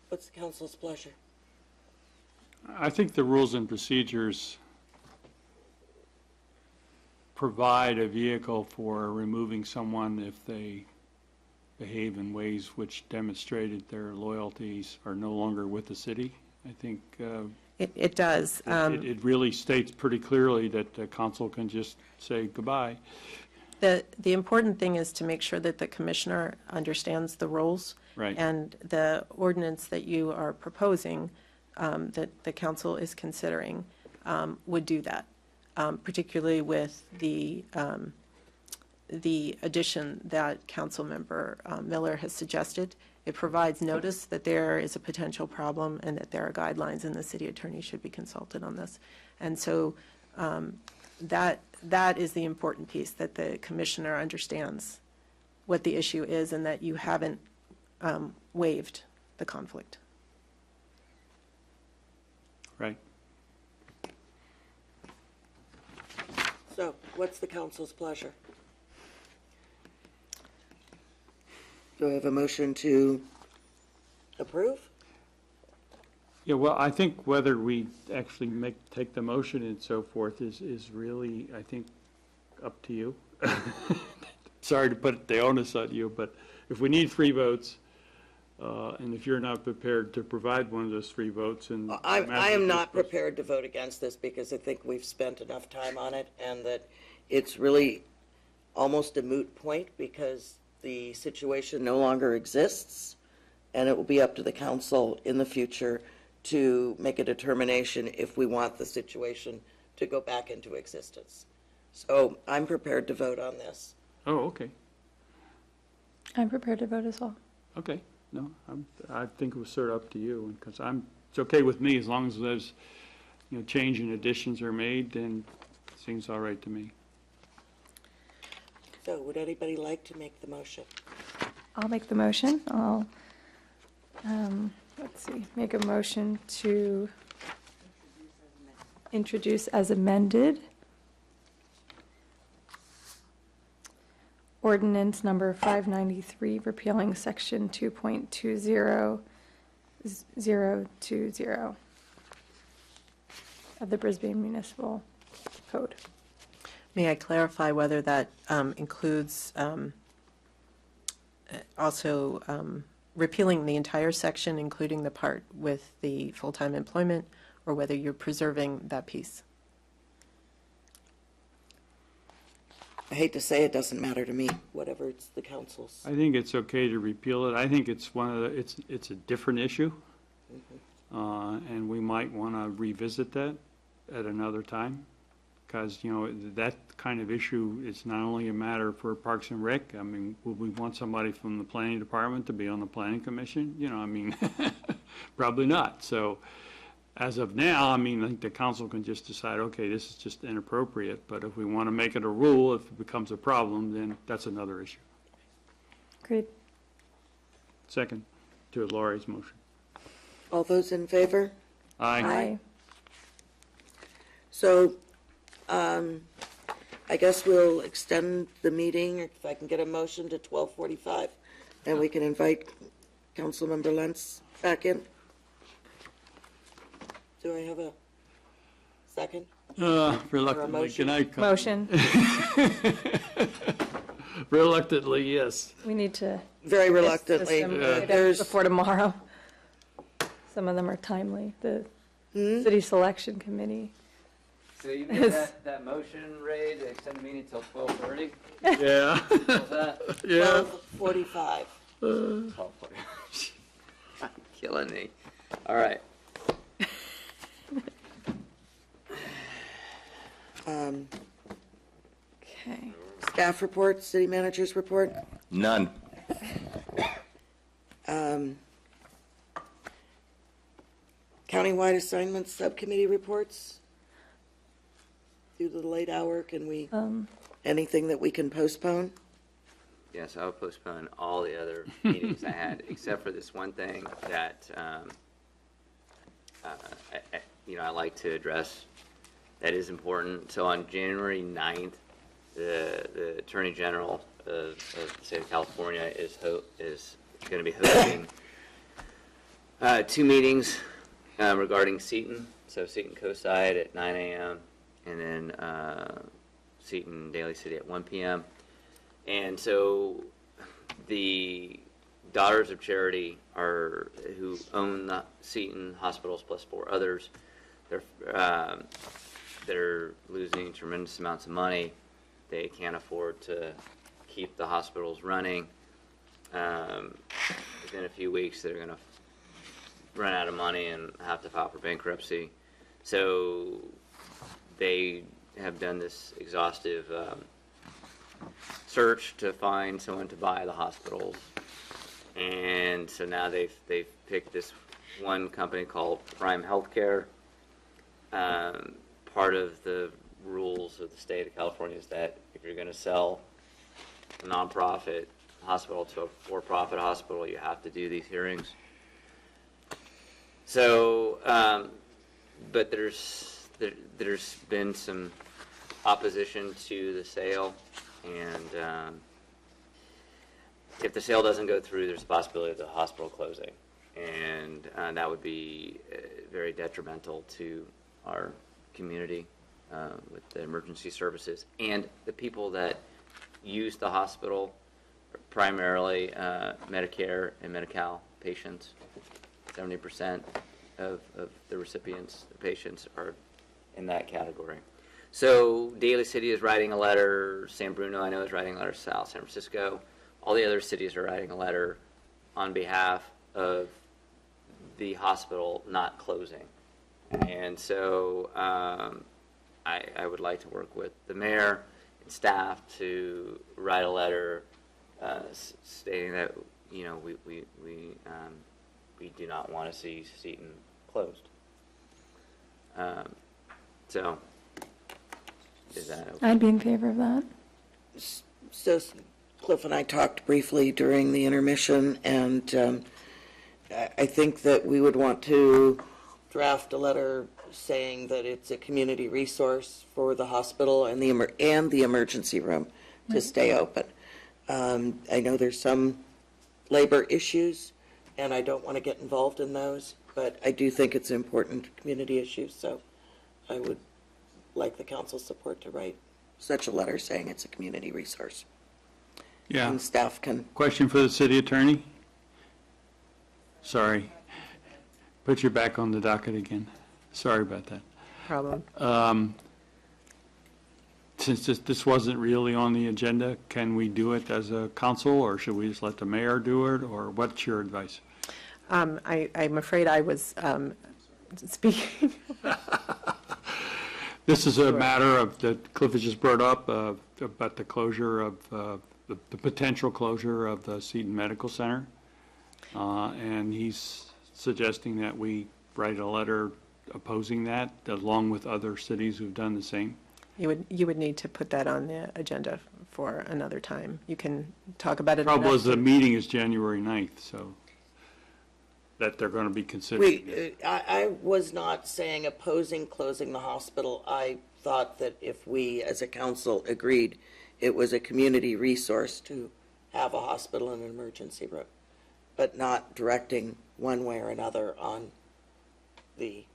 What's the council's pleasure? I think the rules and procedures provide a vehicle for removing someone if they behave in ways which demonstrated their loyalties are no longer with the city. I think It does. it really states pretty clearly that the council can just say goodbye. The important thing is to make sure that the commissioner understands the rules. Right. And the ordinance that you are proposing, that the council is considering, would do that, particularly with the addition that Councilmember Miller has suggested. It provides notice that there is a potential problem and that there are guidelines, and the city attorney should be consulted on this. And so that is the important piece, that the commissioner understands what the issue is and that you haven't waived the conflict. Right. So what's the council's pleasure? Do I have a motion to approve? Yeah, well, I think whether we actually take the motion and so forth is really, I think, up to you. Sorry to put the onus on you, but if we need 3 votes, And if you're not prepared to provide one of those 3 votes, and I am not prepared to vote against this because I think we've spent enough time on it and that it's really almost a moot point because the situation no longer exists, and it will be up to the council in the future to make a determination if we want the situation to go back into existence. So I'm prepared to vote on this. Oh, okay, I'm prepared to vote as well. okay. No, I think it was sort of up to you, because it's okay with me as long as there's, change and additions are made, then it seems all right to me. So would anybody like to make the motion? I'll make the motion. I'll, make a motion to introduce as amended ordinance number 593, repealing section 2.20020 of the Brisbane Municipal Code. May I clarify whether that includes also repealing the entire section, including the part with the full-time employment, or whether you're preserving that piece? I hate to say it, doesn't matter to me, whatever it's the council's. I think it's okay to repeal it. I think it's it's a different issue, and we might want to revisit that at another time, because, that kind of issue is not only a matter for Parks and Rec. I mean, would we want somebody from the planning department to be on the planning commission? Probably not. So as of now, I think the council can just decide, okay, this is just inappropriate, but if we want to make it a rule, if it becomes a problem, then that's another issue. Agreed. Second to Laurie's motion. All those in favor? Aye. So, I guess we'll extend the meeting, if I can get a motion to 12:45, and we can invite Councilmember Lentz back in. Do I have a second? Reluctantly, motion? can I come? Motion. Reluctantly, yes. We need to. Very reluctantly. There's, Before tomorrow. Some of them are timely. The city selection committee. So you made that motion, Ray, to extend the meeting until 12:30? Yeah. What's that? Yeah. 12:45. 12:40. Killing me. All right. Okay. Staff report, city manager's report. None. Countywide assignments, subcommittee reports. Due to the late hour, can we, anything that we can postpone? Yes, I will postpone all the other meetings I had, except for this one thing that, I like to address that is important. So on January 9th, the Attorney General of the state of California is going to be hosting 2 meetings regarding Seton. So Seton Coastside at 9 a.m. and then Seton Daly City at 1 p.m. And so the Daughters of Charity who own the Seton hospitals plus 4 others. They're losing tremendous amounts of money. They can't afford to keep the hospitals running. Within a few weeks, they're going to run out of money and have to file for bankruptcy. So they have done this exhaustive search to find someone to buy the hospitals. And so now they've picked this one company called Prime Healthcare. Part of the rules of the state of California is that if you're going to sell a nonprofit hospital to a for-profit hospital, you have to do these hearings. So, but there's been some opposition to the sale, and if the sale doesn't go through, there's a possibility of the hospital closing, and that would be very detrimental to our community with the emergency services and the people that use the hospital, primarily Medicare and Medi-Cal patients. 70% of the recipients, the patients, are in that category. So Daly City is writing a letter. San Bruno, I know, is writing a letter. South San Francisco. All the other cities are writing a letter on behalf of the hospital not closing. And so I would like to work with the mayor and staff to write a letter stating that, you know, we do not want to see Seton closed. So is that okay? I'd be in favor of that. So Cliff and I talked briefly during the intermission, and I think that we would want to draft a letter saying that it's a community resource for the hospital and the emergency room to stay open. I know there's some labor issues, and I don't want to get involved in those, but I do think it's an important community issue, so I would like the council's support to write such a letter saying it's a community resource. Yeah. And staff can. Question for the city attorney? Sorry. Put you back on the docket again. Sorry about that. Problem. Since this wasn't really on the agenda, can we do it as a council, or should we just let the mayor do it, or what's your advice? I'm afraid I was speaking. This is a matter of, that Cliff has just brought up, about the closure of, the potential closure of the Seton Medical Center. And he's suggesting that we write a letter opposing that, along with other cities who've done the same. You would need to put that on the agenda for another time. You can talk about it. Trouble is, the meeting is January 9th, so that they're going to be considering it. I was not saying opposing closing the hospital. I thought that if we, as a council, agreed it was a community resource to have a hospital and an emergency room, but not directing one way or another on the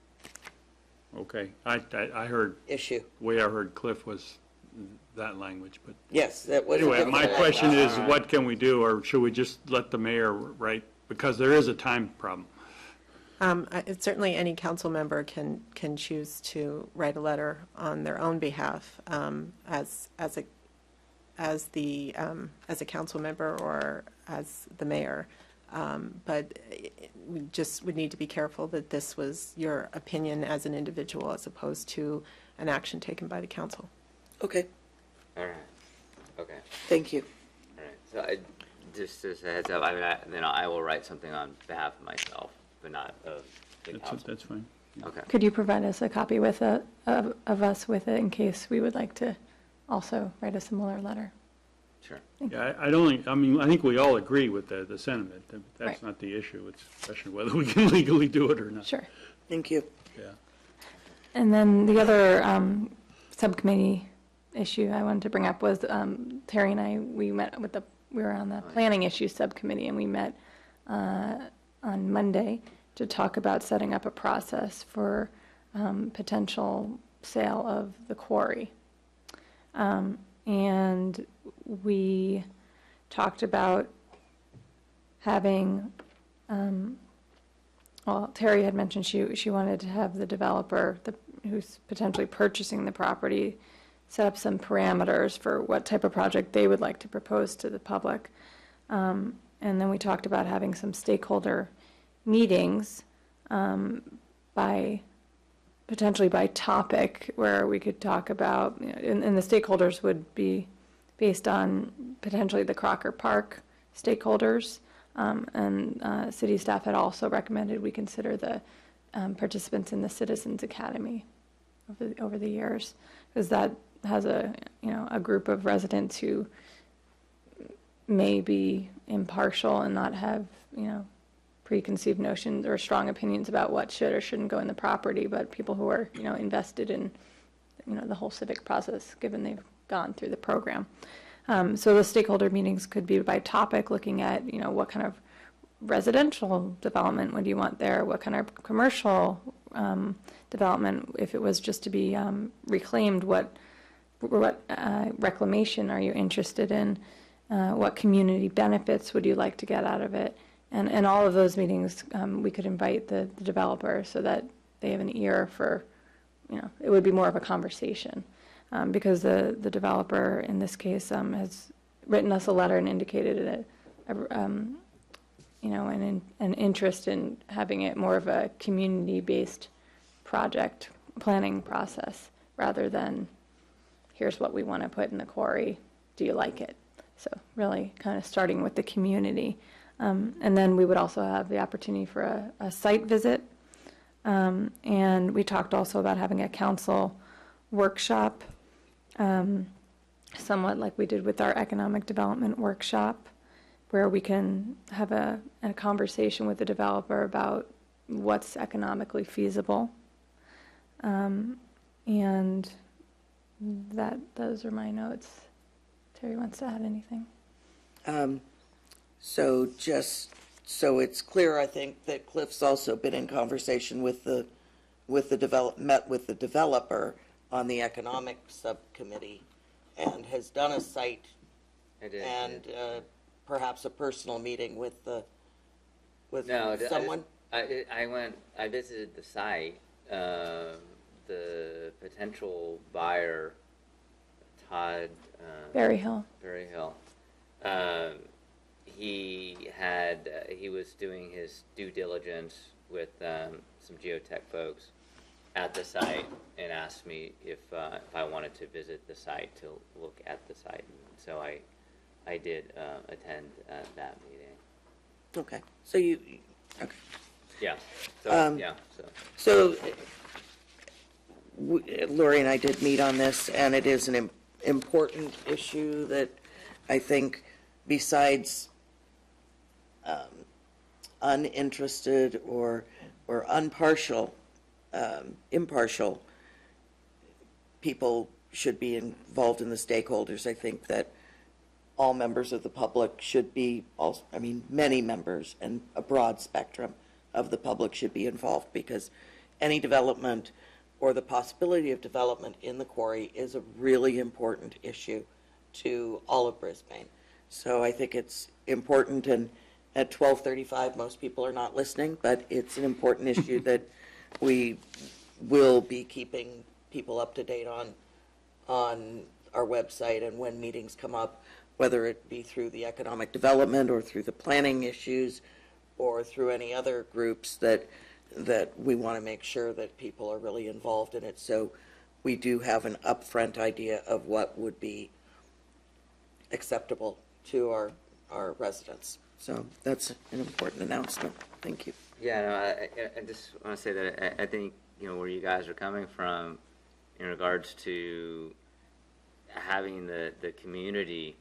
Okay, I heard, issue. the way I heard Cliff was that language, but Yes, that was. anyway, my question is, what can we do, or should we just let the mayor write? Because there is a time problem. Certainly, any council member can choose to write a letter on their own behalf as a council member or as the mayor. But we just would need to be careful that this was your opinion as an individual as opposed to an action taken by the council. Okay, All right. Okay. thank you. All right. So just as a heads up, then I will write something on behalf of myself, but not of the council. That's fine. Okay. Could you provide us a copy with of us with it in case we would like to also write a similar letter? Sure. Yeah, I think we all agree with the sentiment. That's Right. not the issue. It's a question of whether we can legally do it or not. Sure. Thank you. Yeah. And then the other subcommittee issue I wanted to bring up was Terry and I, we were on the planning issues subcommittee, and we met on Monday to talk about setting up a process for potential sale of the quarry. And we talked about having, well, Terry had mentioned she wanted to have the developer who's potentially purchasing the property set up some parameters for what type of project they would like to propose to the public. And then we talked about having some stakeholder meetings potentially by topic, where we could talk about, and the stakeholders would be based on potentially the Crocker Park stakeholders. And city staff had also recommended we consider the participants in the Citizens Academy over the years, because that has a group of residents who may be impartial and not have preconceived notions or strong opinions about what should or shouldn't go in the property, but people who are invested in the whole civic process, given they've gone through the program. So the stakeholder meetings could be by topic, looking at what kind of residential development would you want there, what kind of commercial development, if it was just to be reclaimed, what reclamation are you interested in, what community benefits would you like to get out of it, And all of those meetings, we could invite the developer so that they have an ear for, it would be more of a conversation. Because the developer in this case has written us a letter and indicated an interest in having it more of a community-based project planning process rather than here's what we want to put in the quarry. Do you like it? So really kind of starting with the community. And then we would also have the opportunity for a site visit. And we talked also about having a council workshop, somewhat like we did with our economic development workshop, where we can have a conversation with the developer about what's economically feasible. And those are my notes. Terry wants to add anything? So just so it's clear, I think that Cliff's also been in conversation met with the developer on the economic subcommittee and has done a site I did. and perhaps a personal meeting with No, someone. I visited the site. The potential buyer, Todd Berryhill. Berryhill, he was doing his due diligence with some geotech folks at the site and asked me if I wanted to visit the site to look at the site. So I did attend that meeting. Okay, so you okay. Yeah. So So Lori and I did meet on this, and it is an important issue that I think, besides uninterested or impartial people should be involved in the stakeholders. I think that all members of the public should be, many members and a broad spectrum of the public should be involved, because any development or the possibility of development in the quarry is a really important issue to all of Brisbane. So I think it's important, and at 12:35, most people are not listening, but it's an important issue that we will be keeping people up to date on our website and when meetings come up, whether it be through the economic development or through the planning issues or through any other groups that we want to make sure that people are really involved in it. So we do have an upfront idea of what would be acceptable to our residents. So that's an important announcement. Thank you. Yeah, no, I just want to say that I think, where you guys are coming from in regards to having the community,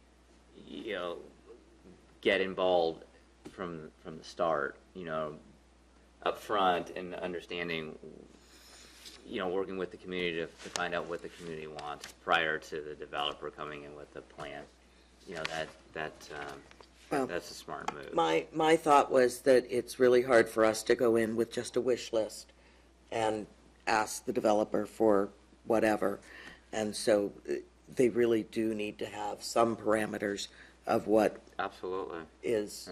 get involved from the start, up front, and understanding, working with the community to find out what the community wants prior to the developer coming in with a plan. That's a smart move. My thought was that it's really hard for us to go in with just a wish list and ask the developer for whatever. And so they really do need to have some parameters of what Absolutely is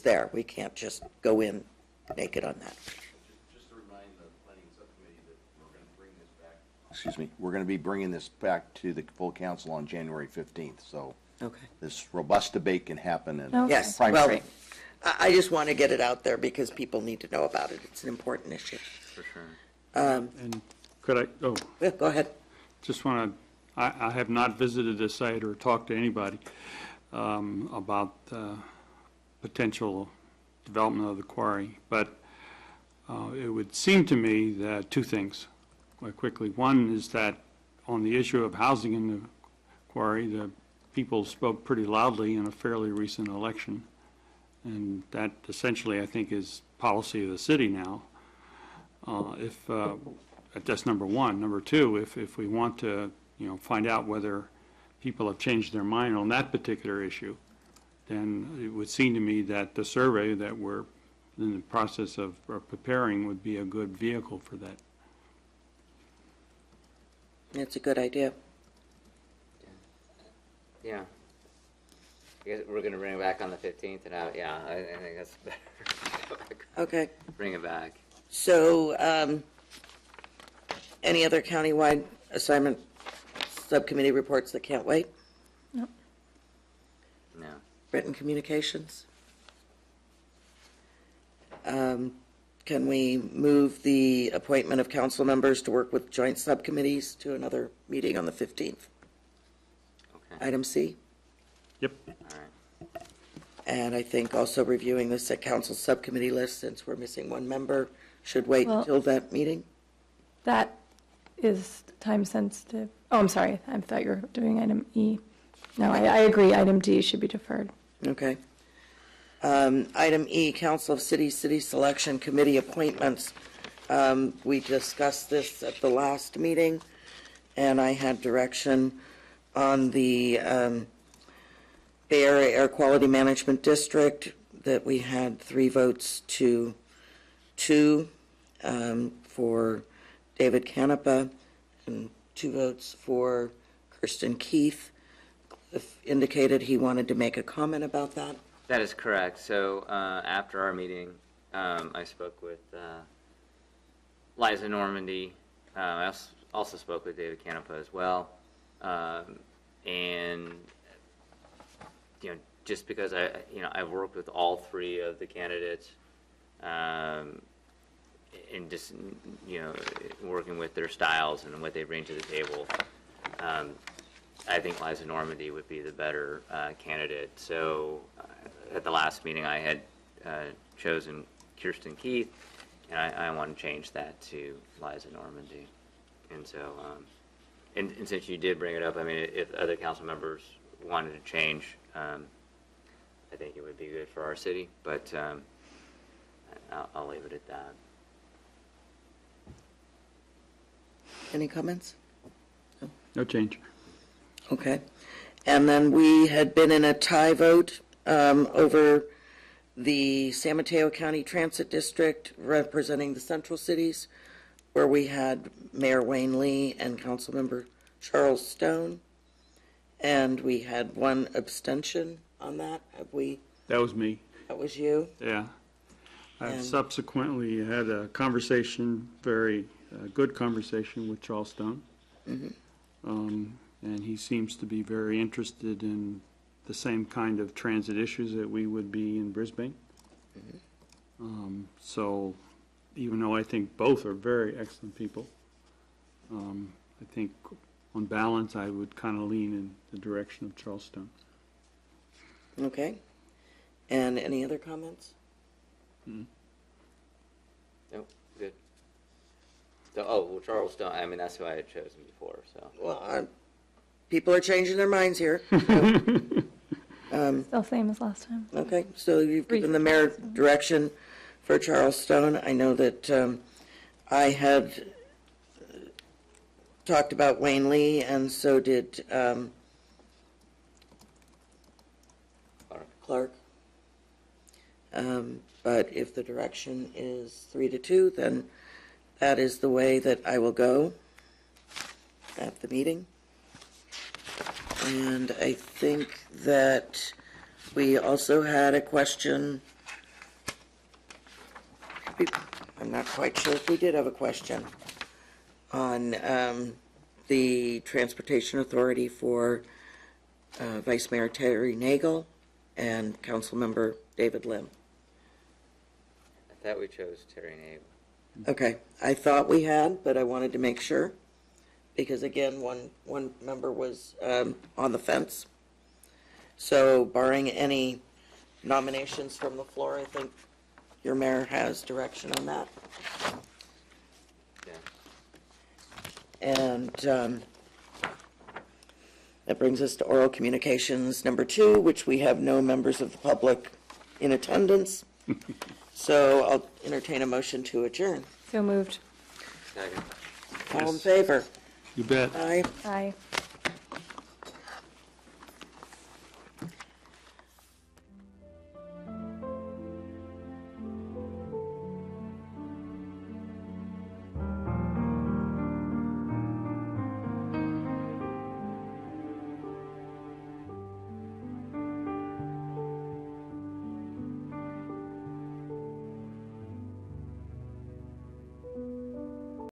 there. We can't just go in naked on that. Just to remind the planning subcommittee that we're going to bring this back. Excuse me. We're going to be bringing this back to the full council on January 15th. So Okay. this robust debate can happen. And Okay. Yes, prime well, time. I just want to get it out there because people need to know about it. It's an important issue. For sure. And could I, Yeah, go ahead. just want to, I have not visited the site or talked to anybody about potential development of the quarry, but it would seem to me that two things, quite quickly. One is that on the issue of housing in the quarry, the people spoke pretty loudly in a fairly recent election, and that essentially, I think, is policy of the city now. That's number one. Number two, if we want to, find out whether people have changed their mind on that particular issue, then it would seem to me that the survey that we're in the process of preparing would be a good vehicle for that. It's a good idea. Yeah. I guess we're gonna bring it back on the 15th, and I think that's better. Okay. Bring it back. So, any other countywide assignment subcommittee reports that can't wait? No. Written communications? Can we move the appointment of council members to work with joint subcommittees to another meeting on the 15th? Okay. Item C. Yep. All right. And I think also reviewing the council subcommittee list, since we're missing one member, should wait Well- until that meeting? That is time sensitive. Oh, I'm sorry. I thought you were doing item E. No, I agree. Item D should be deferred. Okay. Item E, Council of Cities, City Selection Committee appointments. We discussed this at the last meeting, and I had direction on the Bay Area Air Quality Management District that we had 3 votes to 2 for David Canepa and 2 votes for Kirsten Keith. Cliff indicated he wanted to make a comment about that. That is correct. So after our meeting, I spoke with Liza Normandy. I also spoke with David Canepa as well. And just because I've worked with all 3 of the candidates, and just working with their styles and what they bring to the table, I think Liza Normandy would be the better candidate. So at the last meeting, I had chosen Kirsten Keith, and I want to change that to Liza Normandy. And so, and since you did bring it up, I mean, if other council members wanted to change, I think it would be good for our city. But I'll leave it at that. Any comments? No change. Okay. And then we had been in a tie vote over the San Mateo County Transit District representing the central cities, where we had Mayor Wayne Lee and Councilmember Charles Stone. And we had 1 abstention on that. Have we? That was me. That was you? Yeah. I've And- subsequently had a conversation, very good conversation with Charles Stone. And he seems to be very interested in the same kind of transit issues that we would be in Brisbane. So even though I think both are very excellent people, I think on balance I would kind of lean in the direction of Charles Stone. Okay. And any other comments? Nope, good. So, well, Charles Stone, I mean, that's who I had chosen before, so. Well, people are changing their minds here. Still same as last time. Okay, so you've given the mayor direction for Charles Stone. I know that I had talked about Wayne Lee, and so did Clark. But if the direction is 3-2, then that is the way that I will go at the meeting. And I think that we also had a question. I'm not quite sure if we did have a question on the Transportation Authority for Vice Mayor Terry Nagel and Councilmember David Lim. I thought we chose Terry Nagel. Okay, I thought we had, but I wanted to make sure, because again, one member was on the fence. So barring any nominations from the floor, I think your mayor has direction on that. Yeah. And that brings us to oral communications number 2, which we have no members of the public in attendance. So I'll entertain a motion to adjourn. So moved. Second. All in favor? You bet. Aye. Aye.